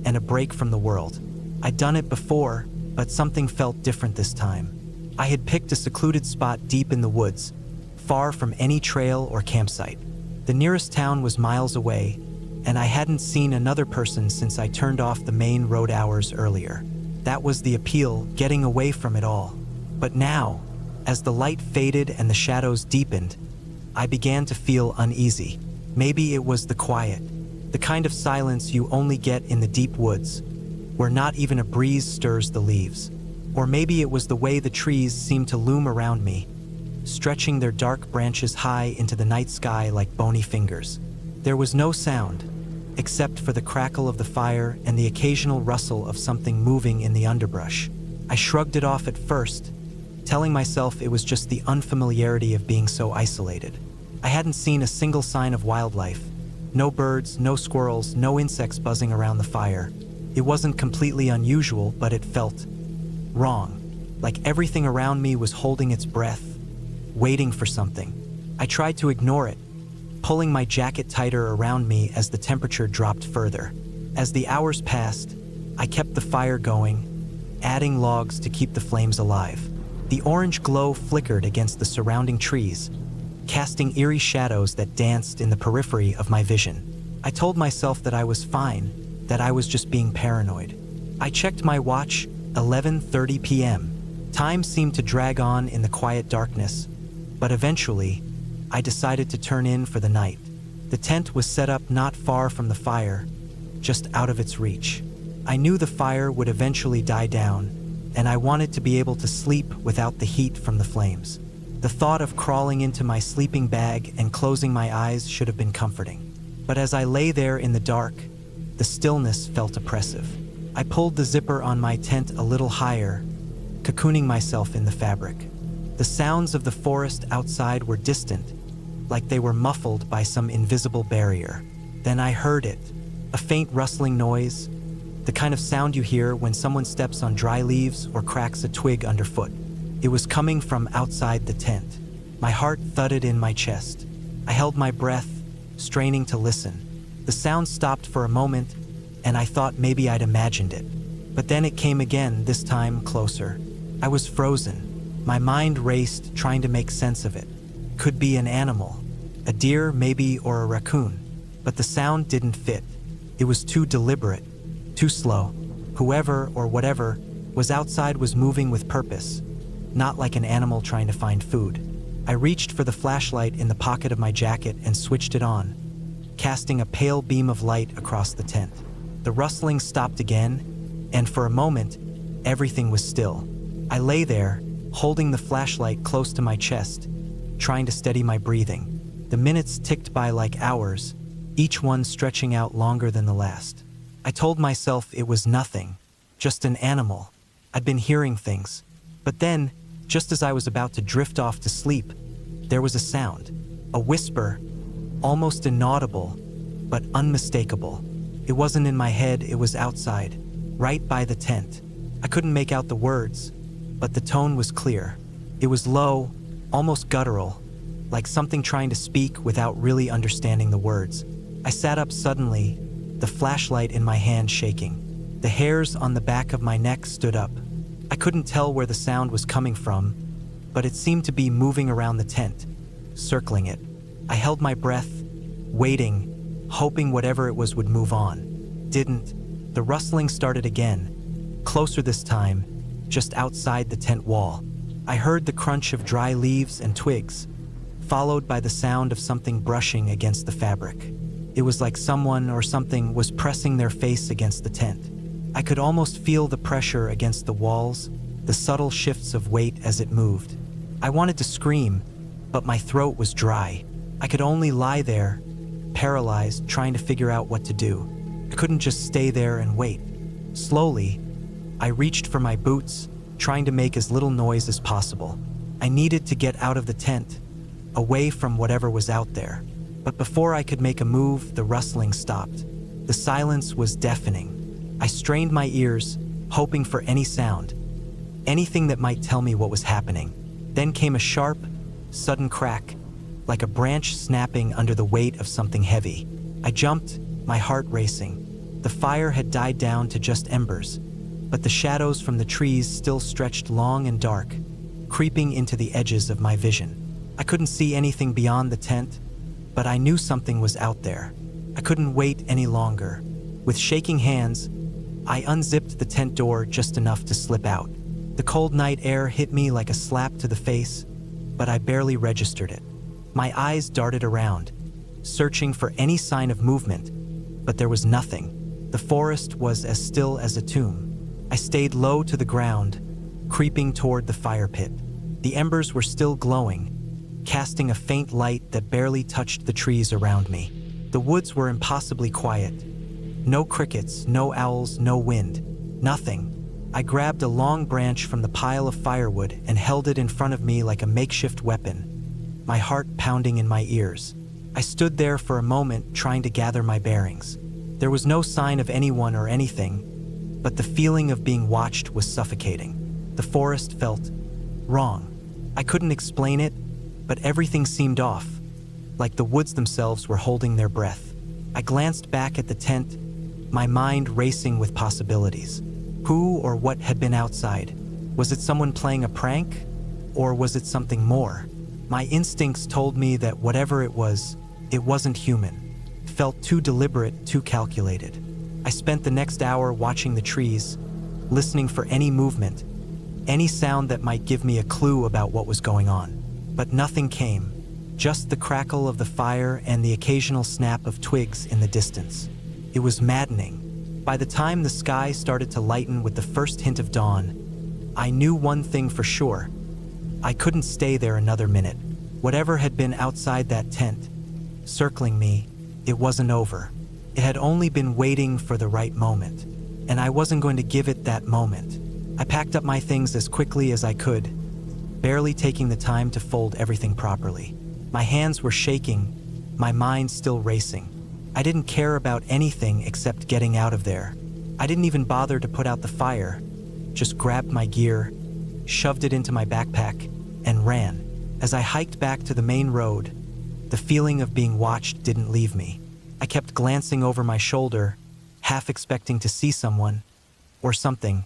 and a break from the world. I'd done it before, but something felt different this time. I had picked a secluded spot deep in the woods, far from any trail or campsite. The nearest town was miles away, and I hadn't seen another person since I turned off the main road hours earlier. That was the appeal, getting away from it all. But now, as the light faded and the shadows deepened, I began to feel uneasy. Maybe it was the quiet, the kind of silence you only get in the deep woods, where not even a breeze stirs the leaves. Or maybe it was the way the trees seemed to loom around me, stretching their dark branches high into the night sky like bony fingers. There was no sound, except for the crackle of the fire and the occasional rustle of something moving in the underbrush. I shrugged it off at first, telling myself it was just the unfamiliarity of being so isolated. I hadn't seen a single sign of wildlife. No birds, no squirrels, no insects buzzing around the fire. It wasn't completely unusual, but it felt wrong. Like everything around me was holding its breath, waiting for something. I tried to ignore it, pulling my jacket tighter around me as the temperature dropped further. As the hours passed, I kept the fire going, adding logs to keep the flames alive. The orange glow flickered against the surrounding trees, casting eerie shadows that danced in the periphery of my vision. I told myself that I was fine, that I was just being paranoid. I checked my watch, 11:30 p.m. Time seemed to drag on in the quiet darkness, but eventually, I decided to turn in for the night. The tent was set up not far from the fire, just out of its reach. I knew the fire would eventually die down, and I wanted to be able to sleep without the heat from the flames. The thought of crawling into my sleeping bag and closing my eyes should have been comforting. But as I lay there in the dark, the stillness felt oppressive. I pulled the zipper on my tent a little higher, cocooning myself in the fabric. The sounds of the forest outside were distant, like they were muffled by some invisible barrier. Then I heard it, a faint rustling noise, the kind of sound you hear when someone steps on dry leaves or cracks a twig underfoot. It was coming from outside the tent. My heart thudded in my chest. I held my breath, straining to listen. The sound stopped for a moment, and I thought maybe I'd imagined it. But then it came again, this time closer. I was frozen. My mind raced, trying to make sense of it. Could be an animal, a deer maybe, or a raccoon. But the sound didn't fit. It was too deliberate, too slow. Whoever or whatever was outside was moving with purpose, not like an animal trying to find food. I reached for the flashlight in the pocket of my jacket and switched it on, casting a pale beam of light across the tent. The rustling stopped again, and for a moment, Everything was still. I lay there, holding the flashlight close to my chest, trying to steady my breathing. The minutes ticked by like hours, each one stretching out longer than the last. I told myself it was nothing, just an animal. I'd been hearing things. But then, just as I was about to drift off to sleep, there was a sound. A whisper, almost inaudible, but unmistakable. It wasn't in my head, it was outside, right by the tent. I couldn't make out the words, but the tone was clear. It was low, almost guttural, like something trying to speak without really understanding the words. I sat up suddenly, the flashlight in my hand shaking. The hairs on the back of my neck stood up. I couldn't tell where the sound was coming from, but it seemed to be moving around the tent, circling it. I held my breath, waiting, hoping whatever it was would move on. Didn't. The rustling started again, closer this time, just outside the tent wall. I heard the crunch of dry leaves and twigs, followed by the sound of something brushing against the fabric. It was like someone or something was pressing their face against the tent. I could almost feel the pressure against the walls, the subtle shifts of weight as it moved. I wanted to scream, but my throat was dry. I could only lie there, paralyzed, trying to figure out what to do. I couldn't just stay there and wait. Slowly, I reached for my boots, trying to make as little noise as possible. I needed to get out of the tent, away from whatever was out there. But before I could make a move, the rustling stopped. The silence was deafening. I strained my ears, hoping for any sound, anything that might tell me what was happening. Then came a sharp, sudden crack, like a branch snapping under the weight of something heavy. I jumped, my heart racing. The fire had died down to just embers, but the shadows from the trees still stretched long and dark, creeping into the edges of my vision. I couldn't see anything beyond the tent, but I knew something was out there. I couldn't wait any longer. With shaking hands, I unzipped the tent door just enough to slip out. The cold night air hit me like a slap to the face, but I barely registered it. My eyes darted around, searching for any sign of movement, but there was nothing. The forest was as still as a tomb. I stayed low to the ground, creeping toward the fire pit. The embers were still glowing, casting a faint light that barely touched the trees around me. The woods were impossibly quiet. No crickets, no owls, no wind. Nothing. I grabbed a long branch from the pile of firewood and held it in front of me like a makeshift weapon, my heart pounding in my ears. I stood there for a moment, trying to gather my bearings. There was no sign of anyone or anything, but the feeling of being watched was suffocating. The forest felt wrong. I couldn't explain it, but everything seemed off, like the woods themselves were holding their breath. I glanced back at the tent, my mind racing with possibilities. Who or what had been outside? Was it someone playing a prank? Or was it something more? My instincts told me that whatever it wasn't human. It felt too deliberate, too calculated. I spent the next hour watching the trees, listening for any movement, any sound that might give me a clue about what was going on. But nothing came, just the crackle of the fire and the occasional snap of twigs in the distance. It was maddening. By the time the sky started to lighten with the first hint of dawn, I knew one thing for sure. I couldn't stay there another minute. Whatever had been outside that tent, circling me, it wasn't over. It had only been waiting for the right moment, and I wasn't going to give it that moment. I packed up my things as quickly as I could, barely taking the time to fold everything properly. My hands were shaking, my mind still racing. I didn't care about anything except getting out of there. I didn't even bother to put out the fire, just grabbed my gear, shoved it into my backpack, and ran. As I hiked back to the main road, the feeling of being watched didn't leave me. I kept glancing over my shoulder, half expecting to see someone, or something,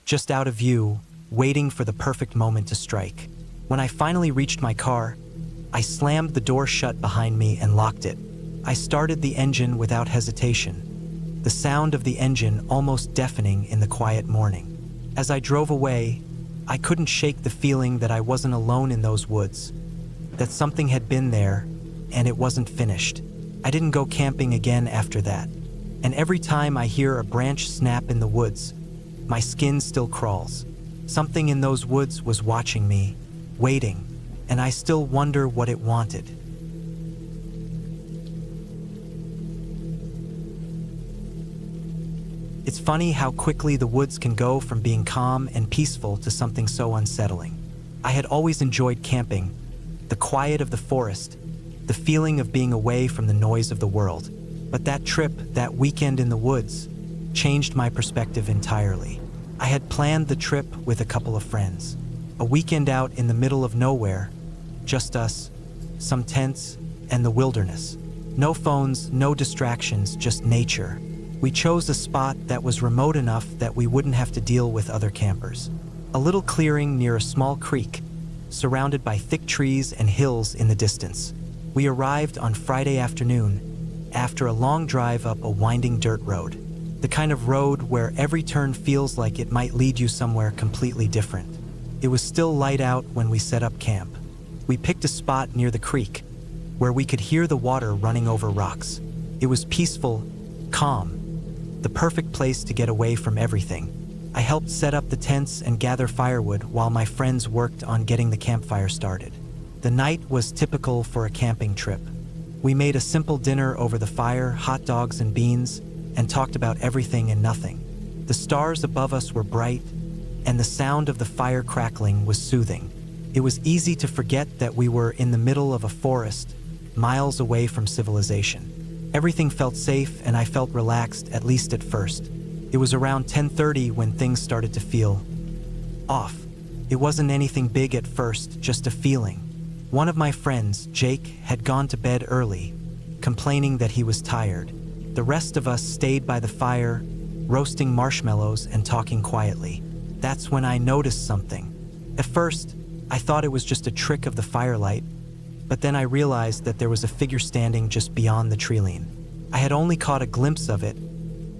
just out of view, waiting for the perfect moment to strike. When I finally reached my car, I slammed the door shut behind me and locked it. I started the engine without hesitation, the sound of the engine almost deafening in the quiet morning. As I drove away, I couldn't shake the feeling that I wasn't alone in those woods, that something had been there, and it wasn't finished. I didn't go camping again after that, and every time I hear a branch snap in the woods, My skin still crawls. Something in those woods was watching me, waiting, and I still wonder what it wanted. It's funny how quickly the woods can go from being calm and peaceful to something so unsettling. I had always enjoyed camping, the quiet of the forest, the feeling of being away from the noise of the world. But that trip, that weekend in the woods, changed my perspective entirely. I had planned the trip with a couple of friends. A weekend out in the middle of nowhere, just us, some tents, and the wilderness. No phones, no distractions, just nature. We chose a spot that was remote enough that we wouldn't have to deal with other campers. A little clearing near a small creek, surrounded by thick trees and hills in the distance. We arrived on Friday afternoon, after a long drive up a winding dirt road. The kind of road where every turn feels like it might lead you somewhere completely different. It was still light out when we set up camp. We picked a spot near the creek, where we could hear the water running over rocks. It was peaceful, calm, the perfect place to get away from everything. I helped set up the tents and gather firewood while my friends worked on getting the campfire started. The night was typical for a camping trip. We made a simple dinner over the fire, hot dogs and beans, and talked about everything and nothing. The stars above us were bright, and the sound of the fire crackling was soothing. It was easy to forget that we were in the middle of a forest, miles away from civilization. Everything felt safe and I felt relaxed, at least at first. It was around 10:30 when things started to feel off. It wasn't anything big at first, just a feeling. One of my friends, Jake, had gone to bed early, complaining that he was tired. The rest of us stayed by the fire, roasting marshmallows and talking quietly. That's when I noticed something. At first, I thought it was just a trick of the firelight, but then I realized that there was a figure standing just beyond the treeline. I had only caught a glimpse of it,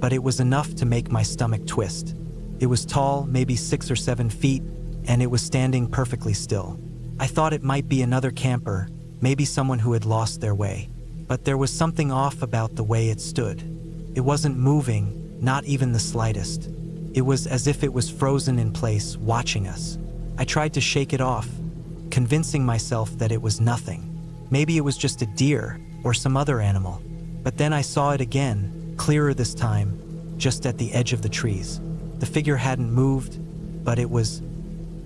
but it was enough to make my stomach twist. It was tall, maybe 6 or 7 feet, and it was standing perfectly still. I thought it might be another camper, maybe someone who had lost their way. But there was something off about the way it stood. It wasn't moving, not even the slightest. It was as if it was frozen in place, watching us. I tried to shake it off, convincing myself that it was nothing. Maybe it was just a deer or some other animal. But then I saw it again, clearer this time, just at the edge of the trees. The figure hadn't moved, but it was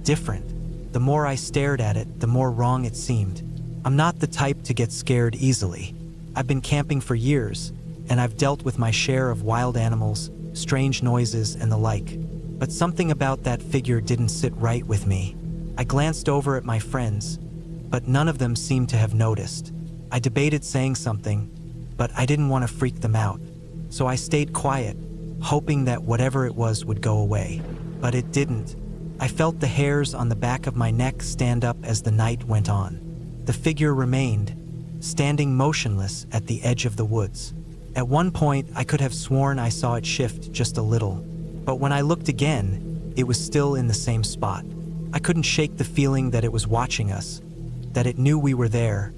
different. The more I stared at it, the more wrong it seemed. I'm not the type to get scared easily. I've been camping for years, and I've dealt with my share of wild animals, strange noises, and the like. But something about that figure didn't sit right with me. I glanced over at my friends, but none of them seemed to have noticed. I debated saying something, but I didn't want to freak them out. So I stayed quiet, hoping that whatever it was would go away. But it didn't. I felt the hairs on the back of my neck stand up as the night went on. The figure remained, standing motionless at the edge of the woods. At one point, I could have sworn I saw it shift just a little, but when I looked again, it was still in the same spot. I couldn't shake the feeling that it was watching us, that it knew we were there,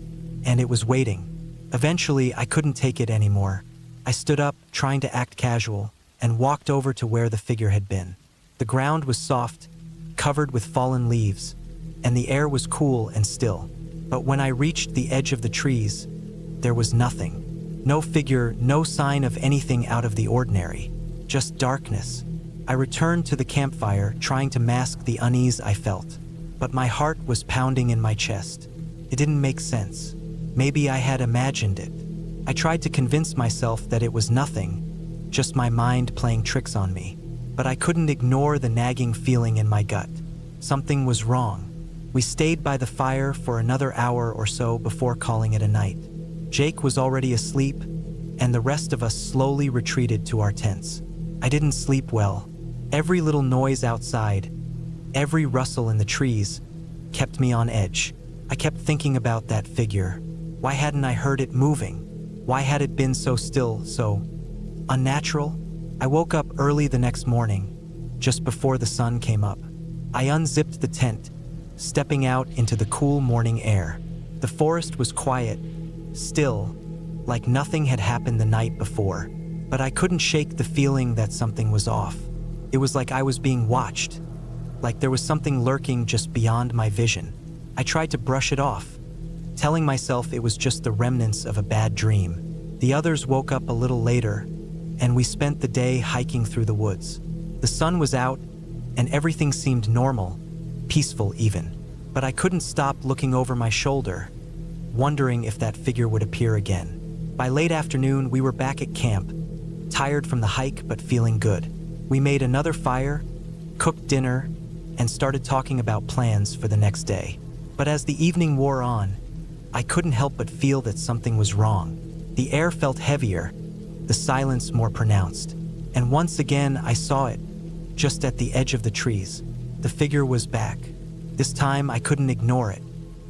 and it was waiting. Eventually, I couldn't take it anymore. I stood up, trying to act casual, and walked over to where the figure had been. The ground was soft, covered with fallen leaves, and the air was cool and still. But when I reached the edge of the trees, there was nothing. No figure, no sign of anything out of the ordinary, just darkness. I returned to the campfire, trying to mask the unease I felt, but my heart was pounding in my chest. It didn't make sense. Maybe I had imagined it. I tried to convince myself that it was nothing, just my mind playing tricks on me. But I couldn't ignore the nagging feeling in my gut. Something was wrong. We stayed by the fire for another hour or so before calling it a night. Jake was already asleep, and the rest of us slowly retreated to our tents. I didn't sleep well. Every little noise outside, every rustle in the trees, kept me on edge. I kept thinking about that figure. Why hadn't I heard it moving? Why had it been so still, so unnatural? I woke up early the next morning, just before the sun came up. I unzipped the tent, stepping out into the cool morning air. The forest was quiet, still, like nothing had happened the night before, but I couldn't shake the feeling that something was off. It was like I was being watched, like there was something lurking just beyond my vision. I tried to brush it off, telling myself it was just the remnants of a bad dream. The others woke up a little later, and we spent the day hiking through the woods. The sun was out, and everything seemed normal, peaceful even. But I couldn't stop looking over my shoulder, wondering if that figure would appear again. By late afternoon, we were back at camp, tired from the hike but feeling good. We made another fire, cooked dinner, and started talking about plans for the next day. But as the evening wore on, I couldn't help but feel that something was wrong. The air felt heavier, the silence more pronounced. And once again, I saw it, just at the edge of the trees. The figure was back. This time, I couldn't ignore it.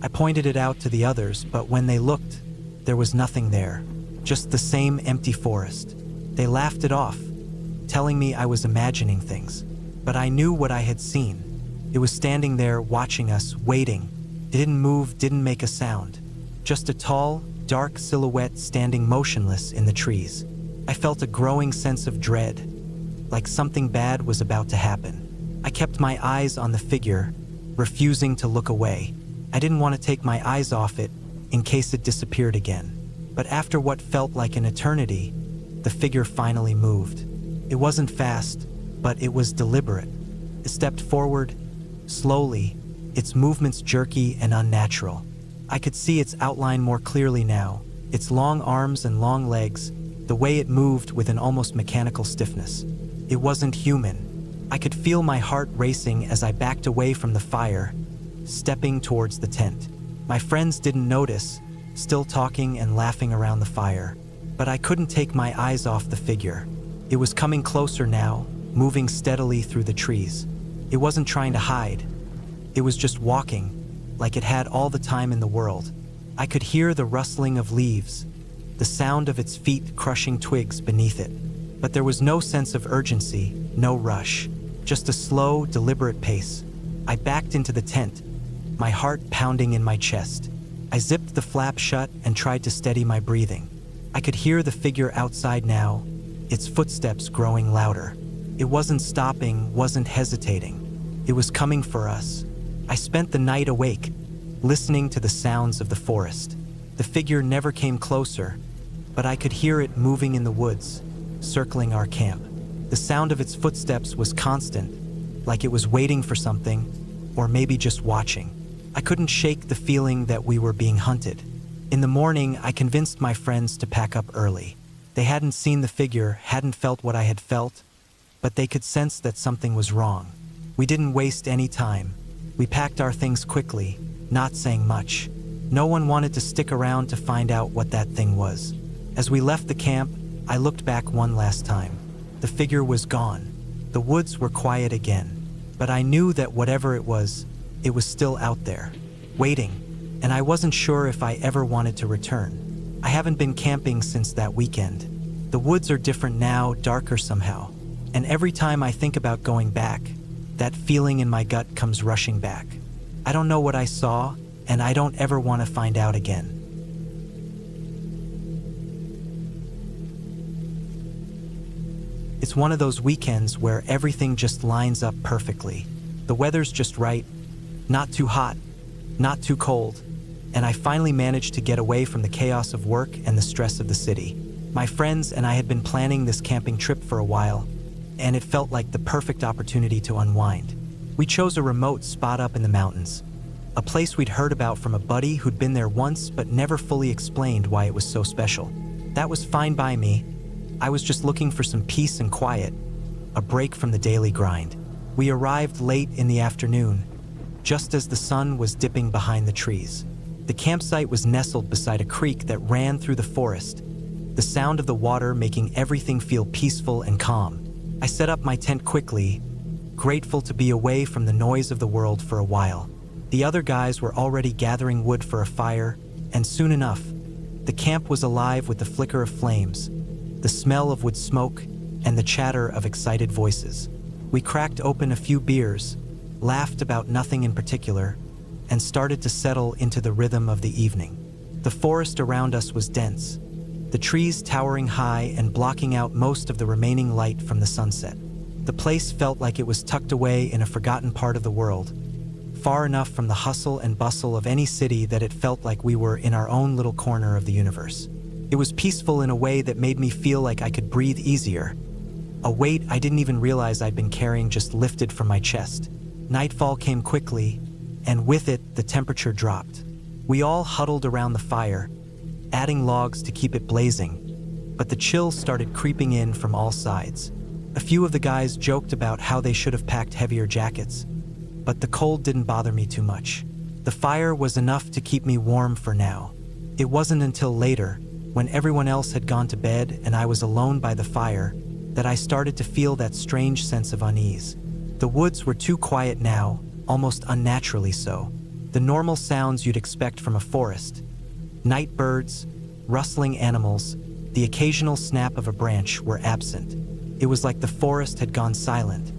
I pointed it out to the others, but when they looked, there was nothing there. Just the same empty forest. They laughed it off, telling me I was imagining things. But I knew what I had seen. It was standing there watching us, waiting. It didn't move, didn't make a sound. Just a tall, dark silhouette standing motionless in the trees. I felt a growing sense of dread, like something bad was about to happen. I kept my eyes on the figure, refusing to look away. I didn't want to take my eyes off it in case it disappeared again. But after what felt like an eternity, the figure finally moved. It wasn't fast, but it was deliberate. It stepped forward, slowly, its movements jerky and unnatural. I could see its outline more clearly now, its long arms and long legs, the way it moved with an almost mechanical stiffness. It wasn't human. I could feel my heart racing as I backed away from the fire, stepping towards the tent. My friends didn't notice, still talking and laughing around the fire. But I couldn't take my eyes off the figure. It was coming closer now, moving steadily through the trees. It wasn't trying to hide. It was just walking, like it had all the time in the world. I could hear the rustling of leaves, the sound of its feet crushing twigs beneath it. But there was no sense of urgency, no rush, just a slow, deliberate pace. I backed into the tent, my heart pounding in my chest. I zipped the flap shut and tried to steady my breathing. I could hear the figure outside now, its footsteps growing louder. It wasn't stopping, wasn't hesitating. It was coming for us. I spent the night awake, listening to the sounds of the forest. The figure never came closer, but I could hear it moving in the woods, circling our camp. The sound of its footsteps was constant, like it was waiting for something, or maybe just watching. I couldn't shake the feeling that we were being hunted. In the morning, I convinced my friends to pack up early. They hadn't seen the figure, hadn't felt what I had felt, but they could sense that something was wrong. We didn't waste any time. We packed our things quickly, not saying much. No one wanted to stick around to find out what that thing was. As we left the camp, I looked back one last time. The figure was gone. The woods were quiet again, but I knew that whatever it was still out there, waiting, and I wasn't sure if I ever wanted to return. I haven't been camping since that weekend. The woods are different now, darker somehow, and every time I think about going back, that feeling in my gut comes rushing back. I don't know what I saw, and I don't ever want to find out again. It's one of those weekends where everything just lines up perfectly. The weather's just right, not too hot, not too cold, and I finally managed to get away from the chaos of work and the stress of the city. My friends and I had been planning this camping trip for a while, and it felt like the perfect opportunity to unwind. We chose a remote spot up in the mountains, a place we'd heard about from a buddy who'd been there once but never fully explained why it was so special. That was fine by me. I was just looking for some peace and quiet, a break from the daily grind. We arrived late in the afternoon, just as the sun was dipping behind the trees. The campsite was nestled beside a creek that ran through the forest, the sound of the water making everything feel peaceful and calm. I set up my tent quickly, grateful to be away from the noise of the world for a while. The other guys were already gathering wood for a fire, and soon enough, the camp was alive with the flicker of flames, the smell of wood smoke, and the chatter of excited voices. We cracked open a few beers, laughed about nothing in particular, and started to settle into the rhythm of the evening. The forest around us was dense, the trees towering high and blocking out most of the remaining light from the sunset. The place felt like it was tucked away in a forgotten part of the world, far enough from the hustle and bustle of any city that it felt like we were in our own little corner of the universe. It was peaceful in a way that made me feel like I could breathe easier. A weight I didn't even realize I'd been carrying just lifted from my chest. Nightfall came quickly, and with it, the temperature dropped. We all huddled around the fire, adding logs to keep it blazing, but the chill started creeping in from all sides. A few of the guys joked about how they should have packed heavier jackets, but the cold didn't bother me too much. The fire was enough to keep me warm for now. It wasn't until later, when everyone else had gone to bed and I was alone by the fire, that I started to feel that strange sense of unease. The woods were too quiet now, almost unnaturally so. The normal sounds you'd expect from a forest, night birds, rustling animals, the occasional snap of a branch, were absent. It was like the forest had gone silent,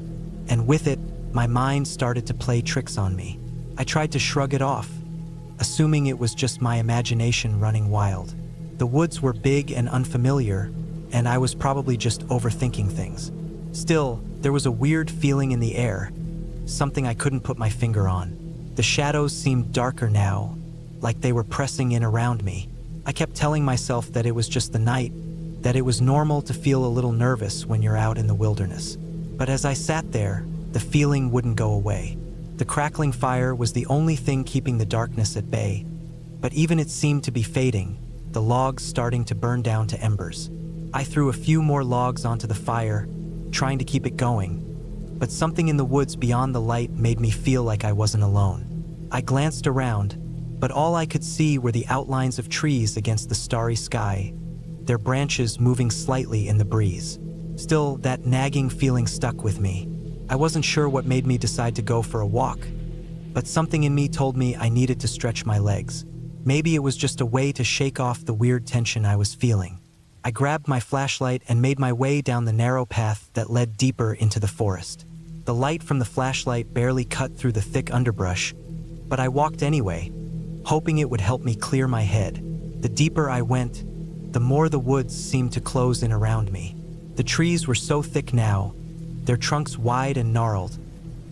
and with it, my mind started to play tricks on me. I tried to shrug it off, assuming it was just my imagination running wild. The woods were big and unfamiliar, and I was probably just overthinking things. Still, there was a weird feeling in the air, something I couldn't put my finger on. The shadows seemed darker now, like they were pressing in around me. I kept telling myself that it was just the night, that it was normal to feel a little nervous when you're out in the wilderness. But as I sat there, the feeling wouldn't go away. The crackling fire was the only thing keeping the darkness at bay, but even it seemed to be fading, the logs starting to burn down to embers. I threw a few more logs onto the fire, trying to keep it going, but something in the woods beyond the light made me feel like I wasn't alone. I glanced around, but all I could see were the outlines of trees against the starry sky, their branches moving slightly in the breeze. Still, that nagging feeling stuck with me. I wasn't sure what made me decide to go for a walk, but something in me told me I needed to stretch my legs. Maybe it was just a way to shake off the weird tension I was feeling. I grabbed my flashlight and made my way down the narrow path that led deeper into the forest. The light from the flashlight barely cut through the thick underbrush, but I walked anyway, hoping it would help me clear my head. The deeper I went, the more the woods seemed to close in around me. The trees were so thick now, their trunks wide and gnarled,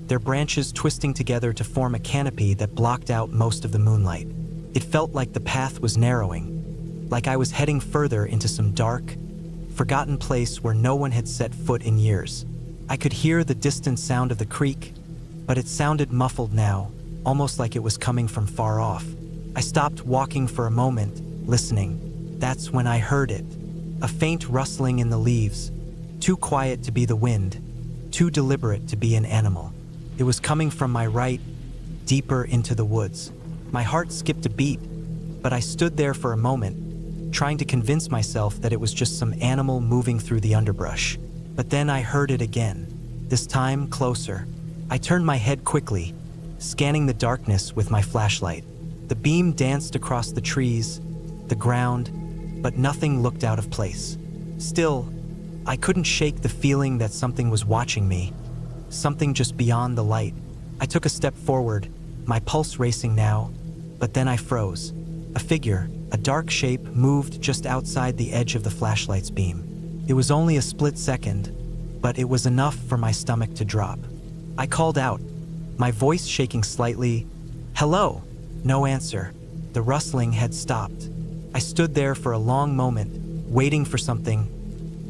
their branches twisting together to form a canopy that blocked out most of the moonlight. It felt like the path was narrowing, like I was heading further into some dark, forgotten place where no one had set foot in years. I could hear the distant sound of the creek, but it sounded muffled now, almost like it was coming from far off. I stopped walking for a moment, listening. That's when I heard it. A faint rustling in the leaves, too quiet to be the wind, too deliberate to be an animal. It was coming from my right, deeper into the woods. My heart skipped a beat, but I stood there for a moment, trying to convince myself that it was just some animal moving through the underbrush. But then I heard it again, this time closer. I turned my head quickly, scanning the darkness with my flashlight. The beam danced across the trees, the ground, but nothing looked out of place. Still, I couldn't shake the feeling that something was watching me, something just beyond the light. I took a step forward, my pulse racing now, but then I froze. A figure, a dark shape, moved just outside the edge of the flashlight's beam. It was only a split second, but it was enough for my stomach to drop. I called out, my voice shaking slightly, "Hello!" No answer. The rustling had stopped. I stood there for a long moment, waiting for something,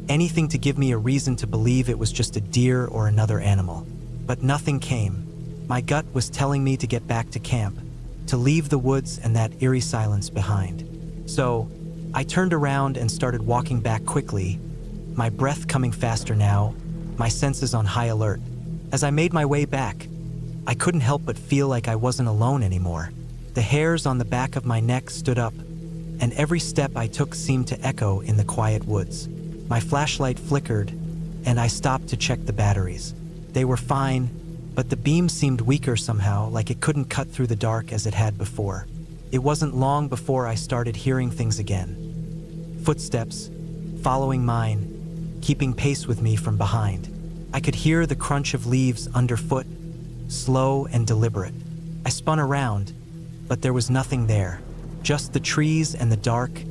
anything to give me a reason to believe it was just a deer or another animal. But nothing came. My gut was telling me to get back to camp, to leave the woods and that eerie silence behind. So, I turned around and started walking back quickly, my breath coming faster now, my senses on high alert. As I made my way back, I couldn't help but feel like I wasn't alone anymore. The hairs on the back of my neck stood up, and every step I took seemed to echo in the quiet woods. My flashlight flickered, and I stopped to check the batteries. They were fine, but the beam seemed weaker somehow, like it couldn't cut through the dark as it had before. It wasn't long before I started hearing things again. Footsteps, following mine, keeping pace with me from behind. I could hear the crunch of leaves underfoot, slow and deliberate. I spun around, but there was nothing there, just the trees and the dark,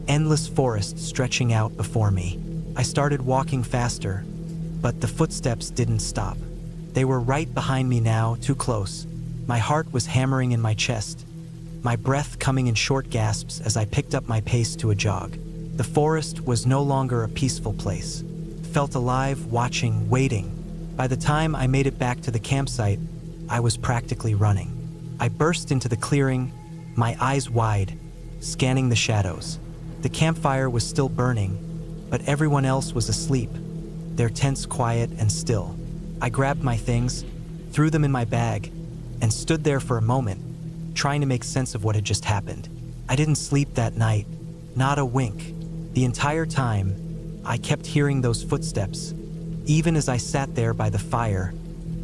endless forest stretching out before me. I started walking faster, But the footsteps didn't stop. They were right behind me now, too close. My heart was hammering in my chest, my breath coming in short gasps as I picked up my pace to a jog. The forest was no longer a peaceful place. It felt alive, watching, waiting. By the time I made it back to the campsite, I was practically running. I burst into the clearing, my eyes wide, scanning the shadows. The campfire was still burning, but everyone else was asleep, their tents quiet and still. I grabbed my things, threw them in my bag, and stood there for a moment, trying to make sense of what had just happened. I didn't sleep that night, not a wink. The entire time, I kept hearing those footsteps, even as I sat there by the fire,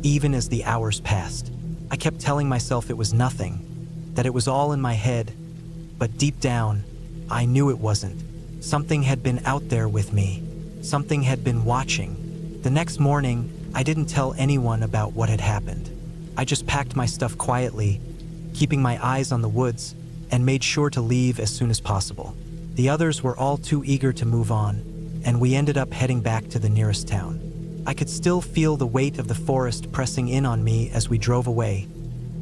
even as the hours passed. I kept telling myself it was nothing, that it was all in my head, but deep down, I knew it wasn't. Something had been out there with me. Something had been watching. The next morning, I didn't tell anyone about what had happened. I just packed my stuff quietly, keeping my eyes on the woods, and made sure to leave as soon as possible. The others were all too eager to move on, and we ended up heading back to the nearest town. I could still feel the weight of the forest pressing in on me as we drove away,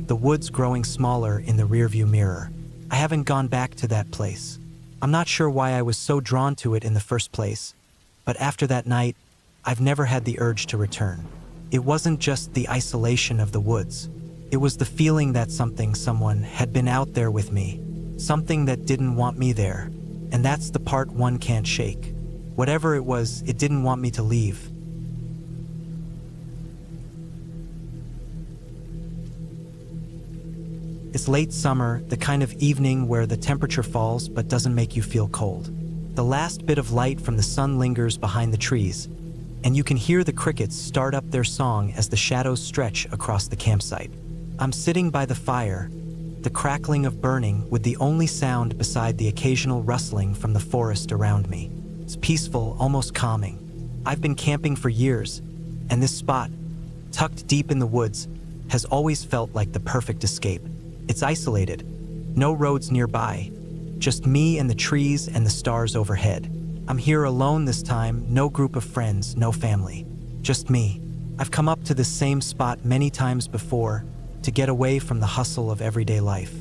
the woods growing smaller in the rearview mirror. I haven't gone back to that place. I'm not sure why I was so drawn to it in the first place, but after that night, I've never had the urge to return. It wasn't just the isolation of the woods. It was the feeling that someone had been out there with me, something that didn't want me there. And that's the part one can't shake. Whatever it was, it didn't want me to leave. It's late summer, the kind of evening where the temperature falls but doesn't make you feel cold. The last bit of light from the sun lingers behind the trees, and you can hear the crickets start up their song as the shadows stretch across the campsite. I'm sitting by the fire, the crackling of burning with the only sound beside the occasional rustling from the forest around me. It's peaceful, almost calming. I've been camping for years, and this spot, tucked deep in the woods, has always felt like the perfect escape. It's isolated, no roads nearby, just me and the trees and the stars overhead. I'm here alone this time, no group of friends, no family, just me. I've come up to this same spot many times before to get away from the hustle of everyday life.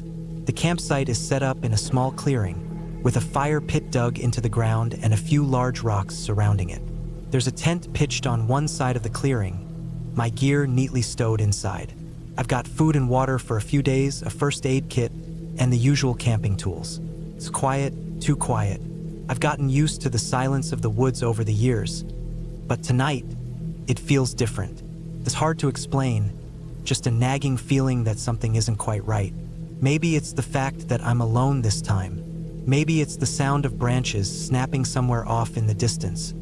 The campsite is set up in a small clearing, with a fire pit dug into the ground and a few large rocks surrounding it. There's a tent pitched on one side of the clearing, my gear neatly stowed inside. I've got food and water for a few days, a first aid kit, and the usual camping tools. It's quiet, too quiet. I've gotten used to the silence of the woods over the years, but tonight, it feels different. It's hard to explain, just a nagging feeling that something isn't quite right. Maybe it's the fact that I'm alone this time. Maybe it's the sound of branches snapping somewhere off in the distance,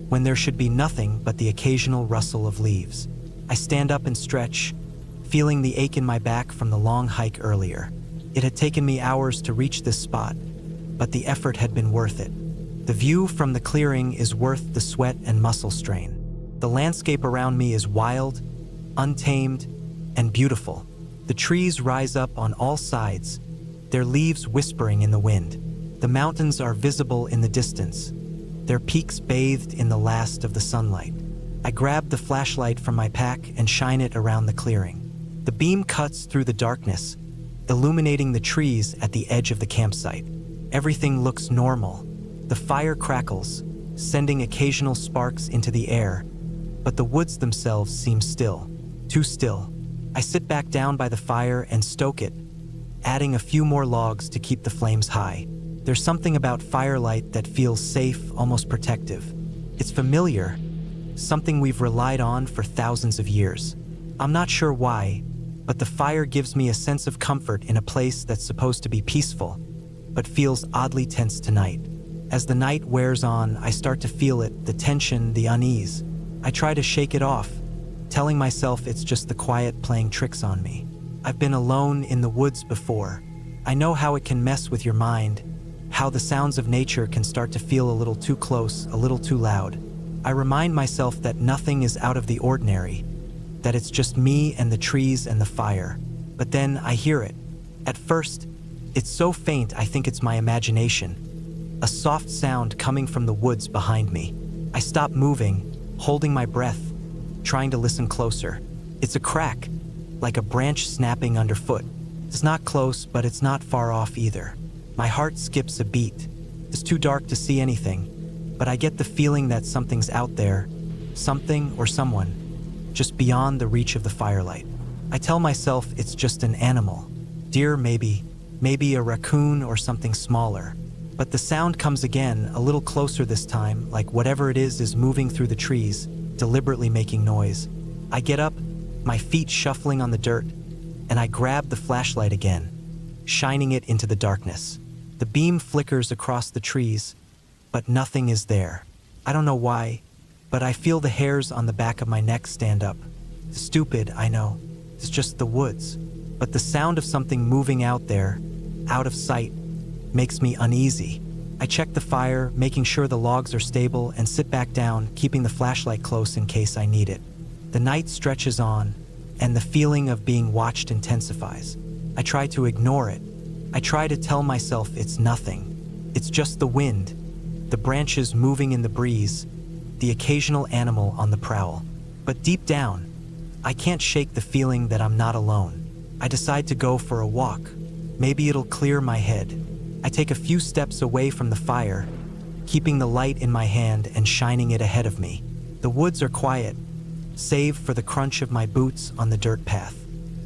when there should be nothing but the occasional rustle of leaves. I stand up and stretch, feeling the ache in my back from the long hike earlier. It had taken me hours to reach this spot, but the effort had been worth it. The view from the clearing is worth the sweat and muscle strain. The landscape around me is wild, untamed, and beautiful. The trees rise up on all sides, their leaves whispering in the wind. The mountains are visible in the distance, their peaks bathed in the last of the sunlight. I grab the flashlight from my pack and shine it around the clearing. The beam cuts through the darkness, illuminating the trees at the edge of the campsite. Everything looks normal. The fire crackles, sending occasional sparks into the air, but the woods themselves seem still, too still. I sit back down by the fire and stoke it, adding a few more logs to keep the flames high. There's something about firelight that feels safe, almost protective. It's familiar, something we've relied on for thousands of years. I'm not sure why, but the fire gives me a sense of comfort in a place that's supposed to be peaceful, but feels oddly tense tonight. As the night wears on, I start to feel it, the tension, the unease. I try to shake it off, telling myself it's just the quiet playing tricks on me. I've been alone in the woods before. I know how it can mess with your mind, how the sounds of nature can start to feel a little too close, a little too loud. I remind myself that nothing is out of the ordinary, that it's just me and the trees and the fire. But then I hear it. At first, it's so faint I think it's my imagination, a soft sound coming from the woods behind me. I stop moving, holding my breath, trying to listen closer. It's a crack, like a branch snapping underfoot. It's not close, but it's not far off either. My heart skips a beat. It's too dark to see anything, but I get the feeling that something's out there, something or someone, just beyond the reach of the firelight. I tell myself it's just an animal. Deer maybe a raccoon or something smaller. But the sound comes again, a little closer this time, like whatever it is moving through the trees, deliberately making noise. I get up, my feet shuffling on the dirt, and I grab the flashlight again, shining it into the darkness. The beam flickers across the trees, but nothing is there. I don't know why, but I feel the hairs on the back of my neck stand up. Stupid, I know. It's just the woods. But the sound of something moving out there, out of sight, makes me uneasy. I check the fire, making sure the logs are stable, and sit back down, keeping the flashlight close in case I need it. The night stretches on, and the feeling of being watched intensifies. I try to ignore it. I try to tell myself it's nothing. It's just the wind, the branches moving in the breeze, the occasional animal on the prowl. But deep down, I can't shake the feeling that I'm not alone. I decide to go for a walk. Maybe it'll clear my head. I take a few steps away from the fire, keeping the light in my hand and shining it ahead of me. The woods are quiet, save for the crunch of my boots on the dirt path.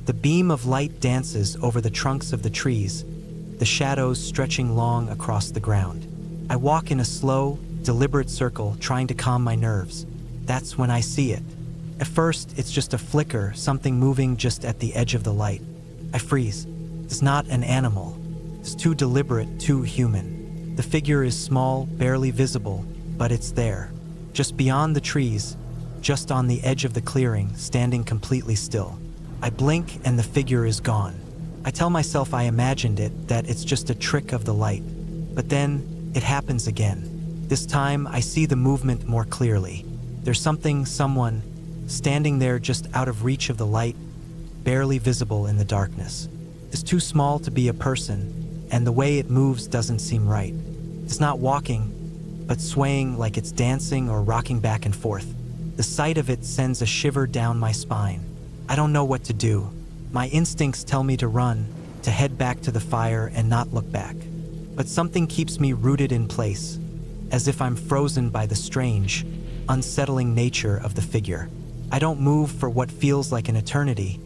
The beam of light dances over the trunks of the trees, the shadows stretching long across the ground. I walk in a slow, deliberate circle, trying to calm my nerves. That's when I see it. At first, it's just a flicker, something moving just at the edge of the light. I freeze. It's not an animal. It's too deliberate, too human. The figure is small, barely visible, but it's there. Just beyond the trees, just on the edge of the clearing, standing completely still. I blink and the figure is gone. I tell myself I imagined it, that it's just a trick of the light. But then, it happens again. This time, I see the movement more clearly. There's someone, standing there just out of reach of the light, barely visible in the darkness. It's too small to be a person, and the way it moves doesn't seem right. It's not walking, but swaying like it's dancing or rocking back and forth. The sight of it sends a shiver down my spine. I don't know what to do. My instincts tell me to run, to head back to the fire and not look back. But something keeps me rooted in place, as if I'm frozen by the strange, unsettling nature of the figure. I don't move for what feels like an eternity,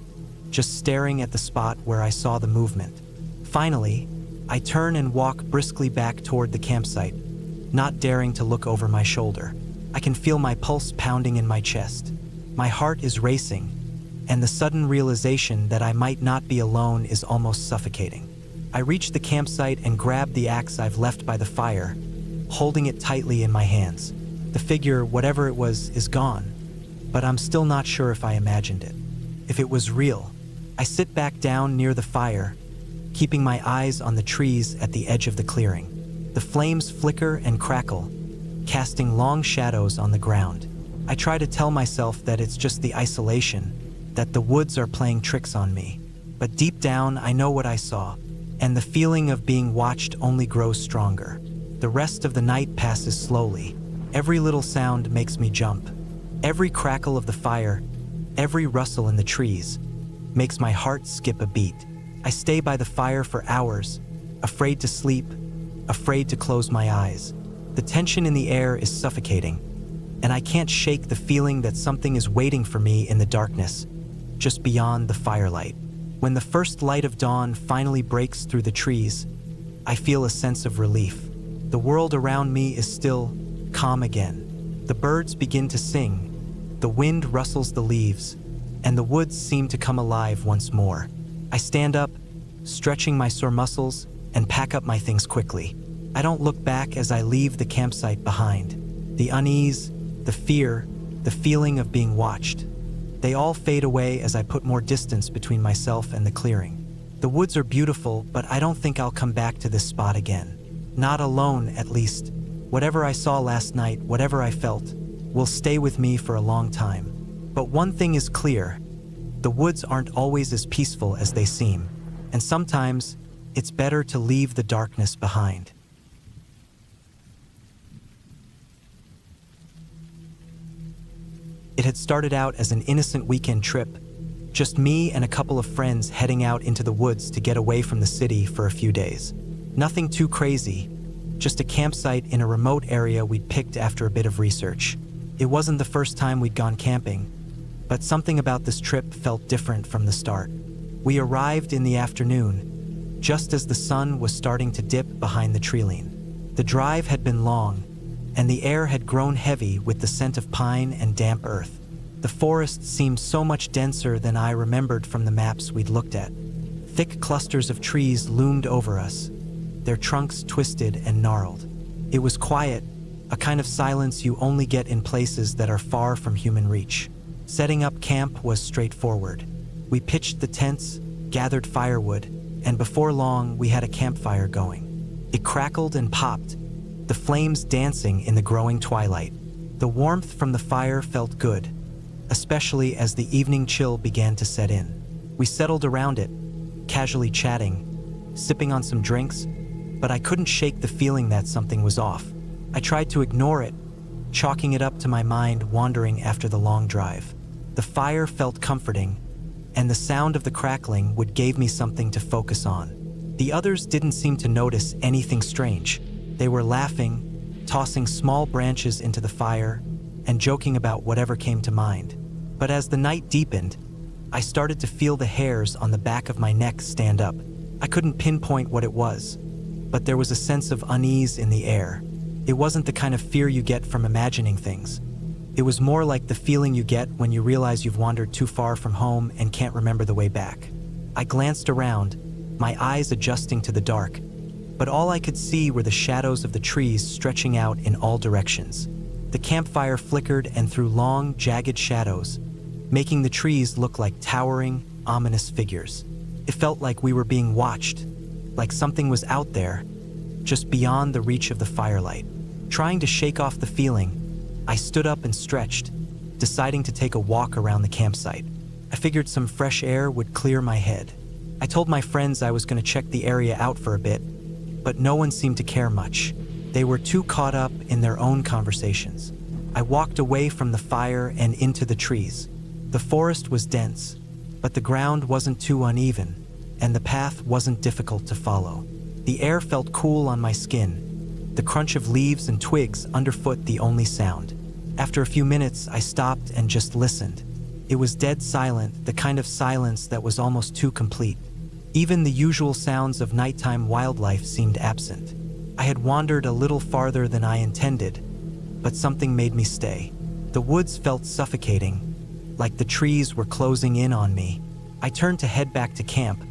just staring at the spot where I saw the movement. Finally, I turn and walk briskly back toward the campsite, not daring to look over my shoulder. I can feel my pulse pounding in my chest. My heart is racing, and the sudden realization that I might not be alone is almost suffocating. I reach the campsite and grab the axe I've left by the fire, holding it tightly in my hands. The figure, whatever it was, is gone, but I'm still not sure if I imagined it, if it was real. I sit back down near the fire, keeping my eyes on the trees at the edge of the clearing. The flames flicker and crackle, casting long shadows on the ground. I try to tell myself that it's just the isolation, that the woods are playing tricks on me. But deep down, I know what I saw, and the feeling of being watched only grows stronger. The rest of the night passes slowly. Every little sound makes me jump. Every crackle of the fire, every rustle in the trees, makes my heart skip a beat. I stay by the fire for hours, afraid to sleep, afraid to close my eyes. The tension in the air is suffocating, and I can't shake the feeling that something is waiting for me in the darkness, just beyond the firelight. When the first light of dawn finally breaks through the trees, I feel a sense of relief. The world around me is still, calm again. The birds begin to sing, the wind rustles the leaves, and the woods seem to come alive once more. I stand up, stretching my sore muscles, and pack up my things quickly. I don't look back as I leave the campsite behind. The unease, the fear, the feeling of being watched, they all fade away as I put more distance between myself and the clearing. The woods are beautiful, but I don't think I'll come back to this spot again. Not alone, at least. Whatever I saw last night, whatever I felt, will stay with me for a long time. But one thing is clear: the woods aren't always as peaceful as they seem, and sometimes it's better to leave the darkness behind. It had started out as an innocent weekend trip, just me and a couple of friends heading out into the woods to get away from the city for a few days. Nothing too crazy, just a campsite in a remote area we'd picked after a bit of research. It wasn't the first time we'd gone camping, but something about this trip felt different from the start. We arrived in the afternoon, just as the sun was starting to dip behind the treeline. The drive had been long, and the air had grown heavy with the scent of pine and damp earth. The forest seemed so much denser than I remembered from the maps we'd looked at. Thick clusters of trees loomed over us, their trunks twisted and gnarled. It was quiet, a kind of silence you only get in places that are far from human reach. Setting up camp was straightforward. We pitched the tents, gathered firewood, and before long we had a campfire going. It crackled and popped, the flames dancing in the growing twilight. The warmth from the fire felt good, especially as the evening chill began to set in. We settled around it, casually chatting, sipping on some drinks, but I couldn't shake the feeling that something was off. I tried to ignore it, chalking it up to my mind wandering after the long drive. The fire felt comforting, and the sound of the crackling would give me something to focus on. The others didn't seem to notice anything strange. They were laughing, tossing small branches into the fire, and joking about whatever came to mind. But as the night deepened, I started to feel the hairs on the back of my neck stand up. I couldn't pinpoint what it was, but there was a sense of unease in the air. It wasn't the kind of fear you get from imagining things. It was more like the feeling you get when you realize you've wandered too far from home and can't remember the way back. I glanced around, my eyes adjusting to the dark, but all I could see were the shadows of the trees stretching out in all directions. The campfire flickered and threw long, jagged shadows, making the trees look like towering, ominous figures. It felt like we were being watched, like something was out there, just beyond the reach of the firelight. Trying to shake off the feeling, I stood up and stretched, deciding to take a walk around the campsite. I figured some fresh air would clear my head. I told my friends I was going to check the area out for a bit, but no one seemed to care much. They were too caught up in their own conversations. I walked away from the fire and into the trees. The forest was dense, but the ground wasn't too uneven, and the path wasn't difficult to follow. The air felt cool on my skin, the crunch of leaves and twigs underfoot the only sound. After a few minutes, I stopped and just listened. It was dead silent, the kind of silence that was almost too complete. Even the usual sounds of nighttime wildlife seemed absent. I had wandered a little farther than I intended, but something made me stay. The woods felt suffocating, like the trees were closing in on me. I turned to head back to camp,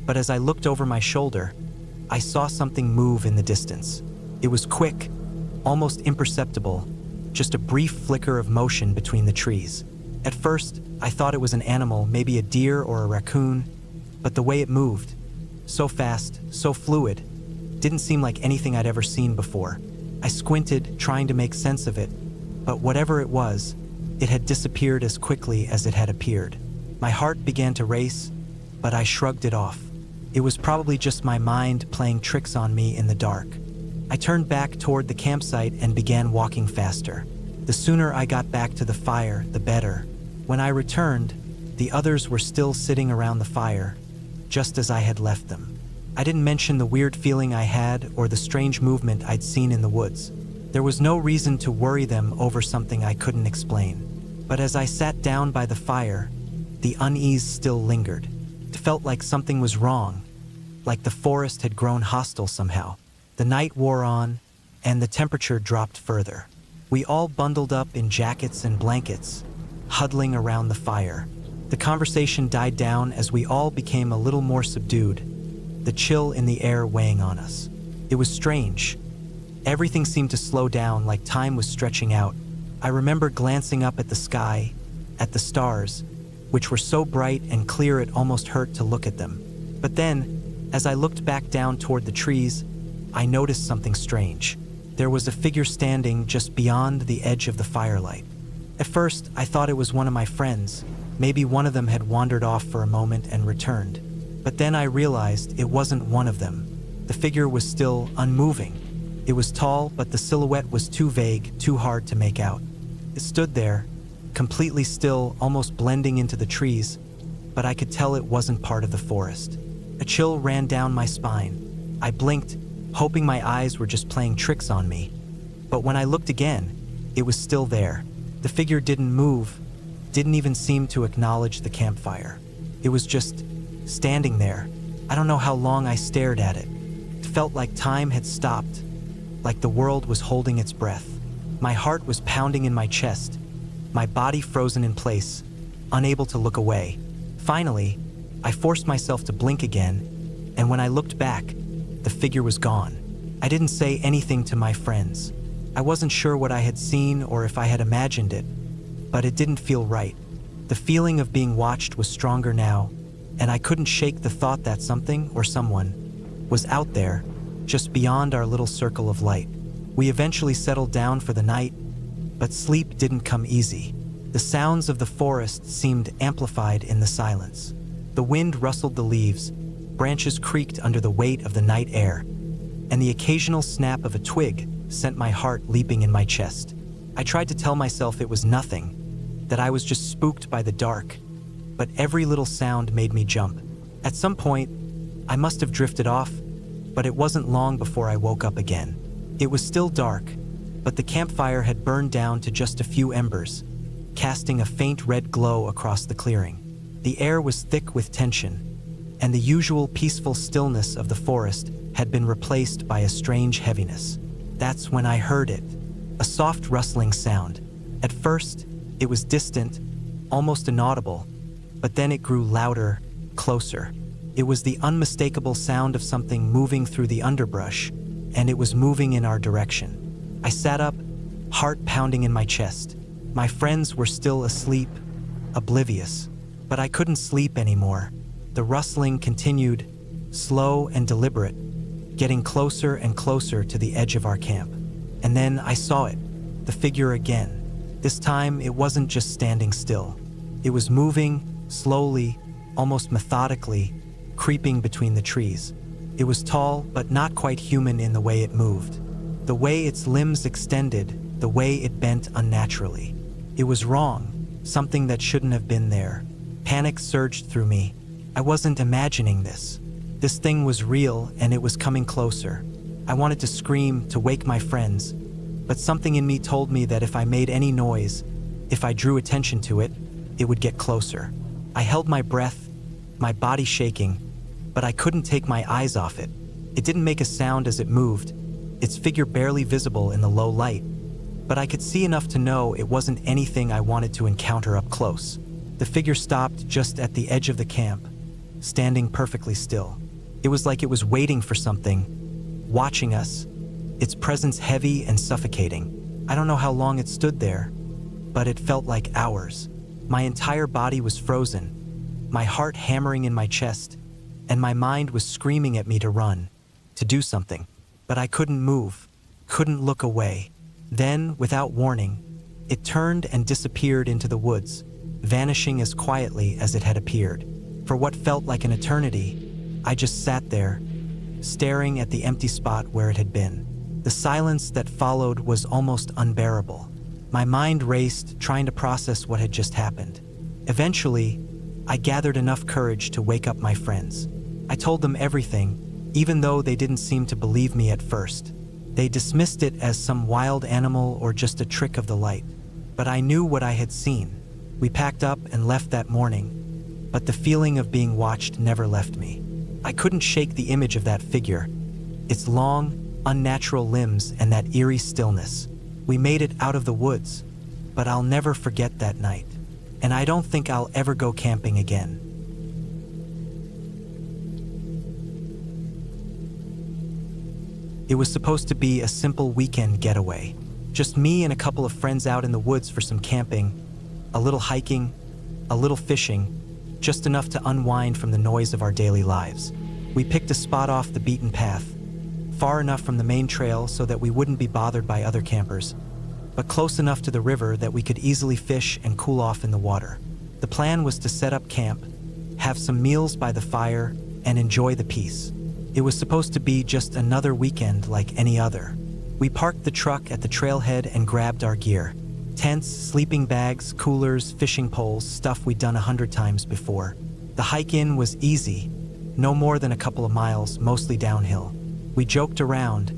but as I looked over my shoulder, I saw something move in the distance. It was quick, almost imperceptible, just a brief flicker of motion between the trees. At first, I thought it was an animal, maybe a deer or a raccoon, but the way it moved, so fast, so fluid, didn't seem like anything I'd ever seen before. I squinted, trying to make sense of it, but whatever it was, it had disappeared as quickly as it had appeared. My heart began to race, but I shrugged it off. It was probably just my mind playing tricks on me in the dark. I turned back toward the campsite and began walking faster. The sooner I got back to the fire, the better. When I returned, the others were still sitting around the fire, just as I had left them. I didn't mention the weird feeling I had or the strange movement I'd seen in the woods. There was no reason to worry them over something I couldn't explain. But as I sat down by the fire, the unease still lingered. It felt like something was wrong, like the forest had grown hostile somehow. The night wore on, and the temperature dropped further. We all bundled up in jackets and blankets, huddling around the fire. The conversation died down as we all became a little more subdued, the chill in the air weighing on us. It was strange. Everything seemed to slow down, like time was stretching out. I remember glancing up at the sky, at the stars, which were so bright and clear it almost hurt to look at them. But then, as I looked back down toward the trees, I noticed something strange. There was a figure standing just beyond the edge of the firelight. At first, I thought it was one of my friends. Maybe one of them had wandered off for a moment and returned. But then I realized it wasn't one of them. The figure was still unmoving. It was tall, but the silhouette was too vague, too hard to make out. It stood there, completely still, almost blending into the trees, but I could tell it wasn't part of the forest. A chill ran down my spine. I blinked, hoping my eyes were just playing tricks on me. But when I looked again, it was still there. The figure didn't move, didn't even seem to acknowledge the campfire. It was just standing there. I don't know how long I stared at it. It felt like time had stopped, like the world was holding its breath. My heart was pounding in my chest, my body frozen in place, unable to look away. Finally, I forced myself to blink again, and when I looked back, the figure was gone. I didn't say anything to my friends. I wasn't sure what I had seen or if I had imagined it, but it didn't feel right. The feeling of being watched was stronger now, and I couldn't shake the thought that something or someone was out there, just beyond our little circle of light. We eventually settled down for the night, but sleep didn't come easy. The sounds of the forest seemed amplified in the silence. The wind rustled the leaves, branches creaked under the weight of the night air, and the occasional snap of a twig sent my heart leaping in my chest. I tried to tell myself it was nothing, that I was just spooked by the dark, but every little sound made me jump. At some point, I must have drifted off, but it wasn't long before I woke up again. It was still dark, but the campfire had burned down to just a few embers, casting a faint red glow across the clearing. The air was thick with tension, and the usual peaceful stillness of the forest had been replaced by a strange heaviness. That's when I heard it, a soft rustling sound. At first, it was distant, almost inaudible, but then it grew louder, closer. It was the unmistakable sound of something moving through the underbrush, and it was moving in our direction. I sat up, heart pounding in my chest. My friends were still asleep, oblivious, but I couldn't sleep anymore. The rustling continued, slow and deliberate, getting closer and closer to the edge of our camp. And then I saw it, the figure again. This time, it wasn't just standing still. It was moving, slowly, almost methodically, creeping between the trees. It was tall, but not quite human in the way it moved. The way its limbs extended, the way it bent unnaturally. It was wrong, something that shouldn't have been there. Panic surged through me. I wasn't imagining this. This thing was real, and it was coming closer. I wanted to scream, to wake my friends, but something in me told me that if I made any noise, if I drew attention to it, it would get closer. I held my breath, my body shaking, but I couldn't take my eyes off it. It didn't make a sound as it moved, its figure barely visible in the low light, but I could see enough to know it wasn't anything I wanted to encounter up close. The figure stopped just at the edge of the camp, standing perfectly still. It was like it was waiting for something, watching us, its presence heavy and suffocating. I don't know how long it stood there, but it felt like hours. My entire body was frozen, my heart hammering in my chest, and my mind was screaming at me to run, to do something. But I couldn't move, couldn't look away. Then, without warning, it turned and disappeared into the woods, vanishing as quietly as it had appeared. For what felt like an eternity, I just sat there, staring at the empty spot where it had been. The silence that followed was almost unbearable. My mind raced, trying to process what had just happened. Eventually, I gathered enough courage to wake up my friends. I told them everything, even though they didn't seem to believe me at first. They dismissed it as some wild animal or just a trick of the light. But I knew what I had seen. We packed up and left that morning, but the feeling of being watched never left me. I couldn't shake the image of that figure, its long, unnatural limbs and that eerie stillness. We made it out of the woods, but I'll never forget that night. And I don't think I'll ever go camping again. It was supposed to be a simple weekend getaway. Just me and a couple of friends out in the woods for some camping, a little hiking, a little fishing, just enough to unwind from the noise of our daily lives. We picked a spot off the beaten path, far enough from the main trail so that we wouldn't be bothered by other campers, but close enough to the river that we could easily fish and cool off in the water. The plan was to set up camp, have some meals by the fire, and enjoy the peace. It was supposed to be just another weekend like any other. We parked the truck at the trailhead and grabbed our gear. Tents, sleeping bags, coolers, fishing poles, stuff we'd done 100 times before. The hike in was easy, no more than a couple of miles, mostly downhill. We joked around,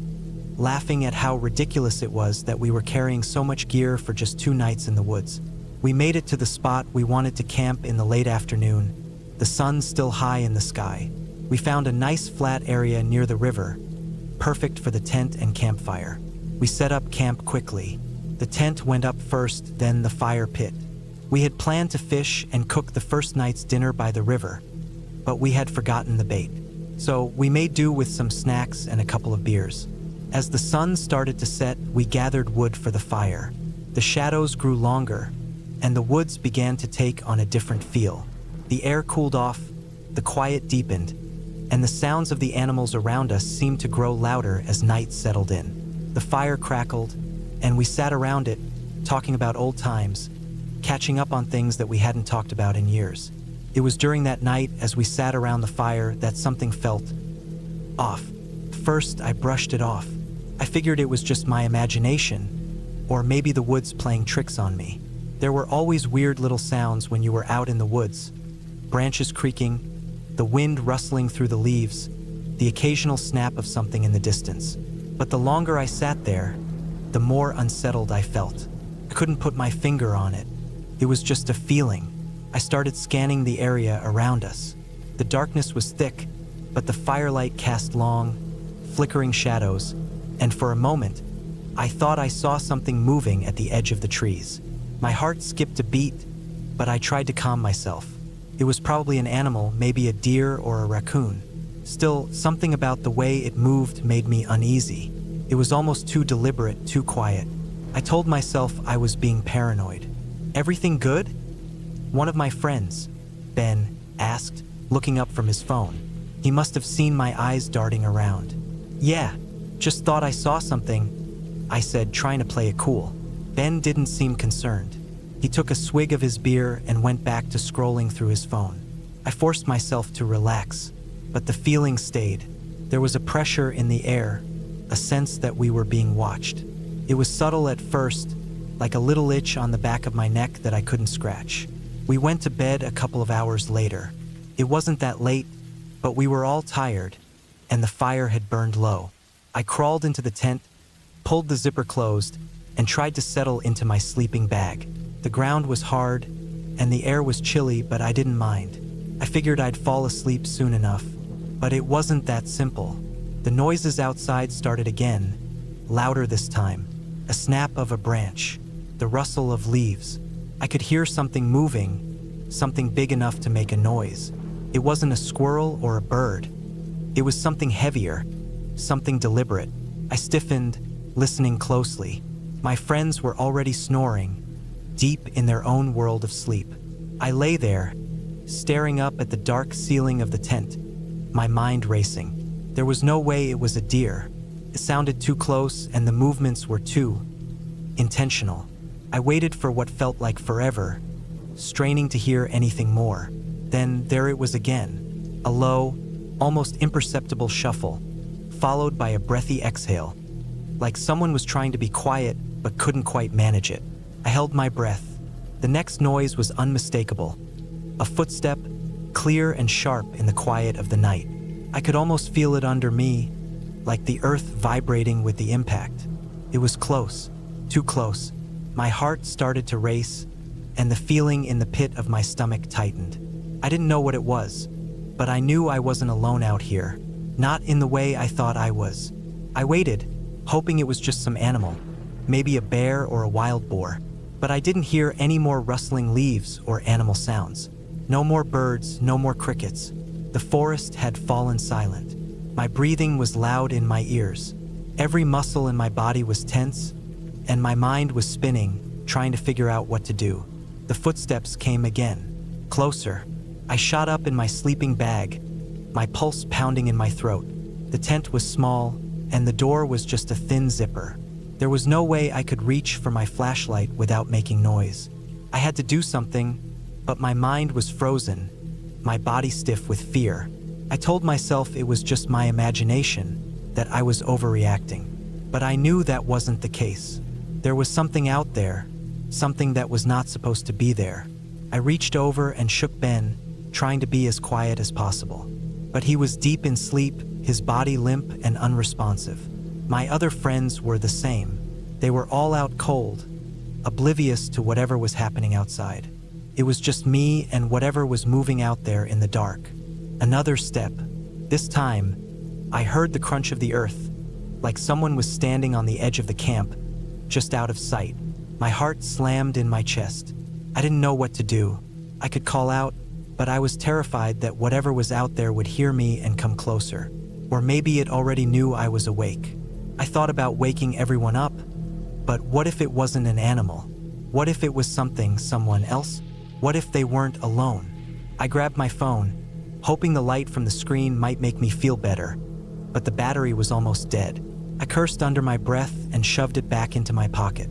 laughing at how ridiculous it was that we were carrying so much gear for just 2 nights in the woods. We made it to the spot we wanted to camp in the late afternoon, the sun still high in the sky. We found a nice flat area near the river, perfect for the tent and campfire. We set up camp quickly. The tent went up first, then the fire pit. We had planned to fish and cook the first night's dinner by the river, but we had forgotten the bait. So we made do with some snacks and a couple of beers. As the sun started to set, we gathered wood for the fire. The shadows grew longer, and the woods began to take on a different feel. The air cooled off, the quiet deepened, and the sounds of the animals around us seemed to grow louder as night settled in. The fire crackled, and we sat around it, talking about old times, catching up on things that we hadn't talked about in years. It was during that night, as we sat around the fire, that something felt off. First, I brushed it off. I figured it was just my imagination, or maybe the woods playing tricks on me. There were always weird little sounds when you were out in the woods. Branches creaking, the wind rustling through the leaves, the occasional snap of something in the distance. But the longer I sat there, the more unsettled I felt. I couldn't put my finger on it. It was just a feeling. I started scanning the area around us. The darkness was thick, but the firelight cast long, flickering shadows, and for a moment, I thought I saw something moving at the edge of the trees. My heart skipped a beat, but I tried to calm myself. It was probably an animal, maybe a deer or a raccoon. Still, something about the way it moved made me uneasy. It was almost too deliberate, too quiet. I told myself I was being paranoid. "Everything good?" One of my friends, Ben, asked, looking up from his phone. He must have seen my eyes darting around. "Yeah, just thought I saw something," I said, trying to play it cool. Ben didn't seem concerned. He took a swig of his beer and went back to scrolling through his phone. I forced myself to relax, but the feeling stayed. There was a pressure in the air, a sense that we were being watched. It was subtle at first, like a little itch on the back of my neck that I couldn't scratch. We went to bed a couple of hours later. It wasn't that late, but we were all tired, and the fire had burned low. I crawled into the tent, pulled the zipper closed, and tried to settle into my sleeping bag. The ground was hard, and the air was chilly, but I didn't mind. I figured I'd fall asleep soon enough, but it wasn't that simple. The noises outside started again, louder this time. A snap of a branch, the rustle of leaves. I could hear something moving, something big enough to make a noise. It wasn't a squirrel or a bird. It was something heavier, something deliberate. I stiffened, listening closely. My friends were already snoring, deep in their own world of sleep. I lay there, staring up at the dark ceiling of the tent, my mind racing. There was no way it was a deer. It sounded too close, and the movements were too intentional. I waited for what felt like forever, straining to hear anything more. Then there it was again, a low, almost imperceptible shuffle, followed by a breathy exhale, like someone was trying to be quiet but couldn't quite manage it. I held my breath. The next noise was unmistakable, a footstep, clear and sharp in the quiet of the night. I could almost feel it under me, like the earth vibrating with the impact. It was close, too close. My heart started to race, and the feeling in the pit of my stomach tightened. I didn't know what it was, but I knew I wasn't alone out here, not in the way I thought I was. I waited, hoping it was just some animal, maybe a bear or a wild boar, but I didn't hear any more rustling leaves or animal sounds. No more birds, no more crickets. The forest had fallen silent. My breathing was loud in my ears. Every muscle in my body was tense, and my mind was spinning, trying to figure out what to do. The footsteps came again, closer. I shot up in my sleeping bag, my pulse pounding in my throat. The tent was small, and the door was just a thin zipper. There was no way I could reach for my flashlight without making noise. I had to do something, but my mind was frozen, my body stiff with fear. I told myself it was just my imagination, that I was overreacting. But I knew that wasn't the case. There was something out there, something that was not supposed to be there. I reached over and shook Ben, trying to be as quiet as possible. But he was deep in sleep, his body limp and unresponsive. My other friends were the same. They were all out cold, oblivious to whatever was happening outside. It was just me and whatever was moving out there in the dark. Another step. This time, I heard the crunch of the earth, like someone was standing on the edge of the camp, just out of sight. My heart slammed in my chest. I didn't know what to do. I could call out, but I was terrified that whatever was out there would hear me and come closer. Or maybe it already knew I was awake. I thought about waking everyone up, but what if it wasn't an animal? What if it was someone else? What if they weren't alone? I grabbed my phone, hoping the light from the screen might make me feel better, but the battery was almost dead. I cursed under my breath and shoved it back into my pocket.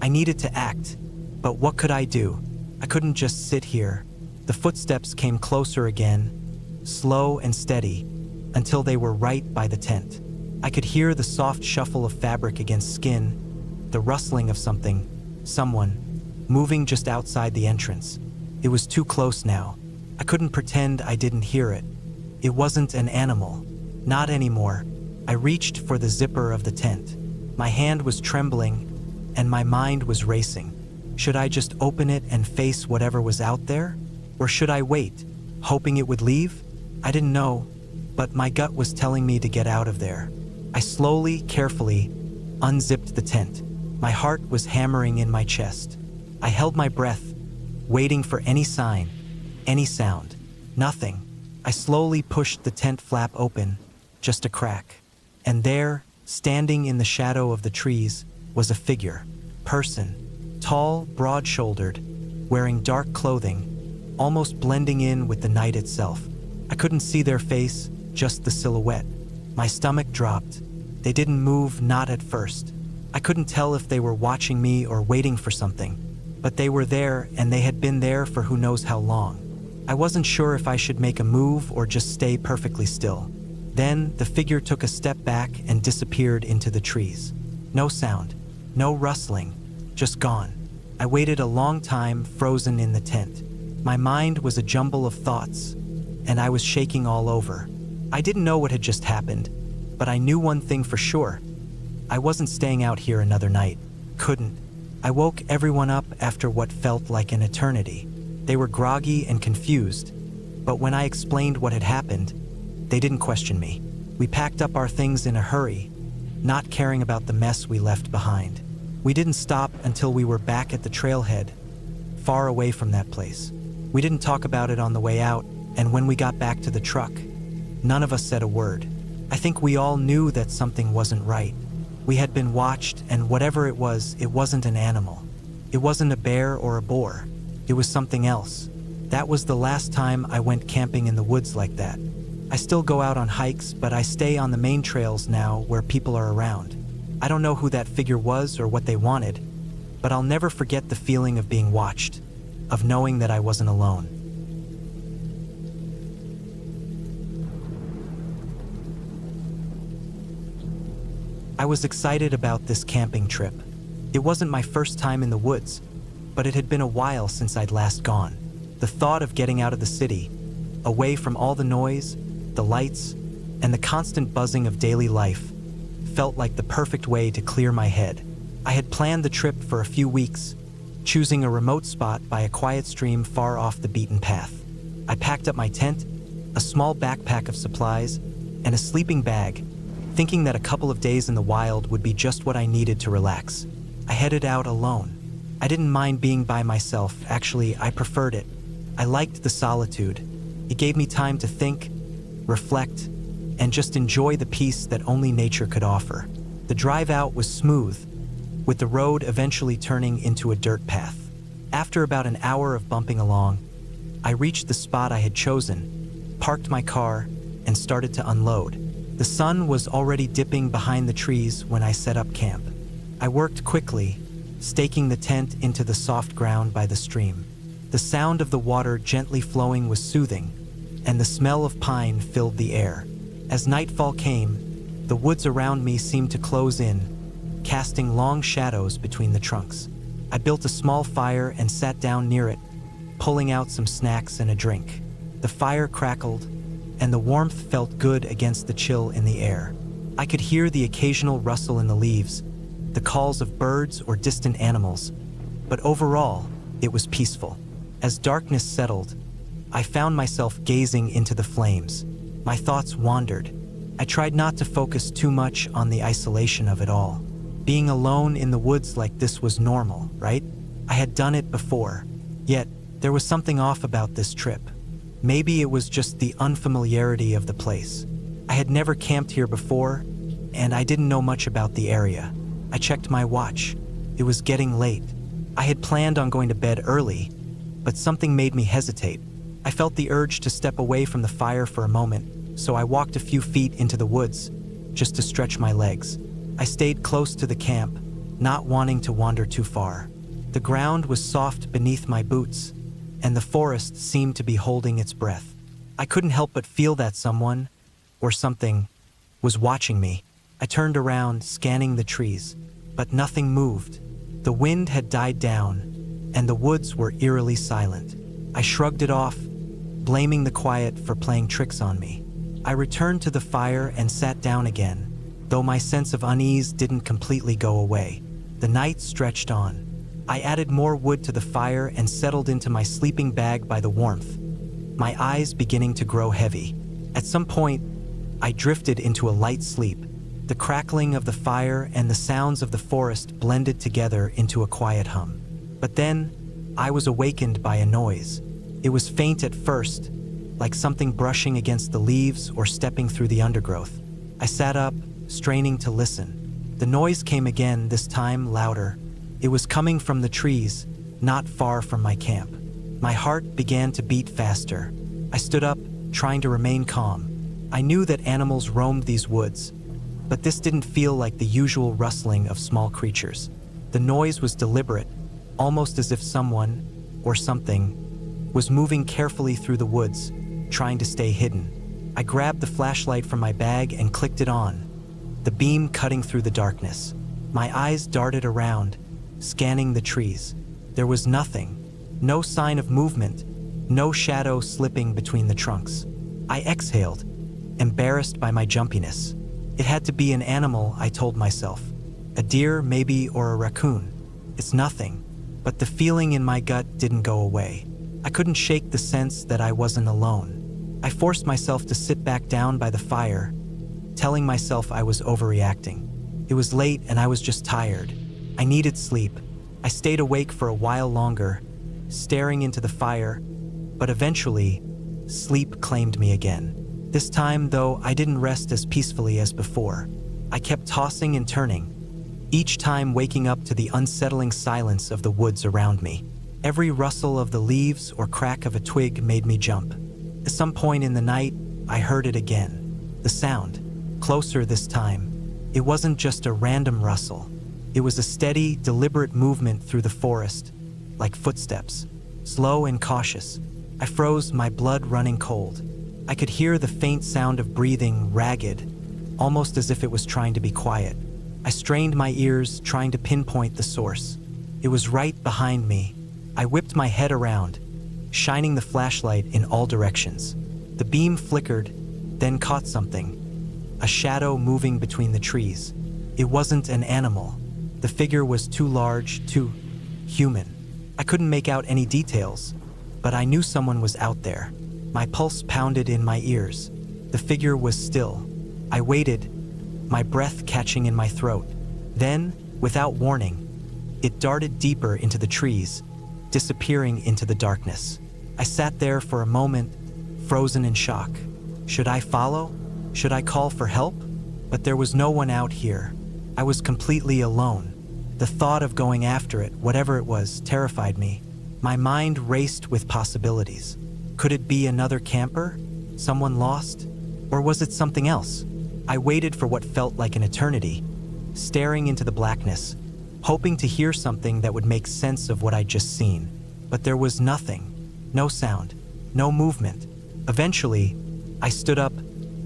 I needed to act, but what could I do? I couldn't just sit here. The footsteps came closer again, slow and steady, until they were right by the tent. I could hear the soft shuffle of fabric against skin, the rustling of someone, moving just outside the entrance. It was too close now. I couldn't pretend I didn't hear it. It wasn't an animal. Not anymore. I reached for the zipper of the tent. My hand was trembling, and my mind was racing. Should I just open it and face whatever was out there? Or should I wait, hoping it would leave? I didn't know, but my gut was telling me to get out of there. I slowly, carefully, unzipped the tent. My heart was hammering in my chest. I held my breath, waiting for any sign, any sound. Nothing. I slowly pushed the tent flap open, just a crack. And there, standing in the shadow of the trees, was a figure. Person. Tall, broad-shouldered, wearing dark clothing, almost blending in with the night itself. I couldn't see their face, just the silhouette. My stomach dropped. They didn't move, not at first. I couldn't tell if they were watching me or waiting for something. But they were there, and they had been there for who knows how long. I wasn't sure if I should make a move or just stay perfectly still. Then, the figure took a step back and disappeared into the trees. No sound, no rustling, just gone. I waited a long time, frozen in the tent. My mind was a jumble of thoughts, and I was shaking all over. I didn't know what had just happened, but I knew one thing for sure. I wasn't staying out here another night. Couldn't. I woke everyone up after what felt like an eternity. They were groggy and confused, but when I explained what had happened, they didn't question me. We packed up our things in a hurry, not caring about the mess we left behind. We didn't stop until we were back at the trailhead, far away from that place. We didn't talk about it on the way out, and when we got back to the truck, none of us said a word. I think we all knew that something wasn't right. We had been watched, and whatever it wasn't an animal. It wasn't a bear or a boar. It was something else. That was the last time I went camping in the woods like that. I still go out on hikes, but I stay on the main trails now where people are around. I don't know who that figure was or what they wanted, but I'll never forget the feeling of being watched, of knowing that I wasn't alone. I was excited about this camping trip. It wasn't my first time in the woods, but it had been a while since I'd last gone. The thought of getting out of the city, away from all the noise, the lights, and the constant buzzing of daily life, felt like the perfect way to clear my head. I had planned the trip for a few weeks, choosing a remote spot by a quiet stream far off the beaten path. I packed up my tent, a small backpack of supplies, and a sleeping bag, thinking that a couple of days in the wild would be just what I needed to relax. I headed out alone. I didn't mind being by myself. Actually, I preferred it. I liked the solitude. It gave me time to think, reflect, and just enjoy the peace that only nature could offer. The drive out was smooth, with the road eventually turning into a dirt path. After about an hour of bumping along, I reached the spot I had chosen, parked my car, and started to unload. The sun was already dipping behind the trees when I set up camp. I worked quickly, staking the tent into the soft ground by the stream. The sound of the water gently flowing was soothing, and the smell of pine filled the air. As nightfall came, the woods around me seemed to close in, casting long shadows between the trunks. I built a small fire and sat down near it, pulling out some snacks and a drink. The fire crackled, and the warmth felt good against the chill in the air. I could hear the occasional rustle in the leaves, the calls of birds or distant animals, but overall, it was peaceful. As darkness settled, I found myself gazing into the flames. My thoughts wandered. I tried not to focus too much on the isolation of it all. Being alone in the woods like this was normal, right? I had done it before. Yet, there was something off about this trip. Maybe it was just the unfamiliarity of the place. I had never camped here before, and I didn't know much about the area. I checked my watch. It was getting late. I had planned on going to bed early, but something made me hesitate. I felt the urge to step away from the fire for a moment, so I walked a few feet into the woods, just to stretch my legs. I stayed close to the camp, not wanting to wander too far. The ground was soft beneath my boots, and the forest seemed to be holding its breath. I couldn't help but feel that someone, or something, was watching me. I turned around, scanning the trees, but nothing moved. The wind had died down, and the woods were eerily silent. I shrugged it off, blaming the quiet for playing tricks on me. I returned to the fire and sat down again, though my sense of unease didn't completely go away. The night stretched on. I added more wood to the fire and settled into my sleeping bag by the warmth, my eyes beginning to grow heavy. At some point, I drifted into a light sleep. The crackling of the fire and the sounds of the forest blended together into a quiet hum. But then, I was awakened by a noise. It was faint at first, like something brushing against the leaves or stepping through the undergrowth. I sat up, straining to listen. The noise came again, this time louder. It was coming from the trees, not far from my camp. My heart began to beat faster. I stood up, trying to remain calm. I knew that animals roamed these woods, but this didn't feel like the usual rustling of small creatures. The noise was deliberate, almost as if someone, or something, was moving carefully through the woods, trying to stay hidden. I grabbed the flashlight from my bag and clicked it on, the beam cutting through the darkness. My eyes darted around, scanning the trees. There was nothing, no sign of movement, no shadow slipping between the trunks. I exhaled, embarrassed by my jumpiness. It had to be an animal, I told myself. A deer, maybe, or a raccoon. It's nothing, but the feeling in my gut didn't go away. I couldn't shake the sense that I wasn't alone. I forced myself to sit back down by the fire, telling myself I was overreacting. It was late and I was just tired. I needed sleep. I stayed awake for a while longer, staring into the fire, but eventually, sleep claimed me again. This time, though, I didn't rest as peacefully as before. I kept tossing and turning, each time waking up to the unsettling silence of the woods around me. Every rustle of the leaves or crack of a twig made me jump. At some point in the night, I heard it again. The sound, closer this time. It wasn't just a random rustle. It was a steady, deliberate movement through the forest, like footsteps, slow and cautious. I froze, my blood running cold. I could hear the faint sound of breathing, ragged, almost as if it was trying to be quiet. I strained my ears, trying to pinpoint the source. It was right behind me. I whipped my head around, shining the flashlight in all directions. The beam flickered, then caught something, a shadow moving between the trees. It wasn't an animal. The figure was too large, too human. I couldn't make out any details, but I knew someone was out there. My pulse pounded in my ears. The figure was still. I waited, my breath catching in my throat. Then, without warning, it darted deeper into the trees, disappearing into the darkness. I sat there for a moment, frozen in shock. Should I follow? Should I call for help? But there was no one out here. I was completely alone. The thought of going after it, whatever it was, terrified me. My mind raced with possibilities. Could it be another camper? Someone lost? Or was it something else? I waited for what felt like an eternity, staring into the blackness, hoping to hear something that would make sense of what I'd just seen. But there was nothing. No sound. No movement. Eventually, I stood up,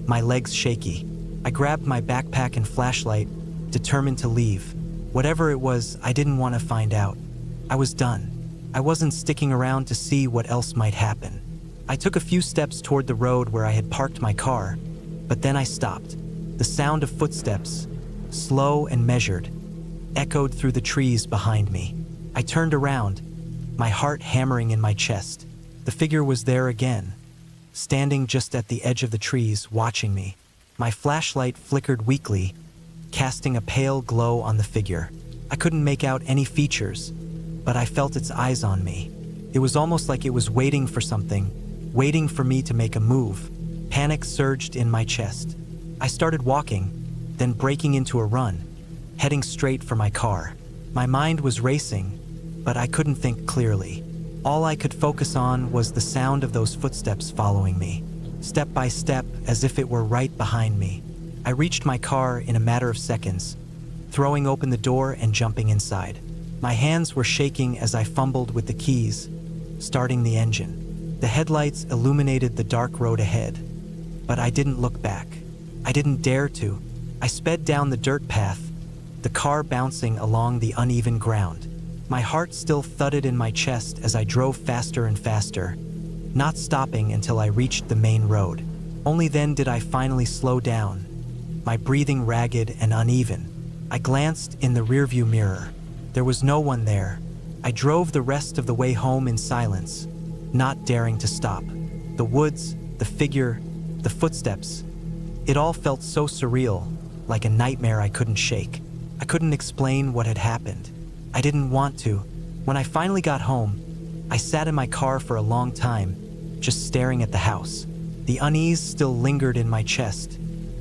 my legs shaky. I grabbed my backpack and flashlight, determined to leave. Whatever it was, I didn't want to find out. I was done. I wasn't sticking around to see what else might happen. I took a few steps toward the road where I had parked my car, but then I stopped. The sound of footsteps, slow and measured, echoed through the trees behind me. I turned around, my heart hammering in my chest. The figure was there again, standing just at the edge of the trees, watching me. My flashlight flickered weakly, casting a pale glow on the figure. I couldn't make out any features, but I felt its eyes on me. It was almost like it was waiting for something, waiting for me to make a move. Panic surged in my chest. I started walking, then breaking into a run, heading straight for my car. My mind was racing, but I couldn't think clearly. All I could focus on was the sound of those footsteps following me, step by step, as if it were right behind me. I reached my car in a matter of seconds, throwing open the door and jumping inside. My hands were shaking as I fumbled with the keys, starting the engine. The headlights illuminated the dark road ahead, but I didn't look back. I didn't dare to. I sped down the dirt path, the car bouncing along the uneven ground. My heart still thudded in my chest as I drove faster and faster, not stopping until I reached the main road. Only then did I finally slow down, my breathing ragged and uneven. I glanced in the rearview mirror. There was no one there. I drove the rest of the way home in silence, not daring to stop. The woods, the figure, the footsteps. It all felt so surreal, like a nightmare I couldn't shake. I couldn't explain what had happened. I didn't want to. When I finally got home, I sat in my car for a long time, just staring at the house. The unease still lingered in my chest,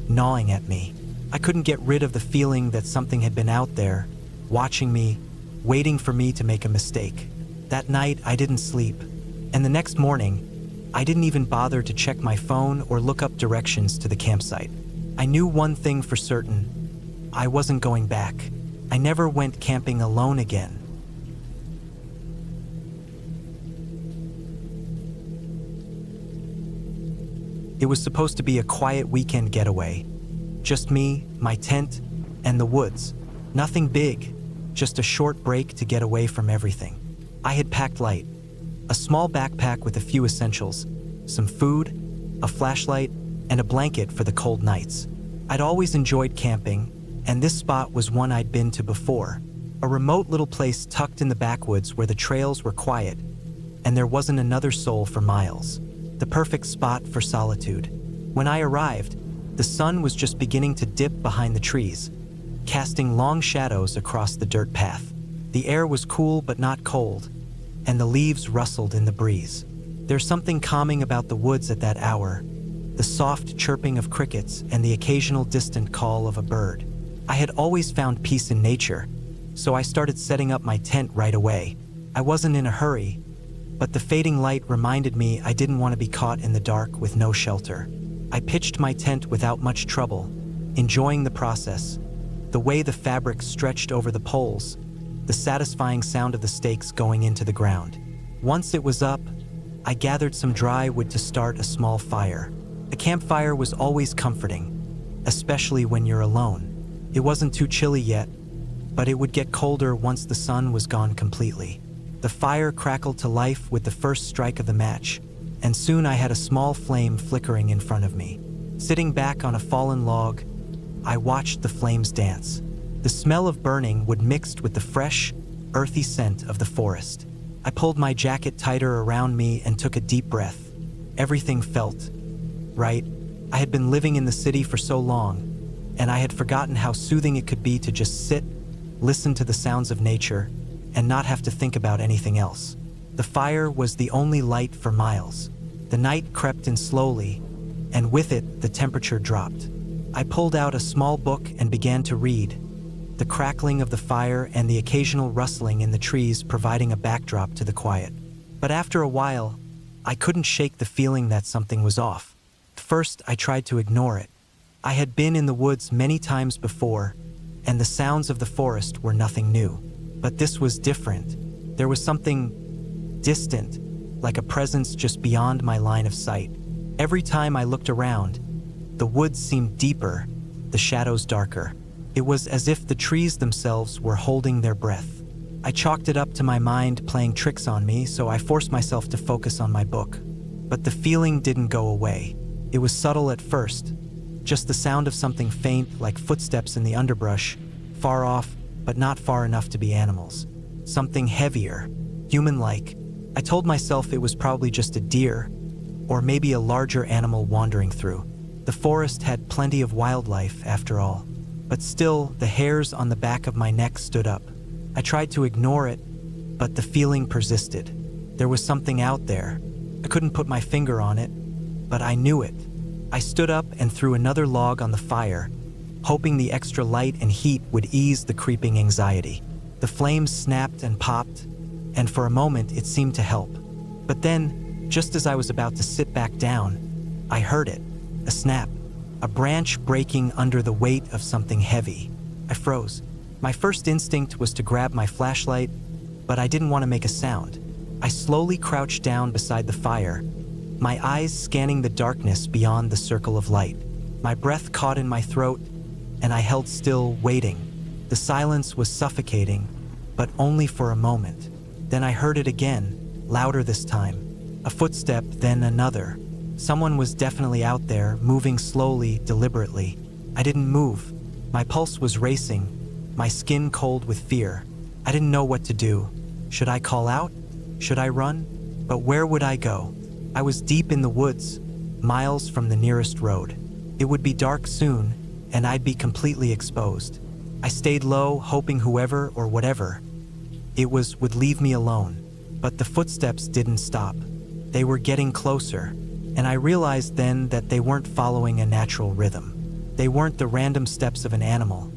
gnawing at me. I couldn't get rid of the feeling that something had been out there, watching me, waiting for me to make a mistake. That night, I didn't sleep, and the next morning, I didn't even bother to check my phone or look up directions to the campsite. I knew one thing for certain: I wasn't going back. I never went camping alone again. It was supposed to be a quiet weekend getaway. Just me, my tent, and the woods. Nothing big, just a short break to get away from everything. I had packed light, a small backpack with a few essentials, some food, a flashlight, and a blanket for the cold nights. I'd always enjoyed camping, and this spot was one I'd been to before. A remote little place tucked in the backwoods where the trails were quiet, and there wasn't another soul for miles. The perfect spot for solitude. When I arrived, the sun was just beginning to dip behind the trees, casting long shadows across the dirt path. The air was cool but not cold, and the leaves rustled in the breeze. There's something calming about the woods at that hour, the soft chirping of crickets and the occasional distant call of a bird. I had always found peace in nature, so I started setting up my tent right away. I wasn't in a hurry, but the fading light reminded me I didn't want to be caught in the dark with no shelter. I pitched my tent without much trouble, enjoying the process, the way the fabric stretched over the poles, the satisfying sound of the stakes going into the ground. Once it was up, I gathered some dry wood to start a small fire. A campfire was always comforting, especially when you're alone. It wasn't too chilly yet, but it would get colder once the sun was gone completely. The fire crackled to life with the first strike of the match, and soon I had a small flame flickering in front of me. Sitting back on a fallen log, I watched the flames dance. The smell of burning wood mixed with the fresh, earthy scent of the forest. I pulled my jacket tighter around me and took a deep breath. Everything felt right. I had been living in the city for so long, and I had forgotten how soothing it could be to just sit, listen to the sounds of nature, and not have to think about anything else. The fire was the only light for miles. The night crept in slowly, and with it, the temperature dropped. I pulled out a small book and began to read, the crackling of the fire and the occasional rustling in the trees providing a backdrop to the quiet. But after a while, I couldn't shake the feeling that something was off. First, I tried to ignore it. I had been in the woods many times before, and the sounds of the forest were nothing new. But this was different. There was something distant, like a presence just beyond my line of sight. Every time I looked around, the woods seemed deeper, the shadows darker. It was as if the trees themselves were holding their breath. I chalked it up to my mind playing tricks on me, so I forced myself to focus on my book. But the feeling didn't go away. It was subtle at first, just the sound of something faint like footsteps in the underbrush, far off, but not far enough to be animals. Something heavier, human-like. I told myself it was probably just a deer, or maybe a larger animal wandering through. The forest had plenty of wildlife, after all. But still, the hairs on the back of my neck stood up. I tried to ignore it, but the feeling persisted. There was something out there. I couldn't put my finger on it, but I knew it. I stood up and threw another log on the fire, hoping the extra light and heat would ease the creeping anxiety. The flames snapped and popped, and for a moment it seemed to help. But then, just as I was about to sit back down, I heard it. A snap. A branch breaking under the weight of something heavy. I froze. My first instinct was to grab my flashlight, but I didn't want to make a sound. I slowly crouched down beside the fire, my eyes scanning the darkness beyond the circle of light. My breath caught in my throat, and I held still, waiting. The silence was suffocating, but only for a moment. Then I heard it again, louder this time. A footstep, then another. Someone was definitely out there, moving slowly, deliberately. I didn't move. My pulse was racing, my skin cold with fear. I didn't know what to do. Should I call out? Should I run? But where would I go? I was deep in the woods, miles from the nearest road. It would be dark soon, and I'd be completely exposed. I stayed low, hoping whoever or whatever it was would leave me alone. But the footsteps didn't stop. They were getting closer. And I realized then that they weren't following a natural rhythm. They weren't the random steps of an animal.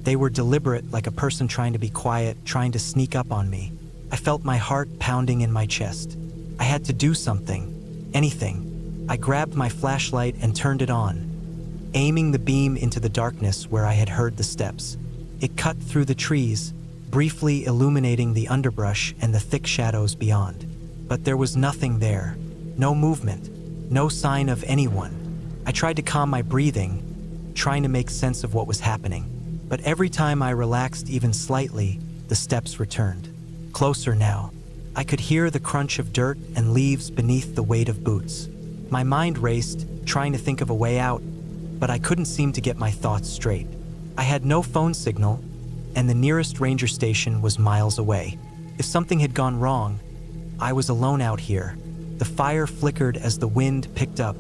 They were deliberate, like a person trying to be quiet, trying to sneak up on me. I felt my heart pounding in my chest. I had to do something, anything. I grabbed my flashlight and turned it on, aiming the beam into the darkness where I had heard the steps. It cut through the trees, briefly illuminating the underbrush and the thick shadows beyond. But there was nothing there. No movement. No sign of anyone. I tried to calm my breathing, trying to make sense of what was happening. But every time I relaxed even slightly, the steps returned. Closer now. I could hear the crunch of dirt and leaves beneath the weight of boots. My mind raced, trying to think of a way out, but I couldn't seem to get my thoughts straight. I had no phone signal, and the nearest ranger station was miles away. If something had gone wrong, I was alone out here. The fire flickered as the wind picked up,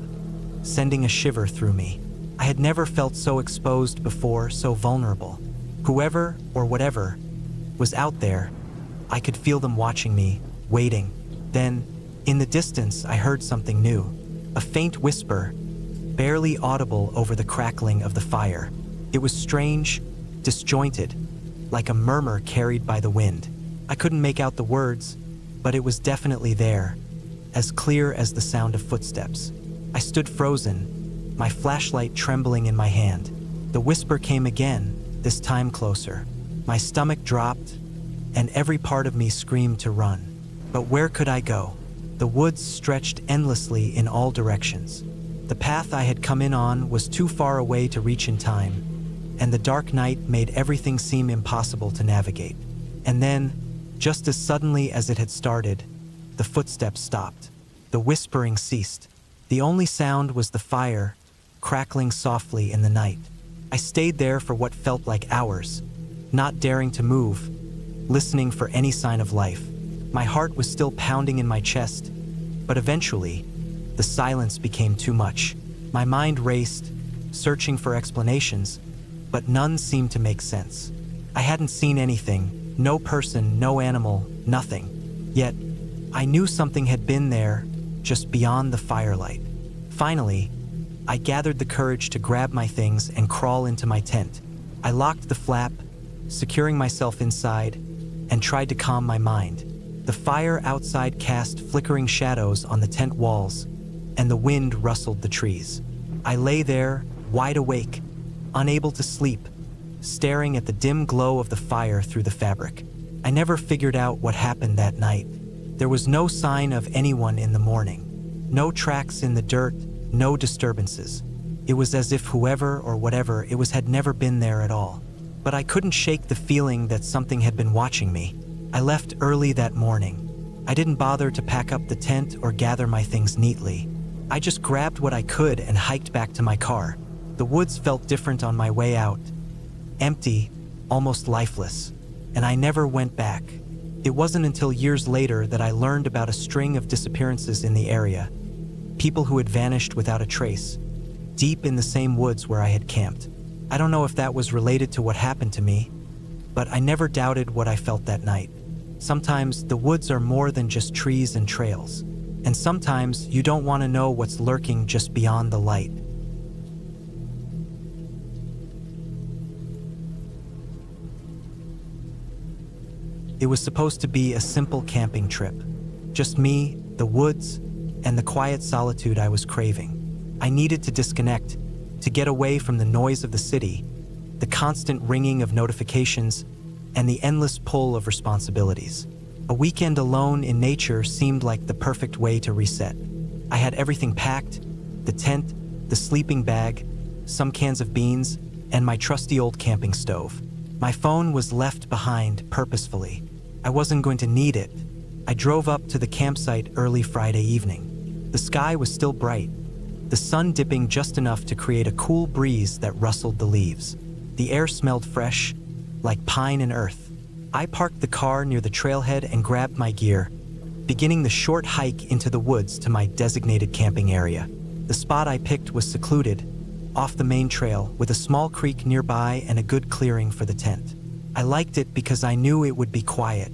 sending a shiver through me. I had never felt so exposed before, so vulnerable. Whoever or whatever was out there, I could feel them watching me, waiting. Then, in the distance, I heard something new. A faint whisper, barely audible over the crackling of the fire. It was strange, disjointed, like a murmur carried by the wind. I couldn't make out the words, but it was definitely there, as clear as the sound of footsteps. I stood frozen, my flashlight trembling in my hand. The whisper came again, this time closer. My stomach dropped, and every part of me screamed to run. But where could I go? The woods stretched endlessly in all directions. The path I had come in on was too far away to reach in time, and the dark night made everything seem impossible to navigate. And then, just as suddenly as it had started, the footsteps stopped. The whispering ceased. The only sound was the fire, crackling softly in the night. I stayed there for what felt like hours, not daring to move, listening for any sign of life. My heart was still pounding in my chest, but eventually, the silence became too much. My mind raced, searching for explanations, but none seemed to make sense. I hadn't seen anything, no person, no animal, nothing. Yet, I knew something had been there, just beyond the firelight. Finally, I gathered the courage to grab my things and crawl into my tent. I locked the flap, securing myself inside, and tried to calm my mind. The fire outside cast flickering shadows on the tent walls, and the wind rustled the trees. I lay there, wide awake, unable to sleep, staring at the dim glow of the fire through the fabric. I never figured out what happened that night. There was no sign of anyone in the morning. No tracks in the dirt, no disturbances. It was as if whoever or whatever it was had never been there at all. But I couldn't shake the feeling that something had been watching me. I left early that morning. I didn't bother to pack up the tent or gather my things neatly. I just grabbed what I could and hiked back to my car. The woods felt different on my way out. Empty, almost lifeless. And I never went back. It wasn't until years later that I learned about a string of disappearances in the area. People who had vanished without a trace, deep in the same woods where I had camped. I don't know if that was related to what happened to me, but I never doubted what I felt that night. Sometimes the woods are more than just trees and trails. And sometimes you don't want to know what's lurking just beyond the light. It was supposed to be a simple camping trip. Just me, the woods, and the quiet solitude I was craving. I needed to disconnect, to get away from the noise of the city, the constant ringing of notifications, and the endless pull of responsibilities. A weekend alone in nature seemed like the perfect way to reset. I had everything packed: the tent, the sleeping bag, some cans of beans, and my trusty old camping stove. My phone was left behind purposefully. I wasn't going to need it. I drove up to the campsite early Friday evening. The sky was still bright, the sun dipping just enough to create a cool breeze that rustled the leaves. The air smelled fresh, like pine and earth. I parked the car near the trailhead and grabbed my gear, beginning the short hike into the woods to my designated camping area. The spot I picked was secluded, off the main trail, with a small creek nearby and a good clearing for the tent. I liked it because I knew it would be quiet.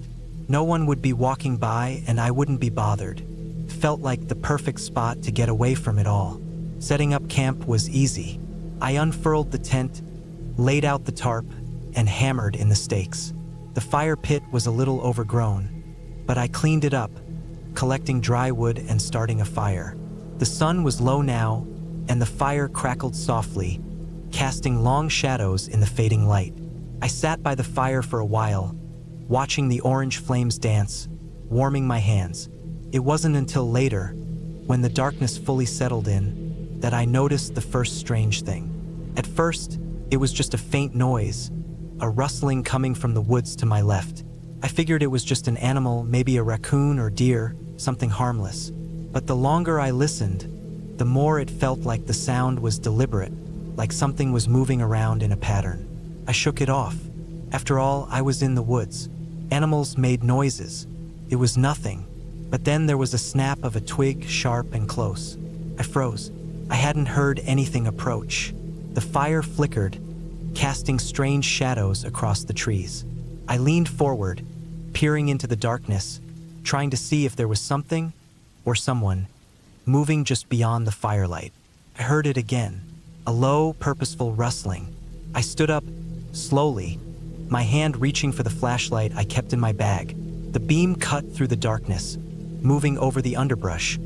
No one would be walking by and I wouldn't be bothered. It felt like the perfect spot to get away from it all. Setting up camp was easy. I unfurled the tent, laid out the tarp, and hammered in the stakes. The fire pit was a little overgrown, but I cleaned it up, collecting dry wood and starting a fire. The sun was low now, and the fire crackled softly, casting long shadows in the fading light. I sat by the fire for a while, watching the orange flames dance, warming my hands. It wasn't until later, when the darkness fully settled in, that I noticed the first strange thing. At first, it was just a faint noise, a rustling coming from the woods to my left. I figured it was just an animal, maybe a raccoon or deer, something harmless. But the longer I listened, the more it felt like the sound was deliberate, like something was moving around in a pattern. I shook it off. After all, I was in the woods. Animals made noises. It was nothing. But then there was a snap of a twig, sharp and close. I froze. I hadn't heard anything approach. The fire flickered, casting strange shadows across the trees. I leaned forward, peering into the darkness, trying to see if there was something, or someone, moving just beyond the firelight. I heard it again, a low, purposeful rustling. I stood up, slowly, my hand reaching for the flashlight I kept in my bag. The beam cut through the darkness, moving over the underbrush,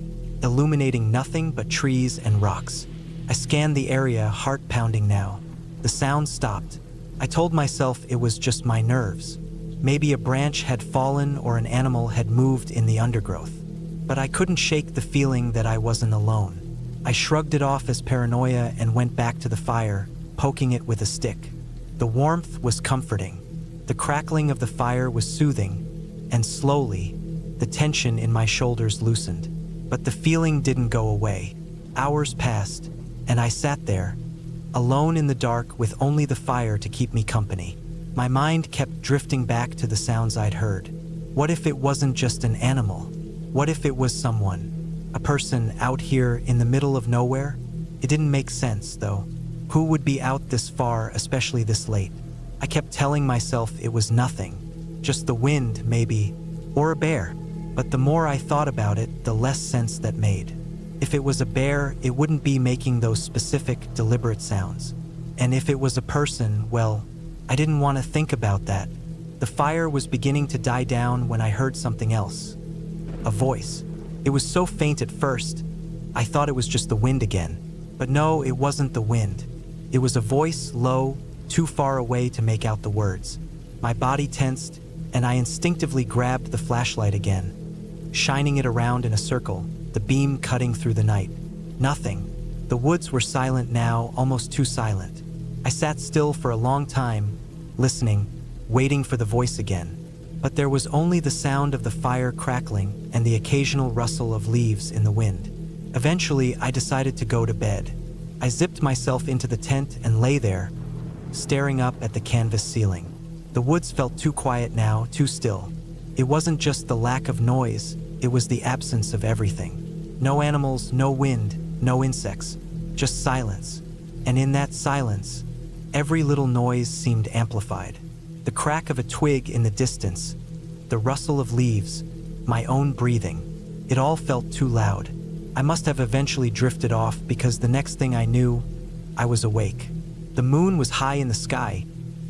illuminating nothing but trees and rocks. I scanned the area, heart pounding now. The sound stopped. I told myself it was just my nerves. Maybe a branch had fallen or an animal had moved in the undergrowth. But I couldn't shake the feeling that I wasn't alone. I shrugged it off as paranoia and went back to the fire, poking it with a stick. The warmth was comforting. The crackling of the fire was soothing, and slowly, the tension in my shoulders loosened. But the feeling didn't go away. Hours passed, and I sat there, alone in the dark with only the fire to keep me company. My mind kept drifting back to the sounds I'd heard. What if it wasn't just an animal? What if it was someone? A person out here in the middle of nowhere? It didn't make sense, though. Who would be out this far, especially this late? I kept telling myself it was nothing. Just the wind, maybe, or a bear. But the more I thought about it, the less sense that made. If it was a bear, it wouldn't be making those specific, deliberate sounds. And if it was a person, well, I didn't want to think about that. The fire was beginning to die down when I heard something else. A voice. It was so faint at first, I thought it was just the wind again. But no, it wasn't the wind. It was a voice, low, too far away to make out the words. My body tensed, and I instinctively grabbed the flashlight again, shining it around in a circle, the beam cutting through the night. Nothing. The woods were silent now, almost too silent. I sat still for a long time, listening, waiting for the voice again. but there was only the sound of the fire crackling and the occasional rustle of leaves in the wind. Eventually, I decided to go to bed. I zipped myself into the tent and lay there, staring up at the canvas ceiling. The woods felt too quiet now, too still. It wasn't just the lack of noise, it was the absence of everything. No animals, no wind, no insects, just silence. And in that silence, every little noise seemed amplified. The crack of a twig in the distance, the rustle of leaves, my own breathing. It all felt too loud. I must have eventually drifted off because the next thing I knew, I was awake. The moon was high in the sky,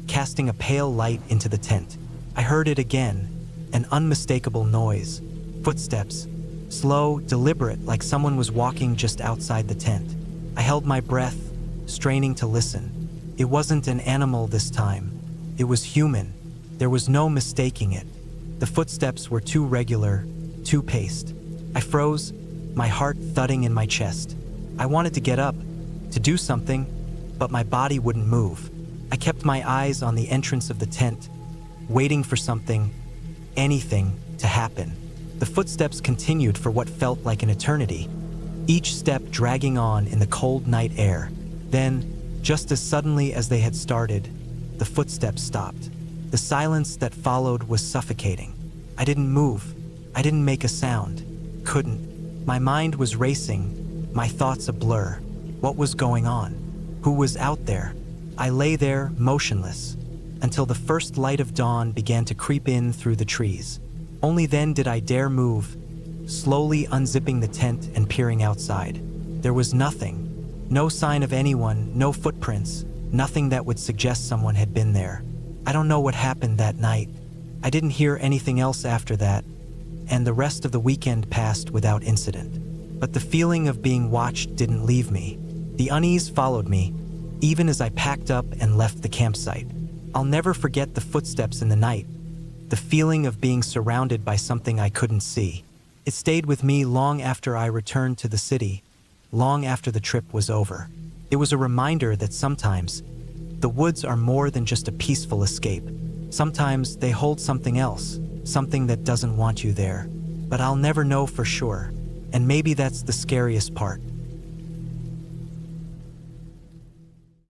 casting a pale light into the tent. I heard it again, an unmistakable noise. Footsteps, slow, deliberate, like someone was walking just outside the tent. I held my breath, straining to listen. It wasn't an animal this time. It was human. There was no mistaking it. The footsteps were too regular, too paced. I froze, my heart thudding in my chest. I wanted to get up, to do something, but my body wouldn't move. I kept my eyes on the entrance of the tent, waiting for something, anything, to happen. The footsteps continued for what felt like an eternity, each step dragging on in the cold night air. Then, just as suddenly as they had started, the footsteps stopped. The silence that followed was suffocating. I didn't move. I didn't make a sound. Couldn't. My mind was racing, my thoughts a blur. What was going on? Who was out there? I lay there, motionless, until the first light of dawn began to creep in through the trees. Only then did I dare move, slowly unzipping the tent and peering outside. There was nothing. No sign of anyone, no footprints, nothing that would suggest someone had been there. I don't know what happened that night. I didn't hear anything else after that, and the rest of the weekend passed without incident. But the feeling of being watched didn't leave me. The unease followed me, even as I packed up and left the campsite. I'll never forget the footsteps in the night, the feeling of being surrounded by something I couldn't see. It stayed with me long after I returned to the city, long after the trip was over. It was a reminder that sometimes the woods are more than just a peaceful escape. Sometimes they hold something else, something that doesn't want you there. But I'll never know for sure, and maybe that's the scariest part.